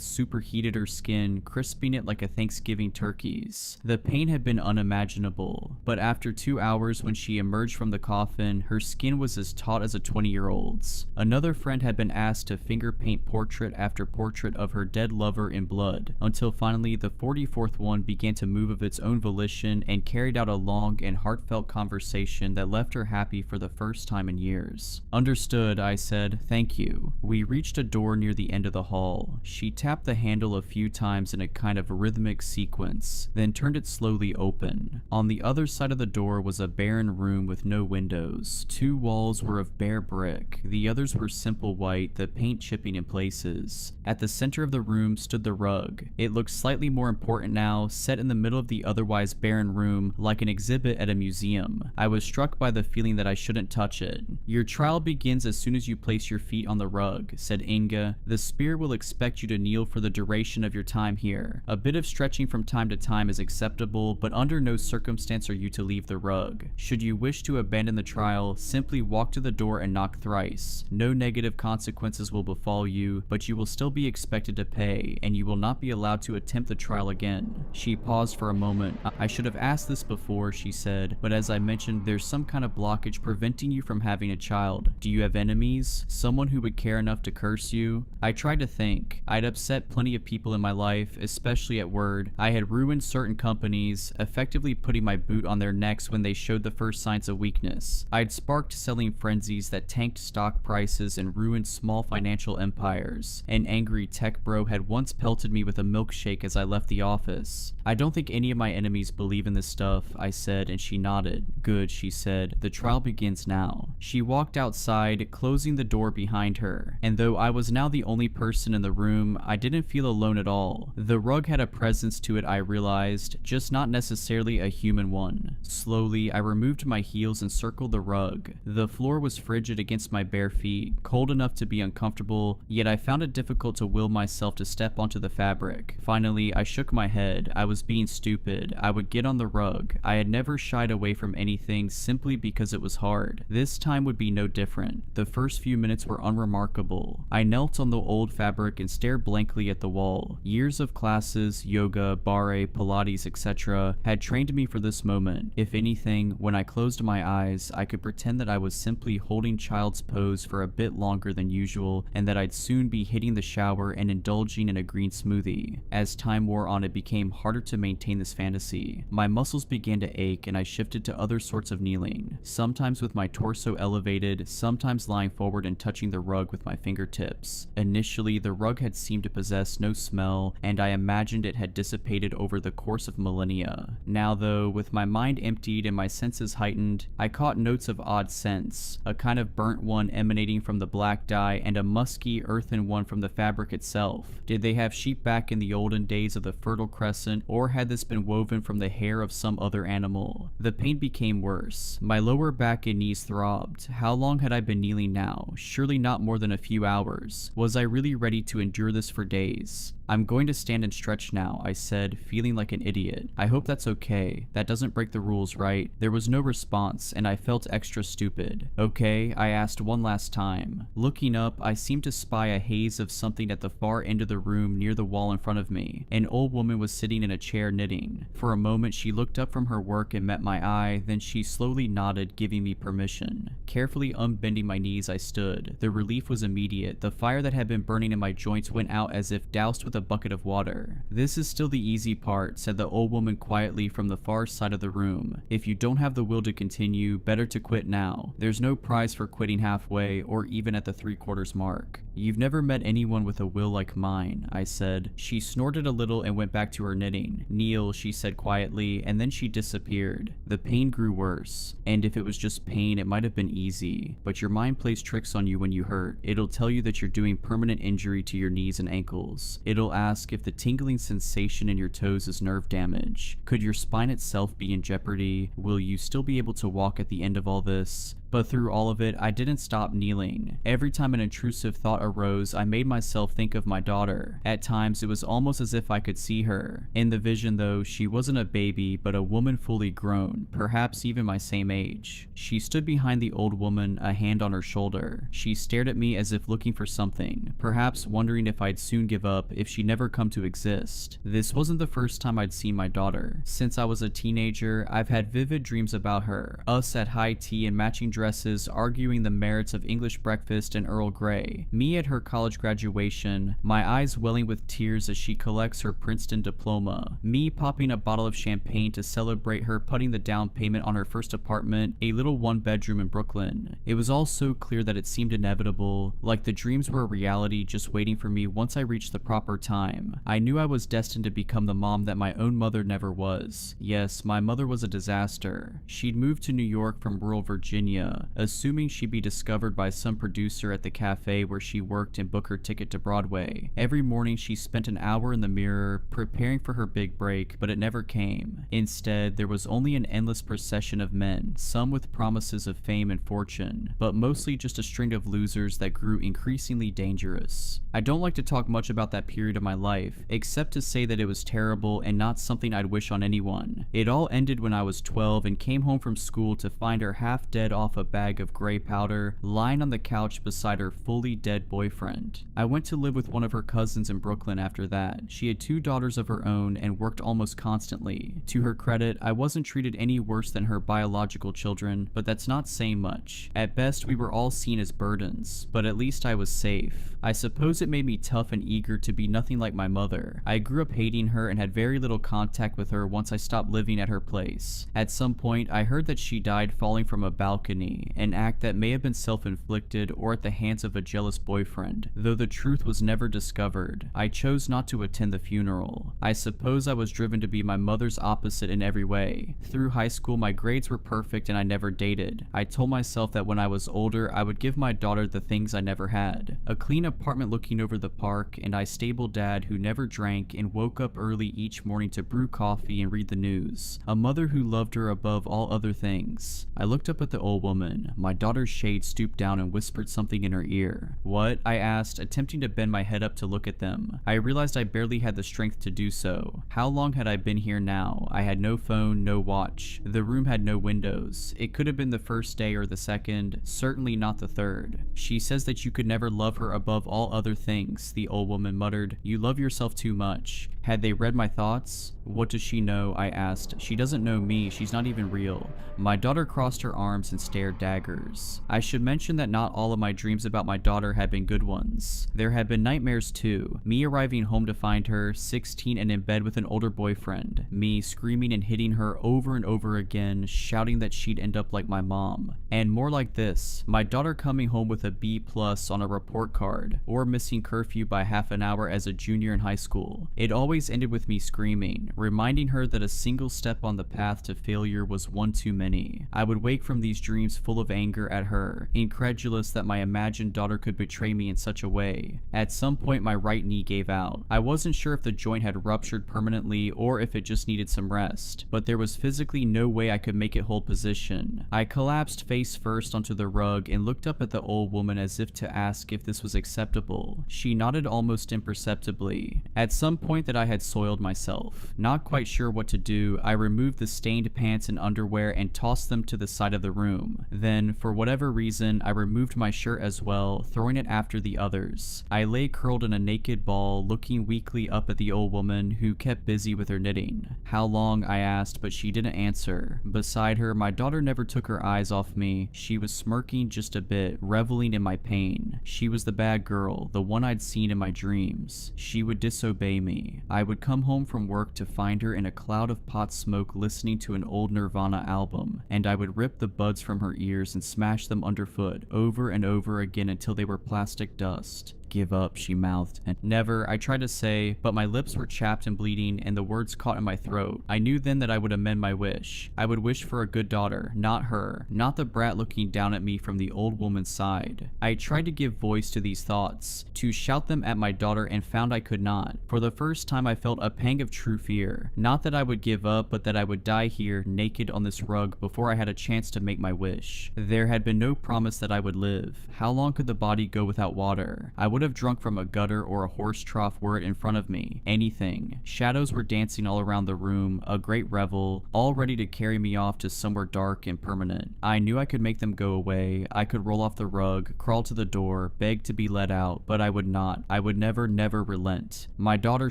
superheated her skin, crisping it like a Thanksgiving turkey's. The pain had been unimaginable, but after 2 hours when she emerged from the coffin, her skin was as taut as a 20-year-old's. Another friend had been asked to finger paint portrait after portrait of her dead lover in blood, until finally the 44th one began to move of its own volition and carried out a long and heartfelt conversation that left her happy for the first time in years. Understood, I said. Thank you. We reached a door near the end of the hall. She tapped the handle a few times in a kind of rhythmic sequence, then turned it slowly open. On the other side of the door was a barren room with no windows. 2 walls were of bare brick, the others were simple white, the paint chipping in places. At the center of the room stood the rug. It looked slightly more important now, set in the middle of the otherwise barren room, like an exhibit at a museum. I was struck by the feeling that I shouldn't touch it. Your trial begins as soon as you place your feet on the rug, said Inga. The spirit will expect you to kneel for the duration of your time here. A bit of stretching from time to time is acceptable, but under no circumstance are you to leave the rug. Should you wish to abandon the trial, simply walk to the door and knock thrice. No negative consequences will befall you, but you will still be expected to pay, and you will not be allowed to attempt the trial again. She paused for a moment. I should have asked this before, she said, but as I mentioned, there's some kind of blockage preventing you from having a child. Do you have enemies? Someone who would care enough to curse you? I tried to think. I'd upset plenty of people in my life, especially at Word. I had ruined certain companies, effectively putting my boot on their necks when they showed the first signs of weakness. I'd sparked selling frenzies that tanked stock prices and ruined small financial empires. An angry tech bro had once pelted me with a milkshake as I left the office. I don't think any of my enemies believe in this stuff, I said, and she nodded. Good, she said. The trial begins now. She walked outside, closing the door behind her, and though I was now the only person in the room, I didn't feel alone at all. The rug had a presence to it, I realized, just not necessarily a human one. Slowly, I removed my heels and circled the rug. The floor was frigid against my bare feet, cold enough to be uncomfortable, yet I found it difficult to will myself to step onto the fabric. Finally, I shook my head. I was being stupid. I would get on the rug. I had never shied away from anything simply because it was hard. This time would be no different. The first few minutes were unremarkable. I knelt on the old fabric and stared blankly at the wall. Years of classes, yoga, barre, Pilates, etc. had trained me for this moment. If anything, when I closed my eyes, I could pretend that I was simply holding child's pose for a bit longer than usual, and that I'd soon be hitting the shower and indulging in a green smoothie. As time wore on, it became harder to maintain this fantasy. My muscles began to ache, and I shifted to other sorts of kneeling, sometimes with my torso elevated, sometimes lying forward and touching the rug with my fingertips. Initially, the rug had seemed to possess no smell, and I imagined it had dissipated over the course of millennia. Now though, with my mind emptied and my senses heightened, I caught notes of odd scents, a kind of burnt one emanating from the black dye and a musky, earthen one from the fabric itself. Did they have sheep back in the olden days of the Fertile Crescent, or had this been woven from the hair of some other animal? The pain became worse. My lower back and knees throbbed. How long had I been kneeling now? Surely not more than a few hours. Was I really ready to endure this for days? I'm going to stand and stretch now, I said, feeling like an idiot. I hope that's okay. That doesn't break the rules, right? There was no response, and I felt extra stupid. Okay, I asked one last time. Looking up, I seemed to spy a haze of something at the far end of the room near the wall in front of me. An old woman was sitting in a chair knitting. For a moment, she looked up from her work and met my eye, then she slowly nodded, giving me permission. Carefully unbending my knees, I stood. The relief was immediate. The fire that had been burning in my joints went out as if doused with a bucket of water. This is still the easy part, said the old woman quietly from the far side of the room. If you don't have the will to continue, better to quit now. There's no prize for quitting halfway or even at the 3/4 mark. You've never met anyone with a will like mine, I said. She snorted a little and went back to her knitting. Kneel, she said quietly, and then she disappeared. The pain grew worse, and if it was just pain, it might have been easy, but your mind plays tricks on you when you hurt. It'll tell you that you're doing permanent injury to your knees and ankles. It'll ask if the tingling sensation in your toes is nerve damage. Could your spine itself be in jeopardy? Will you still be able to walk at the end of all this? But through all of it, I didn't stop kneeling. Every time an intrusive thought arose, I made myself think of my daughter. At times, it was almost as if I could see her. In the vision though, she wasn't a baby, but a woman fully grown, perhaps even my same age. She stood behind the old woman, a hand on her shoulder. She stared at me as if looking for something, perhaps wondering if I'd soon give up, if she'd never come to exist. This wasn't the first time I'd seen my daughter. Since I was a teenager, I've had vivid dreams about her, us at high tea in matching dresses arguing the merits of English breakfast and Earl Grey, me at her college graduation, my eyes welling with tears as she collects her Princeton diploma, me popping a bottle of champagne to celebrate her putting the down payment on her first apartment, a little one-bedroom in Brooklyn. It was all so clear that it seemed inevitable, like the dreams were a reality just waiting for me once I reached the proper time. I knew I was destined to become the mom that my own mother never was. Yes, my mother was a disaster. She'd moved to New York from rural Virginia, assuming she'd be discovered by some producer at the cafe where she worked and book her ticket to Broadway. Every morning she spent an hour in the mirror preparing for her big break, but it never came. Instead, there was only an endless procession of men, some with promises of fame and fortune, but mostly just a string of losers that grew increasingly dangerous. I don't like to talk much about that period of my life, except to say that it was terrible and not something I'd wish on anyone. It all ended when I was 12 and came home from school to find her half dead off a bag of gray powder, lying on the couch beside her fully dead boyfriend. I went to live with one of her cousins in Brooklyn after that. She had 2 daughters of her own and worked almost constantly. To her credit, I wasn't treated any worse than her biological children, but that's not saying much. At best, we were all seen as burdens, but at least I was safe. I suppose it made me tough and eager to be nothing like my mother. I grew up hating her and had very little contact with her once I stopped living at her place. At some point, I heard that she died falling from a balcony, an act that may have been self-inflicted or at the hands of a jealous boyfriend, though the truth was never discovered. I chose not to attend the funeral. I suppose I was driven to be my mother's opposite in every way. Through high school, my grades were perfect and I never dated. I told myself that when I was older, I would give my daughter the things I never had. A clean apartment looking over the park, and a stable dad who never drank and woke up early each morning to brew coffee and read the news. A mother who loved her above all other things. I looked up at the old woman. My daughter's shade stooped down and whispered something in her ear. "What?" I asked, attempting to bend my head up to look at them. I realized I barely had the strength to do so. How long had I been here now? I had no phone, no watch. The room had no windows. It could have been the first day or the second, certainly not the third. "She says that you could never love her above all other things," the old woman muttered. "You love yourself too much." Had they read my thoughts? "What does she know?" I asked. "She doesn't know me. She's not even real." My daughter crossed her arms and stared daggers. I should mention that not all of my dreams about my daughter had been good ones. There had been nightmares too. Me arriving home to find her, 16 and in bed with an older boyfriend. Me screaming and hitting her over and over again, shouting that she'd end up like my mom. And more like this. My daughter coming home with a B+ on a report card, or missing curfew by half an hour as a junior in high school. It always ended with me screaming, reminding her that a single step on the path to failure was one too many. I would wake from these dreams full of anger at her, incredulous that my imagined daughter could betray me in such a way. At some point, my right knee gave out. I wasn't sure if the joint had ruptured permanently or if it just needed some rest, but there was physically no way I could make it hold position. I collapsed face first onto the rug and looked up at the old woman as if to ask if this was acceptable. She nodded almost imperceptibly. At some point that I had soiled myself. Not quite sure what to do, I removed the stained pants and underwear and tossed them to the side of the room. Then, for whatever reason, I removed my shirt as well, throwing it after the others. I lay curled in a naked ball, looking weakly up at the old woman, who kept busy with her knitting. "How long?" I asked, but she didn't answer. Beside her, my daughter never took her eyes off me. She was smirking just a bit, reveling in my pain. She was the bad girl, the one I'd seen in my dreams. She would disobey me. I would come home from work to find her in a cloud of pot smoke listening to an old Nirvana album, and I would rip the buds from her ears and smash them underfoot over and over again until they were plastic dust. "Give up," she mouthed. And never, I tried to say, but my lips were chapped and bleeding and the words caught in my throat. I knew then that I would amend my wish. I would wish for a good daughter, not her, not the brat looking down at me from the old woman's side. I tried to give voice to these thoughts, to shout them at my daughter, and found I could not. For the first time I felt a pang of true fear. Not that I would give up, but that I would die here, naked on this rug, before I had a chance to make my wish. There had been no promise that I would live. How long could the body go without water? I would have drunk from a gutter or a horse trough were it in front of me. Anything. Shadows were dancing all around the room, a great revel, all ready to carry me off to somewhere dark and permanent. I knew I could make them go away. I could roll off the rug, crawl to the door, beg to be let out, but I would not. I would never relent. My daughter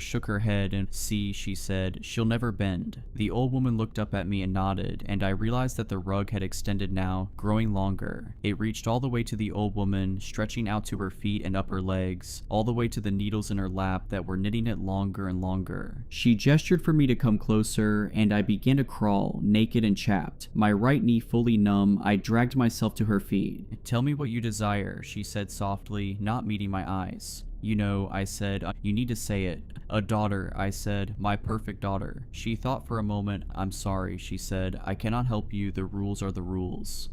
shook her head and, "See," she said, "she'll never bend." The old woman looked up at me and nodded, and I realized that the rug had extended now, growing longer. It reached all the way to the old woman, stretching out to her feet and upper legs, all the way to the needles in her lap that were knitting it longer and longer. She gestured for me to come closer, and I began to crawl, naked and chapped. My right knee fully numb, I dragged myself to her feet. "Tell me what you desire," she said softly, not meeting my eyes. "You know," I said, "you need to say it." "A daughter," I said, "my perfect daughter." She thought for a moment. "I'm sorry," she said, "I cannot help you, the rules are the rules."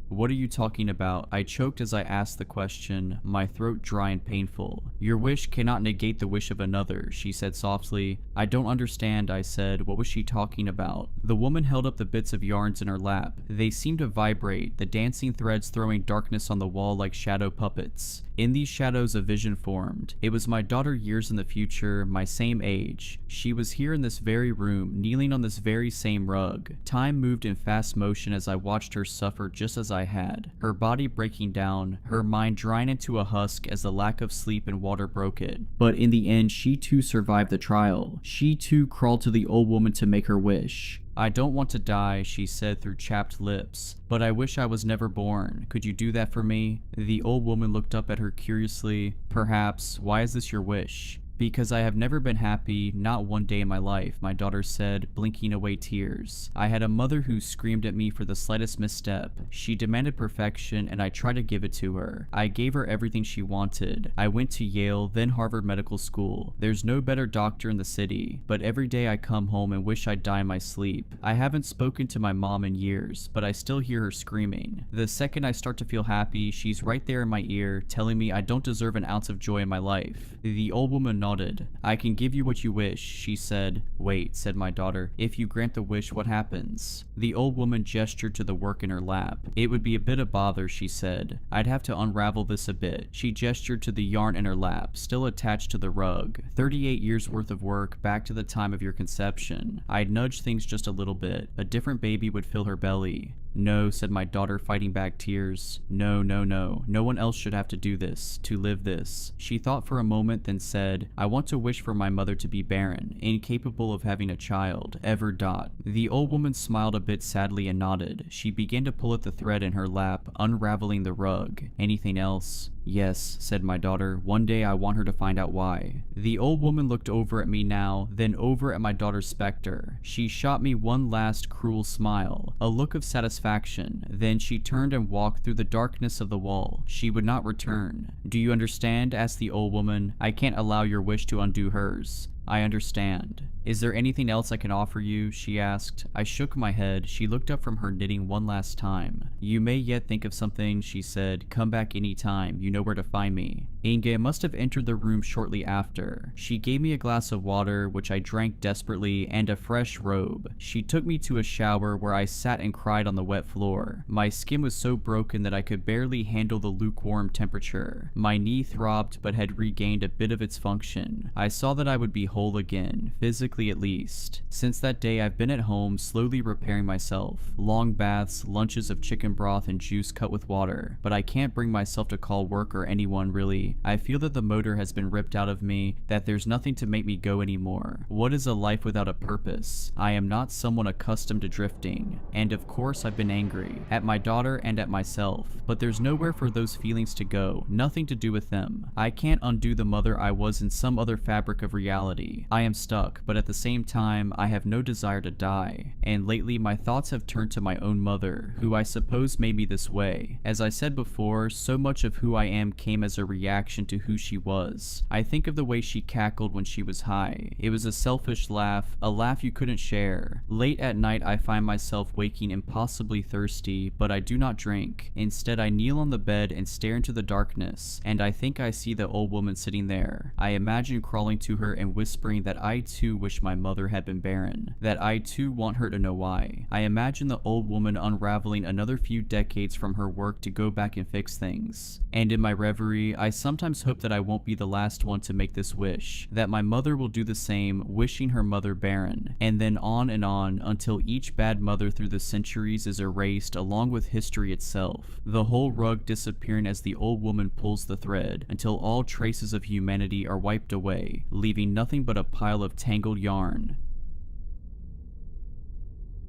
"What are you talking about?" I choked as I asked the question, my throat dry and painful. "Your wish cannot negate the wish of another," she said softly. "I don't understand," I said. What was she talking about? The woman held up the bits of yarns in her lap. They seemed to vibrate, the dancing threads throwing darkness on the wall like shadow puppets. In these shadows a vision formed. It was my daughter years in the future, my same age. She was here in this very room, kneeling on this very same rug. Time moved in fast motion as I watched her suffer just as I had. Her body breaking down, her mind drying into a husk as the lack of sleep and water broke it. But in the end, she too survived the trial. She too crawled to the old woman to make her wish. "I don't want to die," she said through chapped lips, "but I wish I was never born. Could you do that for me?" The old woman looked up at her curiously. "Perhaps. Why is this your wish?" "Because I have never been happy, not one day in my life," my daughter said, blinking away tears. "I had a mother who screamed at me for the slightest misstep. She demanded perfection, and I tried to give it to her. I gave her everything she wanted. I went to Yale, then Harvard Medical School. There's no better doctor in the city, but every day I come home and wish I'd die in my sleep. I haven't spoken to my mom in years, but I still hear her screaming. The second I start to feel happy, she's right there in my ear, telling me I don't deserve an ounce of joy in my life." The old woman nodded. "I can give you what you wish," she said. "Wait," said my daughter. "If you grant the wish, what happens?" The old woman gestured to the work in her lap. "It would be a bit of bother," she said. "I'd have to unravel this a bit." She gestured to the yarn in her lap, still attached to the rug. 38 years worth of work, back to the time of your conception. I'd nudge things just a little bit. A different baby would fill her belly. "No," said my daughter, fighting back tears. "No, no, no. No one else should have to do this, to live this." She thought for a moment, then said, "I want to wish for my mother to be barren, incapable of having a child, ever dot." The old woman smiled a bit sadly and nodded. She began to pull at the thread in her lap, unraveling the rug. "Anything else?" "Yes," said my daughter. "One day I want her to find out why." The old woman looked over at me now, then over at my daughter's specter. She shot me one last cruel smile, a look of satisfaction. Then she turned and walked through the darkness of the wall. She would not return. "Do you understand?" asked the old woman. "I can't allow your wish to undo hers." "I understand." "Is there anything else I can offer you?" she asked. I shook my head. She looked up from her knitting one last time. "You may yet think of something," she said. "Come back any time. You know where to find me." Inge must have entered the room shortly after. She gave me a glass of water, which I drank desperately, and a fresh robe. She took me to a shower where I sat and cried on the wet floor. My skin was so broken that I could barely handle the lukewarm temperature. My knee throbbed but had regained a bit of its function. I saw that I would be whole again, physically at least. Since that day I've been at home, slowly repairing myself. Long baths, lunches of chicken broth and juice cut with water. But I can't bring myself to call work or anyone really. I feel that the motor has been ripped out of me, that there's nothing to make me go anymore. What is a life without a purpose? I am not someone accustomed to drifting. And of course I've been angry. At my daughter and at myself. But there's nowhere for those feelings to go. Nothing to do with them. I can't undo the mother I was in some other fabric of reality. I am stuck, but at at the same time, I have no desire to die. And lately, my thoughts have turned to my own mother, who I suppose made me this way. As I said before, so much of who I am came as a reaction to who she was. I think of the way she cackled when she was high. It was a selfish laugh, a laugh you couldn't share. Late at night, I find myself waking impossibly thirsty, but I do not drink. Instead, I kneel on the bed and stare into the darkness, and I think I see the old woman sitting there. I imagine crawling to her and whispering that I too wish my mother had been barren, that I too want her to know why. I imagine the old woman unraveling another few decades from her work to go back and fix things. And in my reverie, I sometimes hope that I won't be the last one to make this wish, that my mother will do the same, wishing her mother barren, and then on until each bad mother through the centuries is erased along with history itself, the whole rug disappearing as the old woman pulls the thread, until all traces of humanity are wiped away, leaving nothing but a pile of tangled yarn.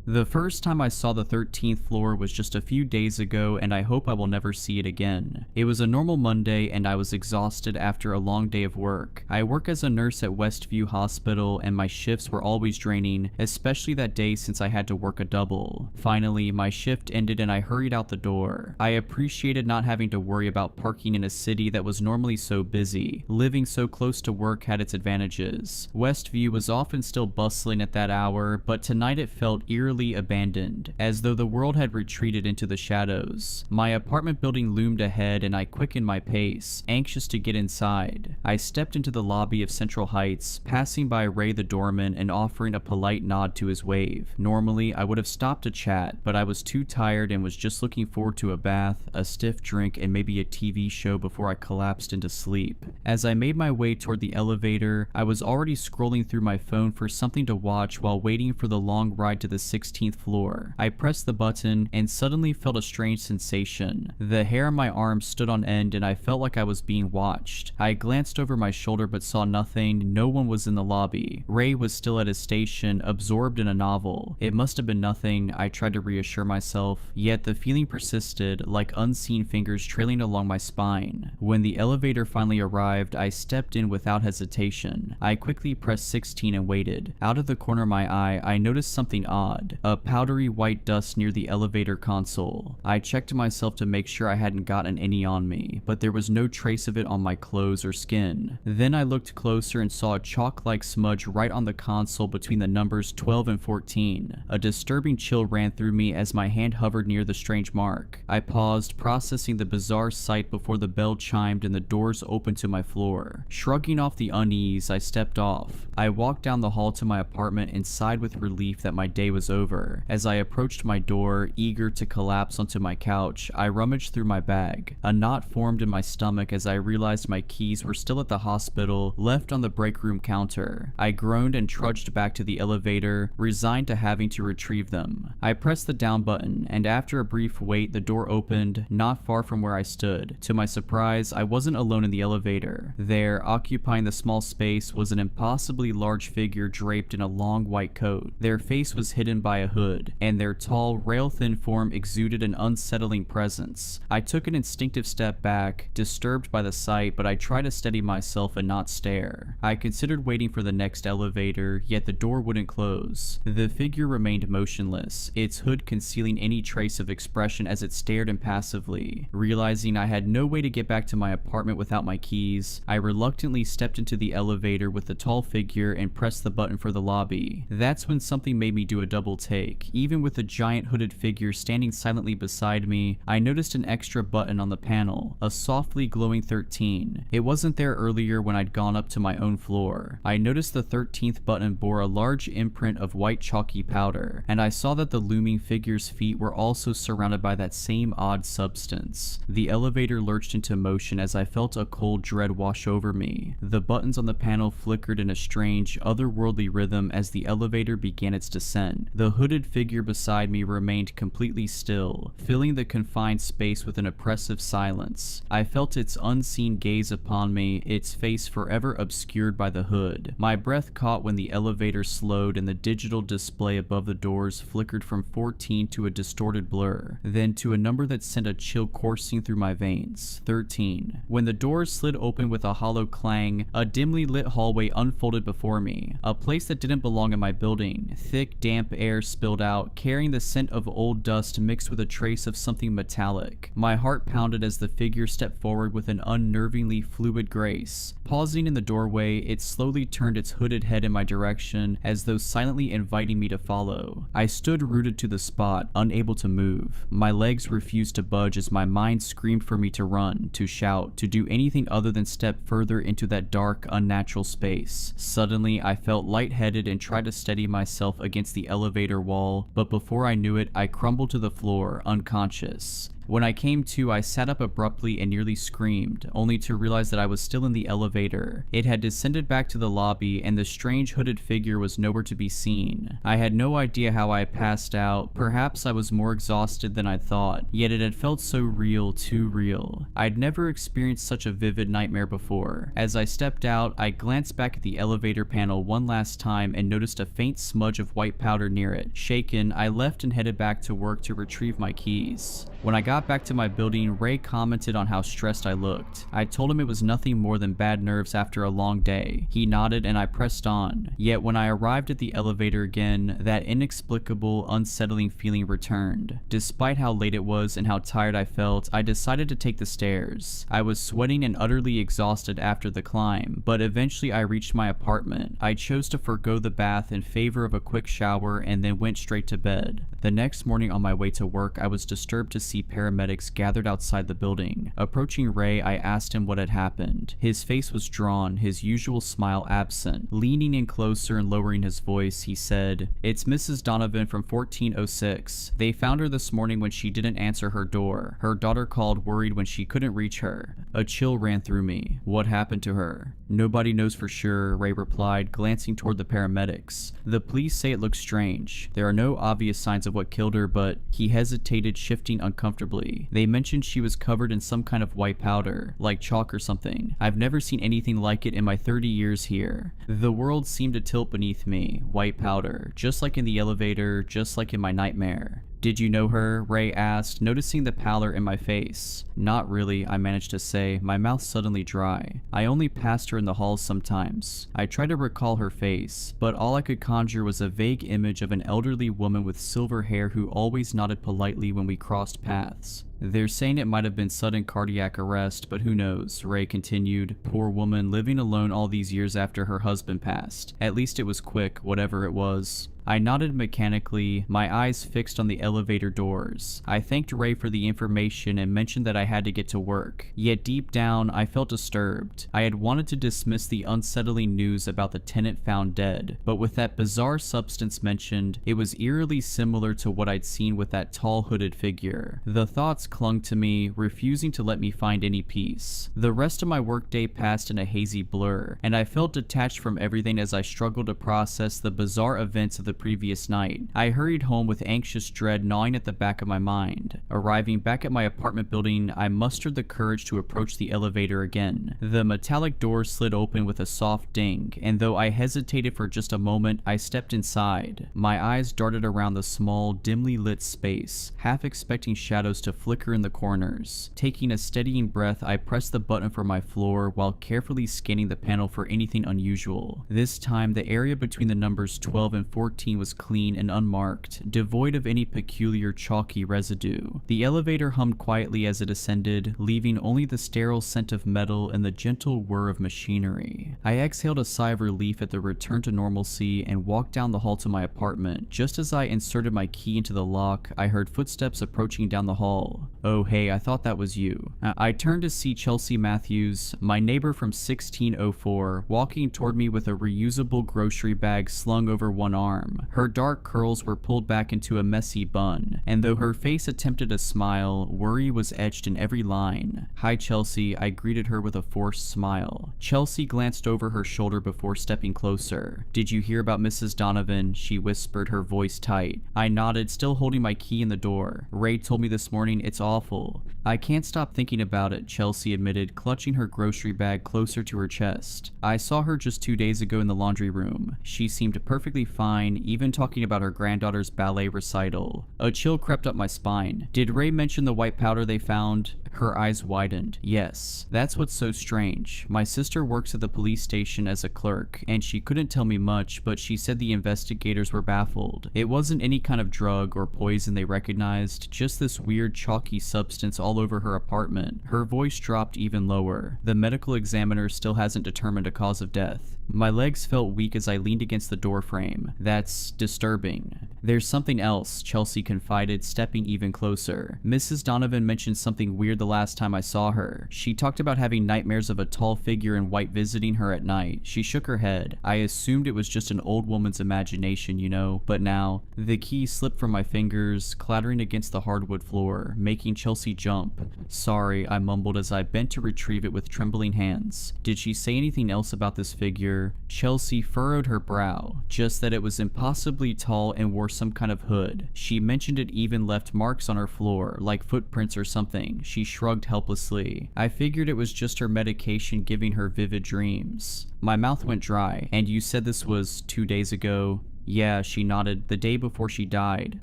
The first time I saw the 13th floor was just a few days ago, and I hope I will never see it again. It was a normal Monday, and I was exhausted after a long day of work. I work as a nurse at Westview Hospital, and my shifts were always draining, especially that day since I had to work a double. Finally, my shift ended and I hurried out the door. I appreciated not having to worry about parking in a city that was normally so busy. Living so close to work had its advantages. Westview was often still bustling at that hour, but tonight it felt eerily abandoned, as though the world had retreated into the shadows. My apartment building loomed ahead and I quickened my pace, anxious to get inside. I stepped into the lobby of Central Heights, passing by Ray the doorman and offering a polite nod to his wave. Normally, I would have stopped to chat, but I was too tired and was just looking forward to a bath, a stiff drink, and maybe a TV show before I collapsed into sleep. As I made my way toward the elevator, I was already scrolling through my phone for something to watch while waiting for the long ride to the 16th floor. I pressed the button and suddenly felt a strange sensation. The hair on my arm stood on end and I felt like I was being watched. I glanced over my shoulder but saw nothing. No one was in the lobby. Ray was still at his station, absorbed in a novel. It must have been nothing, I tried to reassure myself, yet the feeling persisted, like unseen fingers trailing along my spine. When the elevator finally arrived, I stepped in without hesitation. I quickly pressed 16 and waited. Out of the corner of my eye, I noticed something odd. A powdery white dust near the elevator console. I checked myself to make sure I hadn't gotten any on me, but there was no trace of it on my clothes or skin. Then I looked closer and saw a chalk-like smudge right on the console between the numbers 12 and 14. A disturbing chill ran through me as my hand hovered near the strange mark. I paused, processing the bizarre sight before the bell chimed and the doors opened to my floor. Shrugging off the unease, I stepped off. I walked down the hall to my apartment and sighed with relief that my day was over. As I approached my door, eager to collapse onto my couch, I rummaged through my bag. A knot formed in my stomach as I realized my keys were still at the hospital, left on the break room counter. I groaned and trudged back to the elevator, resigned to having to retrieve them. I pressed the down button, and after a brief wait, the door opened, not far from where I stood. To my surprise, I wasn't alone in the elevator. There, occupying the small space, was an impossibly large figure draped in a long white coat. Their face was hidden by a hood, and their tall, rail-thin form exuded an unsettling presence. I took an instinctive step back, disturbed by the sight, but I tried to steady myself and not stare. I considered waiting for the next elevator, yet the door wouldn't close. The figure remained motionless, its hood concealing any trace of expression as it stared impassively. Realizing I had no way to get back to my apartment without my keys, I reluctantly stepped into the elevator with the tall figure and pressed the button for the lobby. That's when something made me do a double take. Even with the giant hooded figure standing silently beside me, I noticed an extra button on the panel, a softly glowing 13. It wasn't there earlier when I'd gone up to my own floor. I noticed the 13th button bore a large imprint of white chalky powder, and I saw that the looming figure's feet were also surrounded by that same odd substance. The elevator lurched into motion as I felt a cold dread wash over me. The buttons on the panel flickered in a strange, otherworldly rhythm as the elevator began its descent. The The hooded figure beside me remained completely still, filling the confined space with an oppressive silence. I felt its unseen gaze upon me, its face forever obscured by the hood. My breath caught when the elevator slowed and the digital display above the doors flickered from 14 to a distorted blur, then to a number that sent a chill coursing through my veins, 13. When the doors slid open with a hollow clang, a dimly lit hallway unfolded before me, a place that didn't belong in my building. Thick, damp air spilled out, carrying the scent of old dust mixed with a trace of something metallic. My heart pounded as the figure stepped forward with an unnervingly fluid grace. Pausing in the doorway, it slowly turned its hooded head in my direction, as though silently inviting me to follow. I stood rooted to the spot, unable to move. My legs refused to budge as my mind screamed for me to run, to shout, to do anything other than step further into that dark, unnatural space. Suddenly, I felt lightheaded and tried to steady myself against the elevator wall, but before I knew it, I crumbled to the floor, unconscious. When I came to, I sat up abruptly and nearly screamed, only to realize that I was still in the elevator. It had descended back to the lobby, and the strange hooded figure was nowhere to be seen. I had no idea how I passed out. Perhaps I was more exhausted than I thought, yet it had felt so real, too real. I'd never experienced such a vivid nightmare before. As I stepped out, I glanced back at the elevator panel one last time and noticed a faint smudge of white powder near it. Shaken, I left and headed back to work to retrieve my keys. When I got back to my building, Ray commented on how stressed I looked. I told him it was nothing more than bad nerves after a long day. He nodded and I pressed on. Yet when I arrived at the elevator again, that inexplicable, unsettling feeling returned. Despite how late it was and how tired I felt, I decided to take the stairs. I was sweating and utterly exhausted after the climb, but eventually I reached my apartment. I chose to forgo the bath in favor of a quick shower and then went straight to bed. The next morning on my way to work, I was disturbed to see paramedics gathered outside the building. Approaching Ray, I asked him what had happened. His face was drawn, his usual smile absent. Leaning in closer and lowering his voice, he said, "It's Mrs. Donovan from 1406. They found her this morning when she didn't answer her door. Her daughter called worried when she couldn't reach her." A chill ran through me. What happened to her? "Nobody knows for sure," Ray replied, glancing toward the paramedics. "The police say it looks strange. There are no obvious signs of what killed her, but..." He hesitated, shifting uncomfortably. "They mentioned she was covered in some kind of white powder, like chalk or something. I've never seen anything like it in my 30 years here." The world seemed to tilt beneath me. White powder, just like in the elevator, just like in my nightmare. "Did you know her?" Ray asked, noticing the pallor in my face. "Not really," I managed to say, my mouth suddenly dry. "I only passed her in the halls sometimes." I tried to recall her face, but all I could conjure was a vague image of an elderly woman with silver hair who always nodded politely when we crossed paths. "They're saying it might have been sudden cardiac arrest, but who knows," Ray continued. "Poor woman, living alone all these years after her husband passed. At least it was quick, whatever it was." I nodded mechanically, my eyes fixed on the elevator doors. I thanked Ray for the information and mentioned that I had to get to work. Yet deep down, I felt disturbed. I had wanted to dismiss the unsettling news about the tenant found dead, but with that bizarre substance mentioned, it was eerily similar to what I'd seen with that tall hooded figure. The thoughts clung to me, refusing to let me find any peace. The rest of my workday passed in a hazy blur, and I felt detached from everything as I struggled to process the bizarre events of the previous night. I hurried home with anxious dread gnawing at the back of my mind. Arriving back at my apartment building, I mustered the courage to approach the elevator again. The metallic door slid open with a soft ding, and though I hesitated for just a moment, I stepped inside. My eyes darted around the small, dimly lit space, half expecting shadows to flicker in the corners. Taking a steadying breath, I pressed the button for my floor while carefully scanning the panel for anything unusual. This time, the area between the numbers 12 and 14 was clean and unmarked, devoid of any peculiar chalky residue. The elevator hummed quietly as it ascended, leaving only the sterile scent of metal and the gentle whir of machinery. I exhaled a sigh of relief at the return to normalcy and walked down the hall to my apartment. Just as I inserted my key into the lock, I heard footsteps approaching down the hall. "Oh hey, I thought that was you." I turned to see Chelsea Matthews, my neighbor from 1604, walking toward me with a reusable grocery bag slung over one arm. warm. Her dark curls were pulled back into a messy bun, and though her face attempted a smile, worry was etched in every line. "Hi, Chelsea," I greeted her with a forced smile. Chelsea glanced over her shoulder before stepping closer. "Did you hear about Mrs. Donovan?" she whispered, her voice tight. I nodded, still holding my key in the door. "Ray told me this morning. It's awful." "I can't stop thinking about it," Chelsea admitted, clutching her grocery bag closer to her chest. "I saw her just 2 days ago in the laundry room. She seemed perfectly fine, even talking about her granddaughter's ballet recital." A chill crept up my spine. "Did Ray mention the white powder they found?" Her eyes widened. "Yes. That's what's so strange. My sister works at the police station as a clerk, and she couldn't tell me much, but she said the investigators were baffled. It wasn't any kind of drug or poison they recognized, just this weird chalky substance all over her apartment." Her voice dropped even lower. "The medical examiner still hasn't determined a cause of death." My legs felt weak as I leaned against the doorframe. "That's disturbing." "There's something else," Chelsea confided, stepping even closer. "Mrs. Donovan mentioned something weird the last time I saw her. She talked about having nightmares of a tall figure in white visiting her at night." She shook her head. "I assumed it was just an old woman's imagination, you know, but now..." The key slipped from my fingers, clattering against the hardwood floor, making Chelsea jump. "Sorry," I mumbled as I bent to retrieve it with trembling hands. "Did she say anything else about this figure?" Chelsea furrowed her brow. "Just that it was impossibly tall and wore some kind of hood. She mentioned it even left marks on her floor, like footprints or something." She shrugged helplessly. "I figured it was just her medication giving her vivid dreams." My mouth went dry. "And you said this was 2 days ago?" "Yeah," she nodded. "The day before she died."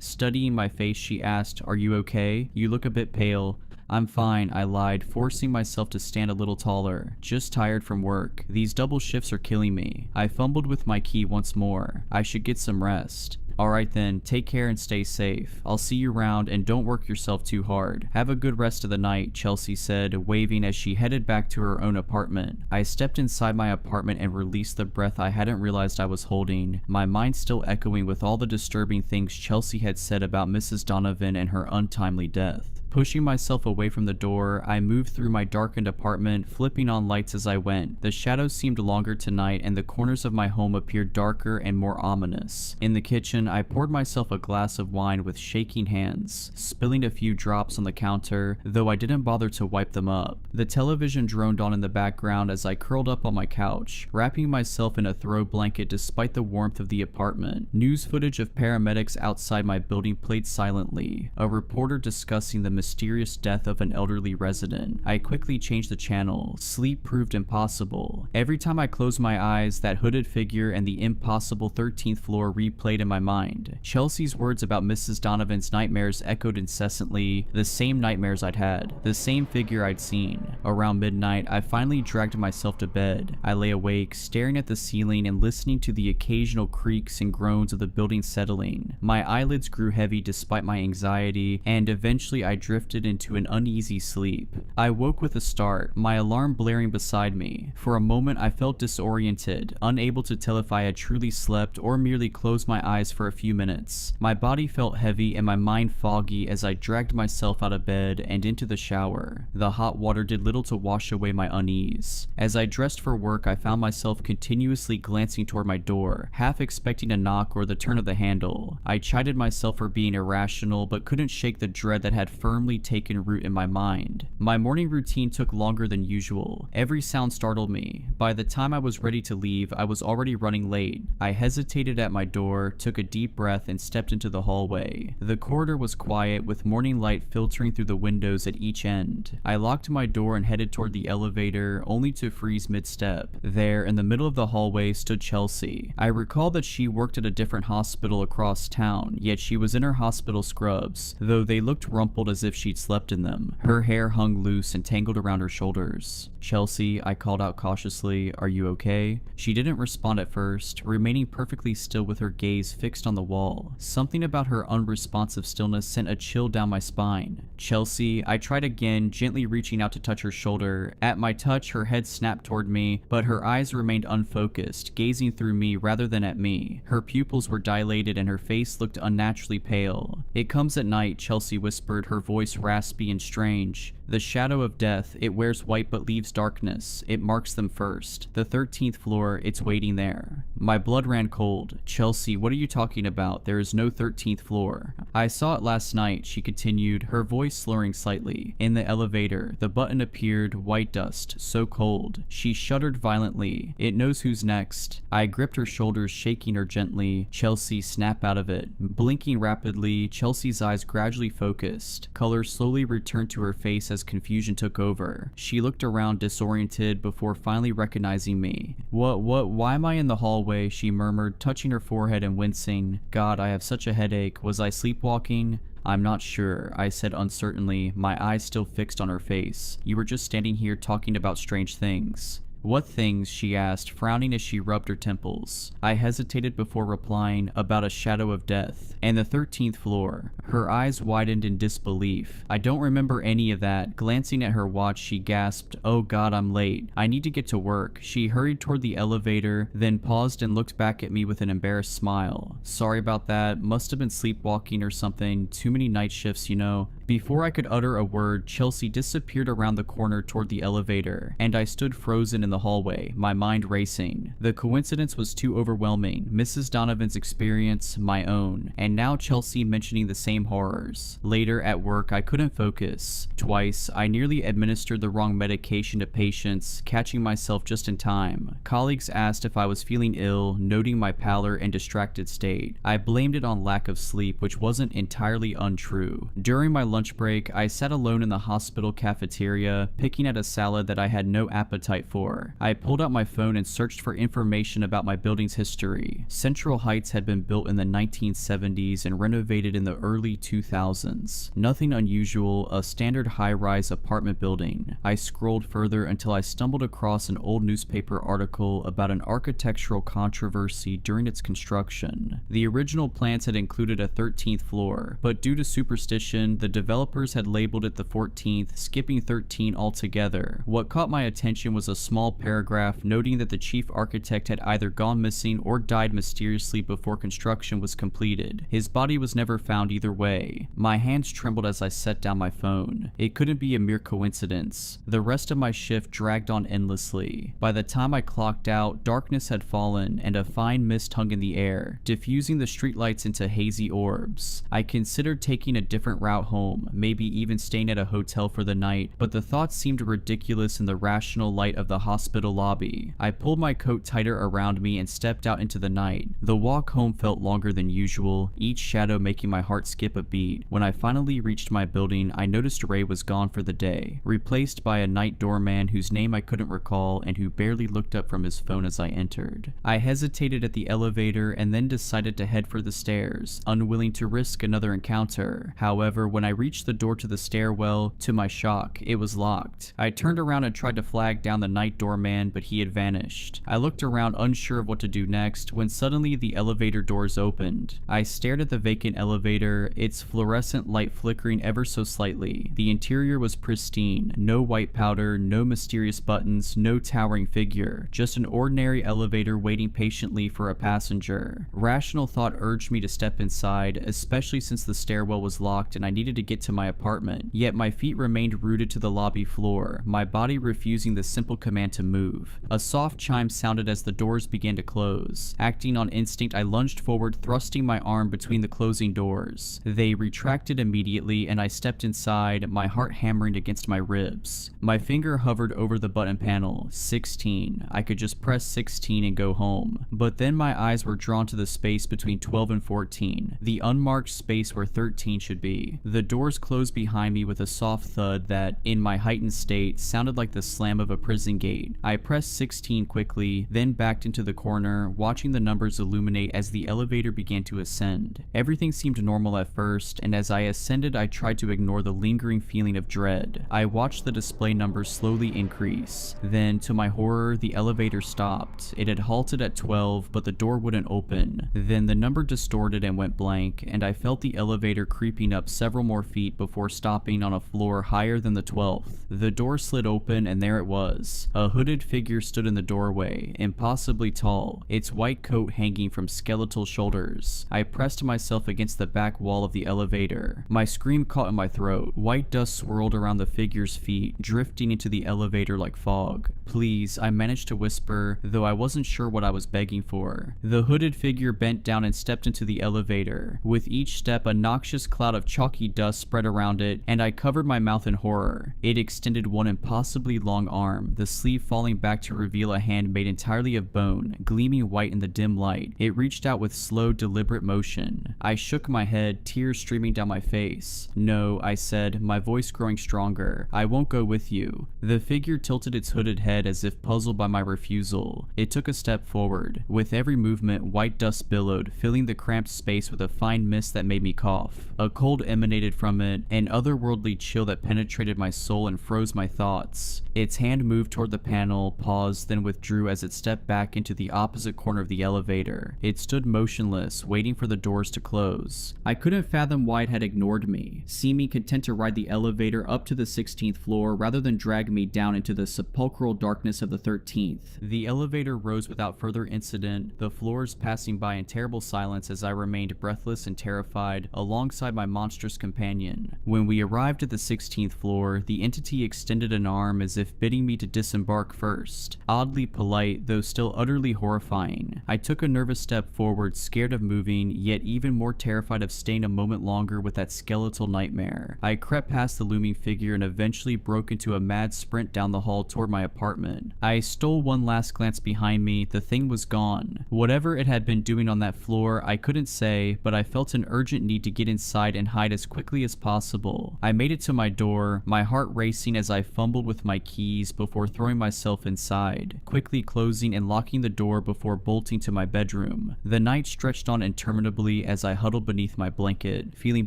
Studying my face, she asked, "Are you okay? You look a bit pale." "I'm fine," I lied, forcing myself to stand a little taller. "Just tired from work. These double shifts are killing me." I fumbled with my key once more. "I should get some rest." "Alright then, take care and stay safe. I'll see you around, and don't work yourself too hard. Have a good rest of the night," Chelsea said, waving as she headed back to her own apartment. I stepped inside my apartment and released the breath I hadn't realized I was holding, my mind still echoing with all the disturbing things Chelsea had said about Mrs. Donovan and her untimely death. Pushing myself away from the door, I moved through my darkened apartment, flipping on lights as I went. The shadows seemed longer tonight, and the corners of my home appeared darker and more ominous. In the kitchen, I poured myself a glass of wine with shaking hands, spilling a few drops on the counter, though I didn't bother to wipe them up. The television droned on in the background as I curled up on my couch, wrapping myself in a throw blanket despite the warmth of the apartment. News footage of paramedics outside my building played silently, a reporter discussing the mysterious death of an elderly resident. I quickly changed the channel. Sleep proved impossible. Every time I closed my eyes, that hooded figure and the impossible 13th floor replayed in my mind. Chelsea's words about Mrs. Donovan's nightmares echoed incessantly, the same nightmares I'd had, the same figure I'd seen. Around midnight, I finally dragged myself to bed. I lay awake, staring at the ceiling and listening to the occasional creaks and groans of the building settling. My eyelids grew heavy despite my anxiety, and eventually I drifted into an uneasy sleep. I woke with a start, my alarm blaring beside me. For a moment I felt disoriented, unable to tell if I had truly slept or merely closed my eyes for a few minutes. My body felt heavy and my mind foggy as I dragged myself out of bed and into the shower. The hot water did little to wash away my unease. As I dressed for work, I found myself continuously glancing toward my door, half expecting a knock or the turn of the handle. I chided myself for being irrational, but couldn't shake the dread that had firmly taken root in my mind. My morning routine took longer than usual. Every sound startled me. By the time I was ready to leave, I was already running late. I hesitated at my door, took a deep breath, and stepped into the hallway. The corridor was quiet, with morning light filtering through the windows at each end. I locked my door and headed toward the elevator, only to freeze mid-step. There, in the middle of the hallway, stood Chelsea. I recalled that she worked at a different hospital across town, yet she was in her hospital scrubs, though they looked rumpled as if she'd slept in them. Her hair hung loose and tangled around her shoulders. "Chelsea," I called out cautiously, "are you okay?" She didn't respond at first, remaining perfectly still with her gaze fixed on the wall. Something about her unresponsive stillness sent a chill down my spine. "Chelsea," I tried again, gently reaching out to touch her shoulder. At my touch, her head snapped toward me, but her eyes remained unfocused, gazing through me rather than at me. Her pupils were dilated and her face looked unnaturally pale. "It comes at night," Chelsea whispered, her voice raspy and strange. "The shadow of death, it wears white but leaves darkness. It marks them first. The 13th floor, it's waiting there." My blood ran cold. Chelsea, what are you talking about? There is no 13th floor. I saw it last night, she continued, her voice slurring slightly. In the elevator, the button appeared, white dust, so cold. She shuddered violently. It knows who's next. I gripped her shoulders, shaking her gently. Chelsea, snap out of it. Blinking rapidly, Chelsea's eyes gradually focused. Color slowly returned to her face as confusion took over. She looked around disoriented before finally recognizing me. Why am I in the hallway? She murmured, touching her forehead and wincing. God, I have such a headache. Was I sleepwalking? I'm not sure, I said uncertainly, my eyes still fixed on her face. You were just standing here talking about strange things. What things? She asked, frowning as she rubbed her temples. I hesitated before replying, about a shadow of death, and the 13th floor. Her eyes widened in disbelief. I don't remember any of that. Glancing at her watch, she gasped, oh God, I'm late. I need to get to work. She hurried toward the elevator, then paused and looked back at me with an embarrassed smile. Sorry about that. Must have been sleepwalking or something. Too many night shifts, you know. Before I could utter a word, Chelsea disappeared around the corner toward the elevator, and I stood frozen in the hallway, my mind racing. The coincidence was too overwhelming. Mrs. Donovan's experience, my own, and now Chelsea mentioning the same horrors. Later at work, I couldn't focus. Twice, I nearly administered the wrong medication to patients, catching myself just in time. Colleagues asked if I was feeling ill, noting my pallor and distracted state. I blamed it on lack of sleep, which wasn't entirely untrue. During my lunch break, I sat alone in the hospital cafeteria, picking at a salad that I had no appetite for. I pulled out my phone and searched for information about my building's history. Central Heights had been built in the 1970s and renovated in the early 2000s. Nothing unusual, a standard high-rise apartment building. I scrolled further until I stumbled across an old newspaper article about an architectural controversy during its construction. The original plans had included a 13th floor, but due to superstition, the developers had labeled it the 14th, skipping 13 altogether. What caught my attention was a small paragraph noting that the chief architect had either gone missing or died mysteriously before construction was completed. His body was never found either way. My hands trembled as I set down my phone. It couldn't be a mere coincidence. The rest of my shift dragged on endlessly. By the time I clocked out, darkness had fallen and a fine mist hung in the air, diffusing the streetlights into hazy orbs. I considered taking a different route home, maybe even staying at a hotel for the night, but the thought seemed ridiculous in the rational light of the hospital lobby. I pulled my coat tighter around me and stepped out into the night. The walk home felt longer than usual, each shadow making my heart skip a beat. When I finally reached my building, I noticed Ray was gone for the day, replaced by a night doorman whose name I couldn't recall and who barely looked up from his phone as I entered. I hesitated at the elevator and then decided to head for the stairs, unwilling to risk another encounter. However, when I reached the door to the stairwell, to my shock, it was locked. I turned around and tried to flag down the night doorman, but he had vanished. I looked around unsure of what to do next when suddenly the elevator doors opened. I stared at the vacant elevator, its fluorescent light flickering ever so slightly. The interior was pristine, no white powder, no mysterious buttons, no towering figure, just an ordinary elevator waiting patiently for a passenger. Rational thought urged me to step inside, especially since the stairwell was locked and I needed to get to my apartment, yet my feet remained rooted to the lobby floor, my body refusing the simple command to move. A soft chime sounded as the doors began to close. Acting on instinct, I lunged forward, thrusting my arm between the closing doors. They retracted immediately and I stepped inside, my heart hammering against my ribs. My finger hovered over the button panel. 16. I could just press 16 and go home. But then my eyes were drawn to the space between 12 and 14, the unmarked space where 13 should be. The doors closed behind me with a soft thud that, in my heightened state, sounded like the slam of a prison gate. I pressed 16 quickly, then backed into the corner, watching the numbers illuminate as the elevator began to ascend. Everything seemed normal at first, and as I ascended I tried to ignore the lingering feeling of dread. I watched the display numbers slowly increase. Then, to my horror, the elevator stopped. It had halted at 12, but the door wouldn't open. Then the number distorted and went blank, and I felt the elevator creeping up several more feet before stopping on a floor higher than the 12th. The door slid open and there it was. A hooded figure stood in the doorway, impossibly tall, its white coat hanging from skeletal shoulders. I pressed myself against the back wall of the elevator. My scream caught in my throat. White dust swirled around the figure's feet, drifting into the elevator like fog. "Please," I managed to whisper, though I wasn't sure what I was begging for. The hooded figure bent down and stepped into the elevator. With each step, a noxious cloud of chalky dust spread around it, and I covered my mouth in horror. It extended one impossibly long arm, the sleeve falling back to reveal a hand made entirely of bone, gleaming white in the dim light. It reached out with slow, deliberate motion. I shook my head, tears streaming down my face. "No," I said, my voice growing stronger. "I won't go with you." The figure tilted its hooded head as if puzzled by my refusal. It took a step forward. With every movement, white dust billowed, filling the cramped space with a fine mist that made me cough. A cold emanated from it, an otherworldly chill that penetrated my soul and froze my thoughts. Its hand moved toward the panel, paused, then withdrew as it stepped back into the opposite corner of the elevator. It stood motionless, waiting for the doors to close. I couldn't fathom why it had ignored me, seeming content to ride the elevator up to the 16th floor rather than drag me down into the sepulchral darkness of the 13th. The elevator rose without further incident, the floors passing by in terrible silence as I remained breathless and terrified alongside my monstrous companion. When we arrived at the 16th floor, the entity extended an arm as if bidding me to disembark first. Oddly polite, though still utterly horrifying. I took a nervous step forward, scared of moving, yet even more terrified of staying a moment longer with that skeletal nightmare. I crept past the looming figure and eventually broke into a mad sprint down the hall toward my apartment. I stole one last glance behind me. The thing was gone. Whatever it had been doing on that floor, I couldn't say, but I felt an urgent need to get inside and hide as quickly as possible. I made it to my door, my heart racing as I fumbled with my keys before throwing myself inside, quickly closing and locking the door before bolting to my bedroom. The night stretched on interminably as I huddled beneath my blanket, feeling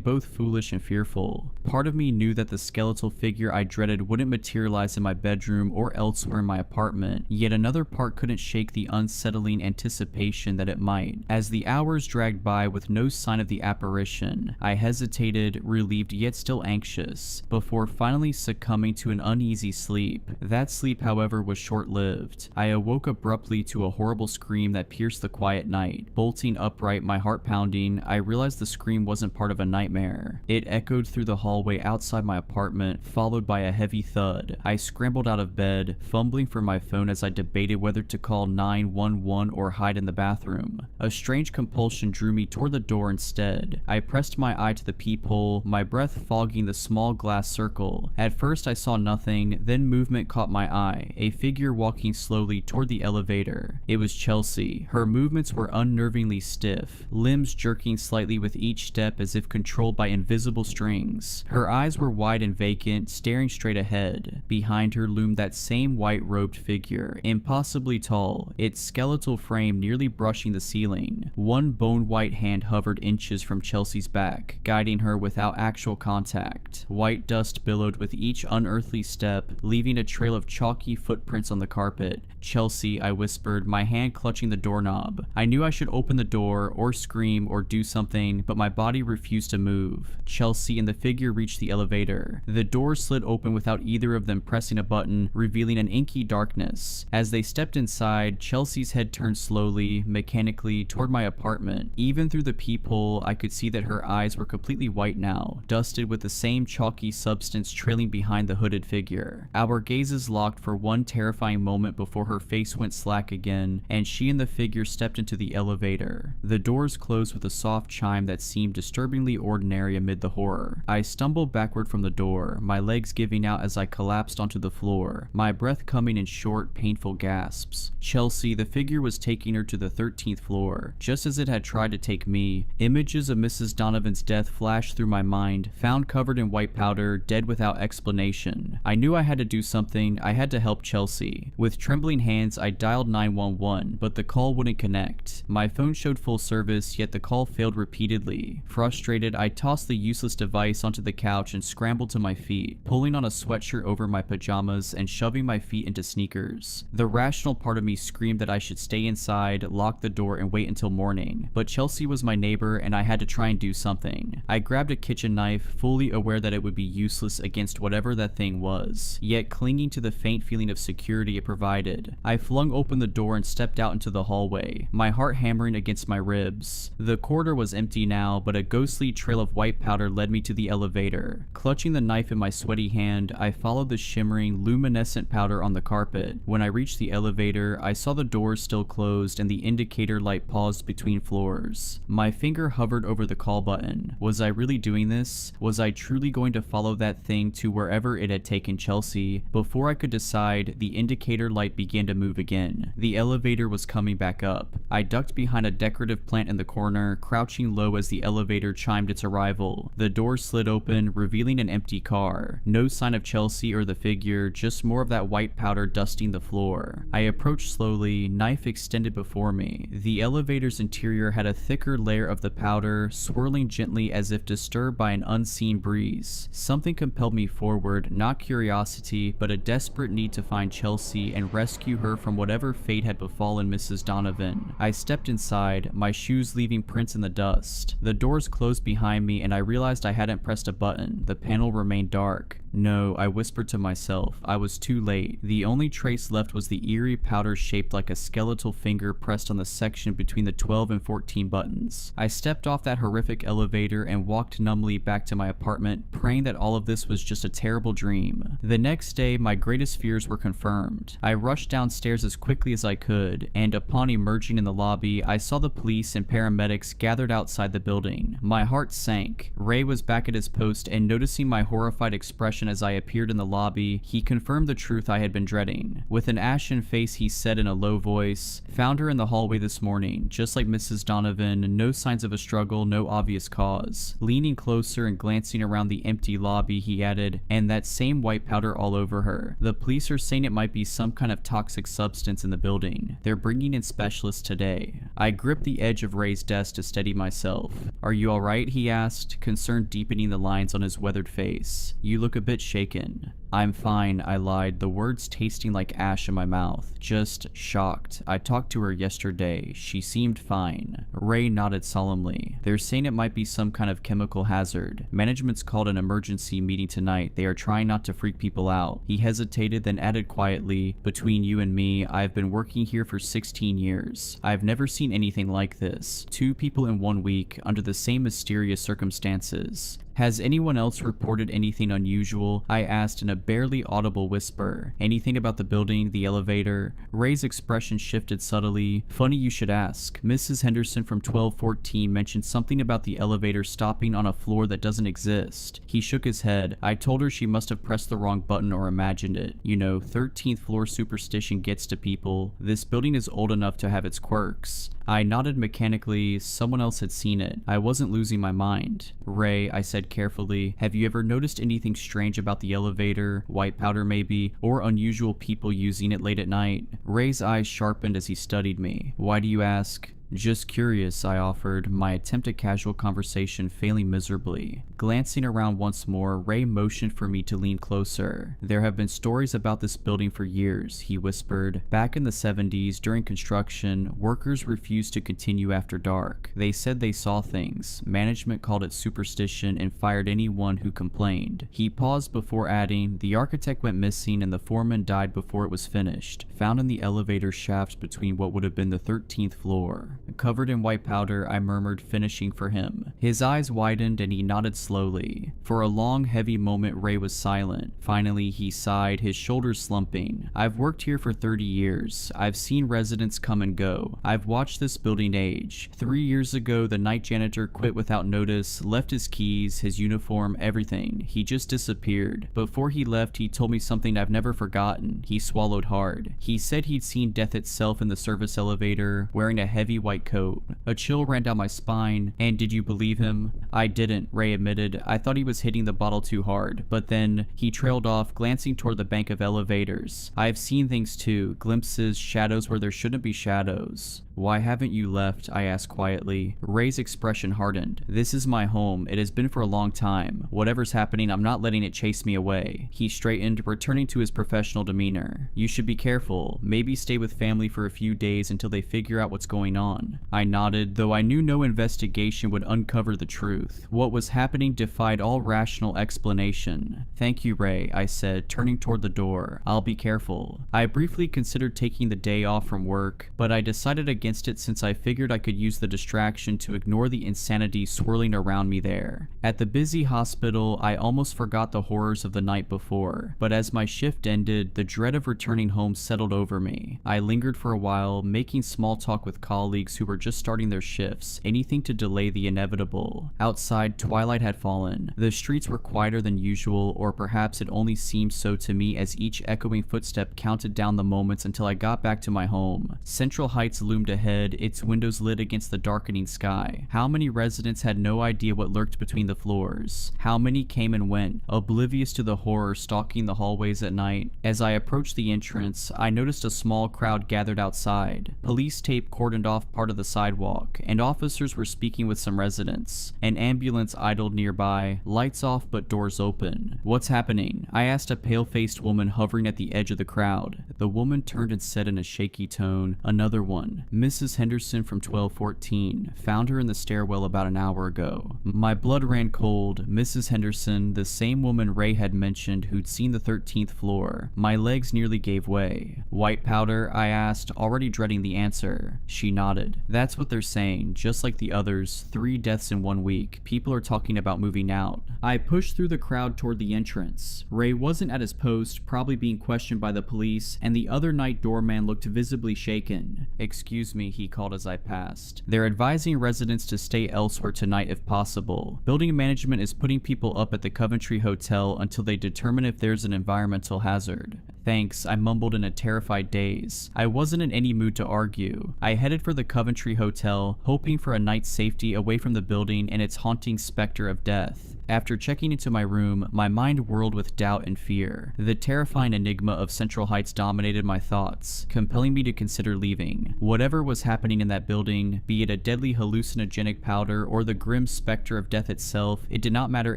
both foolish and fearful. Part of me knew that the skeletal figure I dreaded wouldn't materialize in my bedroom or elsewhere in my apartment, yet another part couldn't shake the unsettling anticipation that it might. As the hours dragged by with no sign of the apparition, I hesitated, relieved yet still anxious, before finally succumbing to an uneasy sleep. That sleep, however, was short-lived. I awoke abruptly to a horrible scream that pierced the quiet night. Bolting upright, my heart pounding, I realized the scream wasn't part of a nightmare. It echoed through the hallway outside my apartment, followed by a heavy thud. I scrambled out of bed, fumbling for my phone as I debated whether to call 911 or hide in the bathroom. A strange compulsion drew me toward the door instead. I pressed my eye to the peephole, my breath fogging the small glass circle. At first I saw nothing, then movement caught my eye, a figure walking slowly toward the elevator. It was Chelsea. Her movements were unnervingly stiff, limbs jerking slightly with each step as if controlled by invisible strings. Her eyes were wide and vacant, staring straight ahead. Behind her loomed that same white-robed figure, impossibly tall, its skeletal frame nearly brushing the ceiling. One bone-white hand hovered inches from Chelsea's back, guiding her without actual contact. White dust billowed with each unearthly step, leaving a trail of chalky footprints on the carpet. "Chelsea," I whispered, my hand clutching the doorknob. I knew I should open the door, or scream, or do something, but my body refused to move. Chelsea and the figure reached the elevator. The door slid open without either of them pressing a button, revealing an inky darkness. As they stepped inside, Chelsea's head turned slowly, mechanically, toward my apartment. Even through the peephole, I could see that her eyes were completely white now, dusted with the same chalky substance trailing behind the hooded figure. Our gazes locked for one terrifying moment before her face went slack again, and she and the figure stepped into the elevator. The doors closed with a soft chime that seemed disturbingly ordinary amid the horror. I stumbled backward from the door, my legs giving out as I collapsed onto the floor, my breath coming in short, painful gasps. Chelsea, the figure, was taking her to the 13th floor, just as it had tried to take me. Images of Mrs. Donovan's death flashed through my mind, found covered in white powder, dead without explanation. I knew I had to do something. I had to help Chelsea. With trembling hands, I dialed 911, but the call wouldn't connect. My phone showed full service, yet the call failed repeatedly. Frustrated, I tossed the useless device onto the couch and scrambled to my feet, pulling on a sweatshirt over my pajamas and shoving my feet into sneakers. The rational part of me screamed that I should stay inside, lock the door, and wait until morning, but Chelsea was my neighbor and I had to try and do something. I grabbed a kitchen knife, fully aware that it would be useless against whatever that thing was, yet clinging to the faint feeling of of security it provided. I flung open the door and stepped out into the hallway, my heart hammering against my ribs. The corridor was empty now, but a ghostly trail of white powder led me to the elevator. Clutching the knife in my sweaty hand, I followed the shimmering, luminescent powder on the carpet. When I reached the elevator, I saw the doors still closed and the indicator light paused between floors. My finger hovered over the call button. Was I really doing this? Was I truly going to follow that thing to wherever it had taken Chelsea? Before I could decide, the indicator light began to move again. The elevator was coming back up. I ducked behind a decorative plant in the corner, crouching low as the elevator chimed its arrival. The door slid open, revealing an empty car. No sign of Chelsea or the figure, just more of that white powder dusting the floor. I approached slowly, knife extended before me. The elevator's interior had a thicker layer of the powder, swirling gently as if disturbed by an unseen breeze. Something compelled me forward, not curiosity, but a desperate need to find Chelsea and rescue her from whatever fate had befallen Mrs. Donovan. I stepped inside, my shoes leaving prints in the dust. The doors closed behind me and I realized I hadn't pressed a button. The panel remained dark. No, I whispered to myself. I was too late. The only trace left was the eerie powder shaped like a skeletal finger pressed on the section between the 12 and 14 buttons. I stepped off that horrific elevator and walked numbly back to my apartment, praying that all of this was just a terrible dream. The next day, my greatest fears were confirmed. I rushed downstairs as quickly as I could, and upon emerging in the lobby, I saw the police and paramedics gathered outside the building. My heart sank. Ray was back at his post, and noticing my horrified expression as I appeared in the lobby, he confirmed the truth I had been dreading. With an ashen face, he said in a low voice, "Found her in the hallway this morning, just like Mrs. Donovan, no signs of a struggle, no obvious cause." Leaning closer and glancing around the empty lobby, he added, "And that same white powder all over her. The police are saying it might be some kind of toxic substance in the building. They're bringing in specialists today." I gripped the edge of Ray's desk to steady myself. "Are you alright?" he asked, concern deepening the lines on his weathered face. "You look a bit shaken." "I'm fine," I lied, the words tasting like ash in my mouth. "Just shocked. I talked to her yesterday. She seemed fine." Ray nodded solemnly. "They're saying it might be some kind of chemical hazard. Management's called an emergency meeting tonight. They are trying not to freak people out." He hesitated, then added quietly, "Between you and me, I've been working here for 16 years. I've never seen anything like this. 2 people in 1 week, under the same mysterious circumstances. Has anyone else reported anything unusual?" I asked in a barely audible whisper. "Anything about the building, the elevator?" Ray's expression shifted subtly. "Funny you should ask. Mrs. Henderson from 1214 mentioned something about the elevator stopping on a floor that doesn't exist." He shook his head. "I told her she must have pressed the wrong button or imagined it. You know, 13th floor superstition gets to people. This building is old enough to have its quirks." I nodded mechanically. Someone else had seen it. I wasn't losing my mind. "Ray," I said carefully, "have you ever noticed anything strange about the elevator, white powder maybe, or unusual people using it late at night?" Ray's eyes sharpened as he studied me. "Why do you ask?" "Just curious," I offered, my attempt at casual conversation failing miserably. Glancing around once more, Ray motioned for me to lean closer. "There have been stories about this building for years," he whispered. "Back in the 70s, during construction, workers refused to continue after dark. They said they saw things. Management called it superstition and fired anyone who complained." He paused before adding, "The architect went missing and the foreman died before it was finished, found in the elevator shaft between what would have been the 13th floor. Covered in white powder," I murmured, finishing for him. His eyes widened and he nodded slowly. For a long, heavy moment, Ray was silent. Finally, he sighed, his shoulders slumping. "I've worked here for 30 years. I've seen residents come and go. I've watched this building age. 3 years ago, the night janitor quit without notice, left his keys, his uniform, everything. He just disappeared. Before he left, he told me something I've never forgotten." He swallowed hard. "He said he'd seen death itself in the service elevator, wearing a heavy white coat." A chill ran down my spine. "And did you believe him?" "I didn't," Ray admitted. "I thought he was hitting the bottle too hard. But then," he trailed off, glancing toward the bank of elevators, "I've seen things too. Glimpses, shadows where there shouldn't be shadows." "Why haven't you left?" I asked quietly. Ray's expression hardened. "This is my home. It has been for a long time. Whatever's happening, I'm not letting it chase me away." He straightened, returning to his professional demeanor. "You should be careful. Maybe stay with family for a few days until they figure out what's going on." I nodded nodded, though I knew no investigation would uncover the truth. What was happening defied all rational explanation. "Thank you, Ray," I said, turning toward the door. "I'll be careful." I briefly considered taking the day off from work, but I decided against it since I figured I could use the distraction to ignore the insanity swirling around me there. At the busy hospital, I almost forgot the horrors of the night before, but as my shift ended, the dread of returning home settled over me. I lingered for a while, making small talk with colleagues who were just starting their shifts, anything to delay the inevitable. Outside, twilight had fallen. The streets were quieter than usual, or perhaps it only seemed so to me as each echoing footstep counted down the moments until I got back to my home. Central Heights loomed ahead, its windows lit against the darkening sky. How many residents had no idea what lurked between the floors? How many came and went, oblivious to the horror stalking the hallways at night? As I approached the entrance, I noticed a small crowd gathered outside. Police tape cordoned off part of the sidewalk, and officers were speaking with some residents. An ambulance idled nearby, lights off but doors open. "What's happening?" I asked a pale-faced woman hovering at the edge of the crowd. The woman turned and said in a shaky tone, "Another one. Mrs. Henderson from 1214. Found her in the stairwell about an hour ago." My blood ran cold. Mrs. Henderson, the same woman Ray had mentioned who'd seen the 13th floor. My legs nearly gave way. "White powder?" I asked, already dreading the answer. She nodded. "That's what they're saying. Just like the others, 3 deaths in 1 week. People are talking about moving out." I pushed through the crowd toward the entrance. Ray wasn't at his post, probably being questioned by the police, and the other night doorman looked visibly shaken. "Excuse me," he called as I passed. "They're advising residents to stay elsewhere tonight if possible. Building management is putting people up at the Coventry Hotel until they determine if there's an environmental hazard." "Thanks," I mumbled in a terrified daze. I wasn't in any mood to argue. I headed for the Coventry Hotel, hoping for a night's safety away from the building and its haunting specter of death. After checking into my room, my mind whirled with doubt and fear. The terrifying enigma of Central Heights dominated my thoughts, compelling me to consider leaving. Whatever was happening in that building, be it a deadly hallucinogenic powder or the grim specter of death itself, it did not matter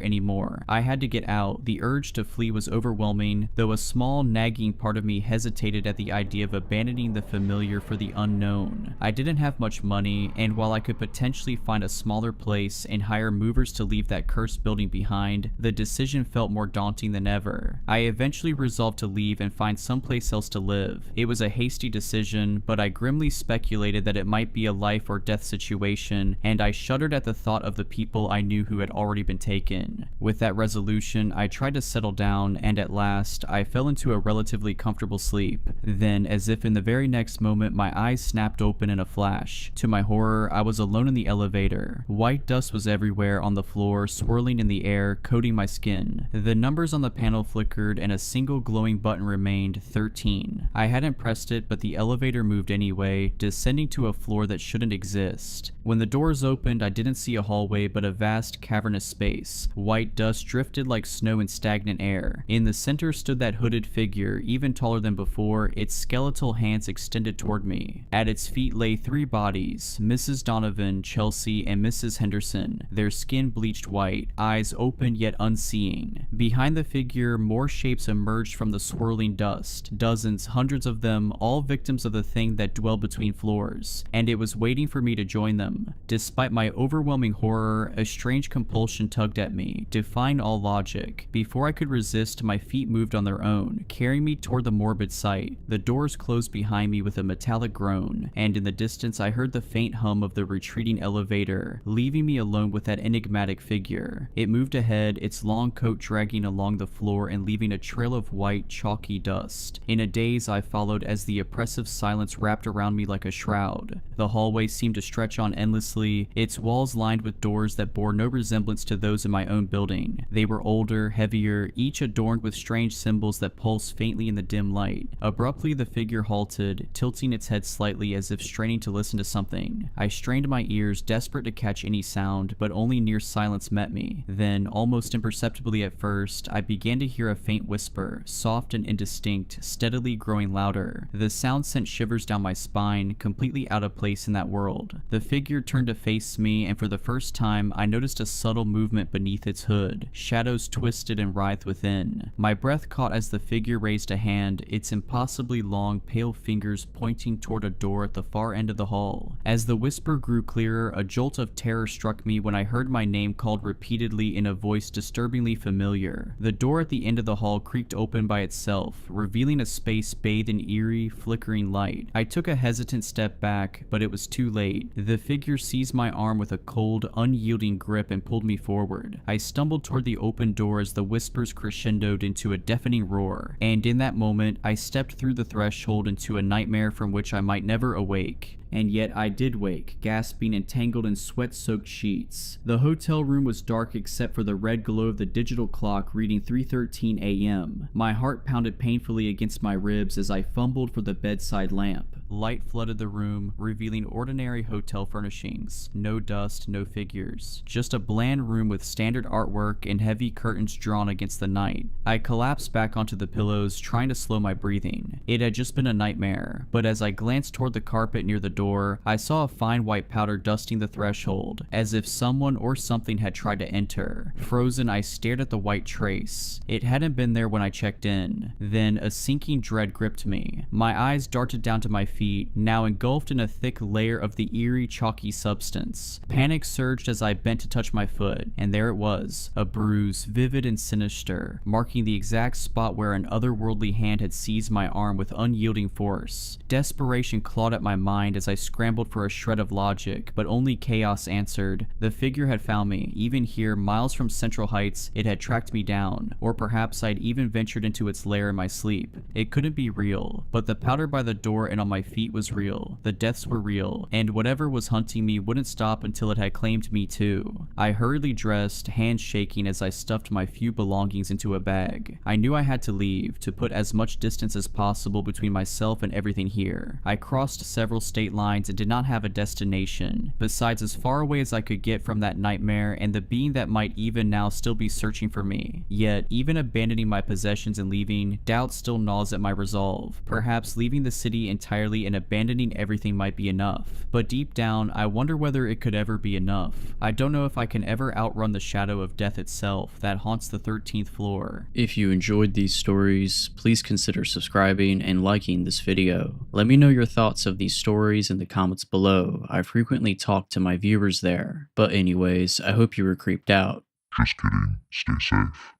anymore. I had to get out. The urge to flee was overwhelming, though a small, nagging part of me hesitated at the idea of abandoning the familiar for the unknown. I didn't have much money, and while I could potentially find a smaller place and hire movers to leave that cursed building behind, the decision felt more daunting than ever. I eventually resolved to leave and find someplace else to live. It was a hasty decision, but I grimly speculated that it might be a life or death situation, and I shuddered at the thought of the people I knew who had already been taken. With that resolution, I tried to settle down, and at last, I fell into a relatively comfortable sleep. Then, as if in the very next moment, my eyes snapped open in a flash. To my horror, I was alone in the elevator. White dust was everywhere on the floor, swirling in the air, coating my skin. The numbers on the panel flickered, and a single glowing button remained, 13. I hadn't pressed it, but the elevator moved anyway, descending to a floor that shouldn't exist. When the doors opened, I didn't see a hallway, but a vast, cavernous space. White dust drifted like snow in stagnant air. In the center stood that hooded figure, even taller than before, its skeletal hands extended toward me. At its feet lay 3 bodies, Mrs. Donovan, Chelsea, and Mrs. Henderson, their skin bleached white, eyes open yet unseeing. Behind the figure, more shapes emerged from the swirling dust, dozens, hundreds of them, all victims of the thing that dwelled between floors, and it was waiting for me to join them. Despite my overwhelming horror, a strange compulsion tugged at me, defying all logic. Before I could resist, my feet moved on their own, carrying me toward the morbid sight. The doors closed behind me with a metallic groan, and in the distance I heard the faint hum of the retreating elevator, leaving me alone with that enigmatic figure. It moved ahead, its long coat dragging along the floor and leaving a trail of white, chalky dust. In a daze, I followed as the oppressive silence wrapped around me like a shroud. The hallway seemed to stretch on endlessly, its walls lined with doors that bore no resemblance to those in my own building. They were older, heavier, each adorned with strange symbols that pulsed faintly in the dim light. Abruptly, the figure halted, tilting its head slightly as if straining to listen to something. I strained my ears, desperate to catch any sound, but only near silence met me. Then, almost imperceptibly at first, I began to hear a faint whisper, soft and indistinct, steadily growing louder. The sound sent shivers down my spine, completely out of place in that world. The figure turned to face me, and for the first time, I noticed a subtle movement beneath its hood. Shadows twisted and writhed within. My breath caught as the figure raised a hand, its impossibly long, pale fingers pointing toward a door at the far end of the hall. As the whisper grew clearer, a jolt of terror struck me when I heard my name called repeatedly in a voice disturbingly familiar. The door at the end of the hall creaked open by itself, revealing a space bathed in eerie, flickering light. I took a hesitant step back, but it was too late. The figure seized my arm with a cold, unyielding grip and pulled me forward. I stumbled toward the open door as the whispers crescendoed into a deafening roar, and in that moment, I stepped through the threshold into a nightmare from which I might never awake. And yet I did wake, gasping and tangled in sweat-soaked sheets. The hotel room was dark except for the red glow of the digital clock reading 3:13 a.m. My heart pounded painfully against my ribs as I fumbled for the bedside lamp. Light flooded the room, revealing ordinary hotel furnishings. No dust, no figures. Just a bland room with standard artwork and heavy curtains drawn against the night. I collapsed back onto the pillows, trying to slow my breathing. It had just been a nightmare, but as I glanced toward the carpet near the door, I saw a fine white powder dusting the threshold, as if someone or something had tried to enter. Frozen, I stared at the white trace. It hadn't been there when I checked in. Then a sinking dread gripped me. My eyes darted down to my feet, now engulfed in a thick layer of the eerie, chalky substance. Panic surged as I bent to touch my foot, and there it was, a bruise, vivid and sinister, marking the exact spot where an otherworldly hand had seized my arm with unyielding force. Desperation clawed at my mind as I scrambled for a shred of logic, but only chaos answered. The figure had found me. Even here, miles from Central Heights, it had tracked me down, or perhaps I'd even ventured into its lair in my sleep. It couldn't be real, but the powder by the door and on my feet was real. The deaths were real, and whatever was hunting me wouldn't stop until it had claimed me too. I hurriedly dressed, hands shaking as I stuffed my few belongings into a bag. I knew I had to leave, to put as much distance as possible between myself and everything here. I crossed several state lines and did not have a destination, besides as far away as I could get from that nightmare and the being that might even now still be searching for me. Yet, even abandoning my possessions and leaving, doubt still gnaws at my resolve. Perhaps leaving the city entirely and abandoning everything might be enough. But deep down, I wonder whether it could ever be enough. I don't know if I can ever outrun the shadow of death itself that haunts the 13th floor. If you enjoyed these stories, please consider subscribing and liking this video. Let me know your thoughts of these stories in the comments below. I frequently talk to my viewers there. But anyways, I hope you were creeped out. Just kidding. Stay safe.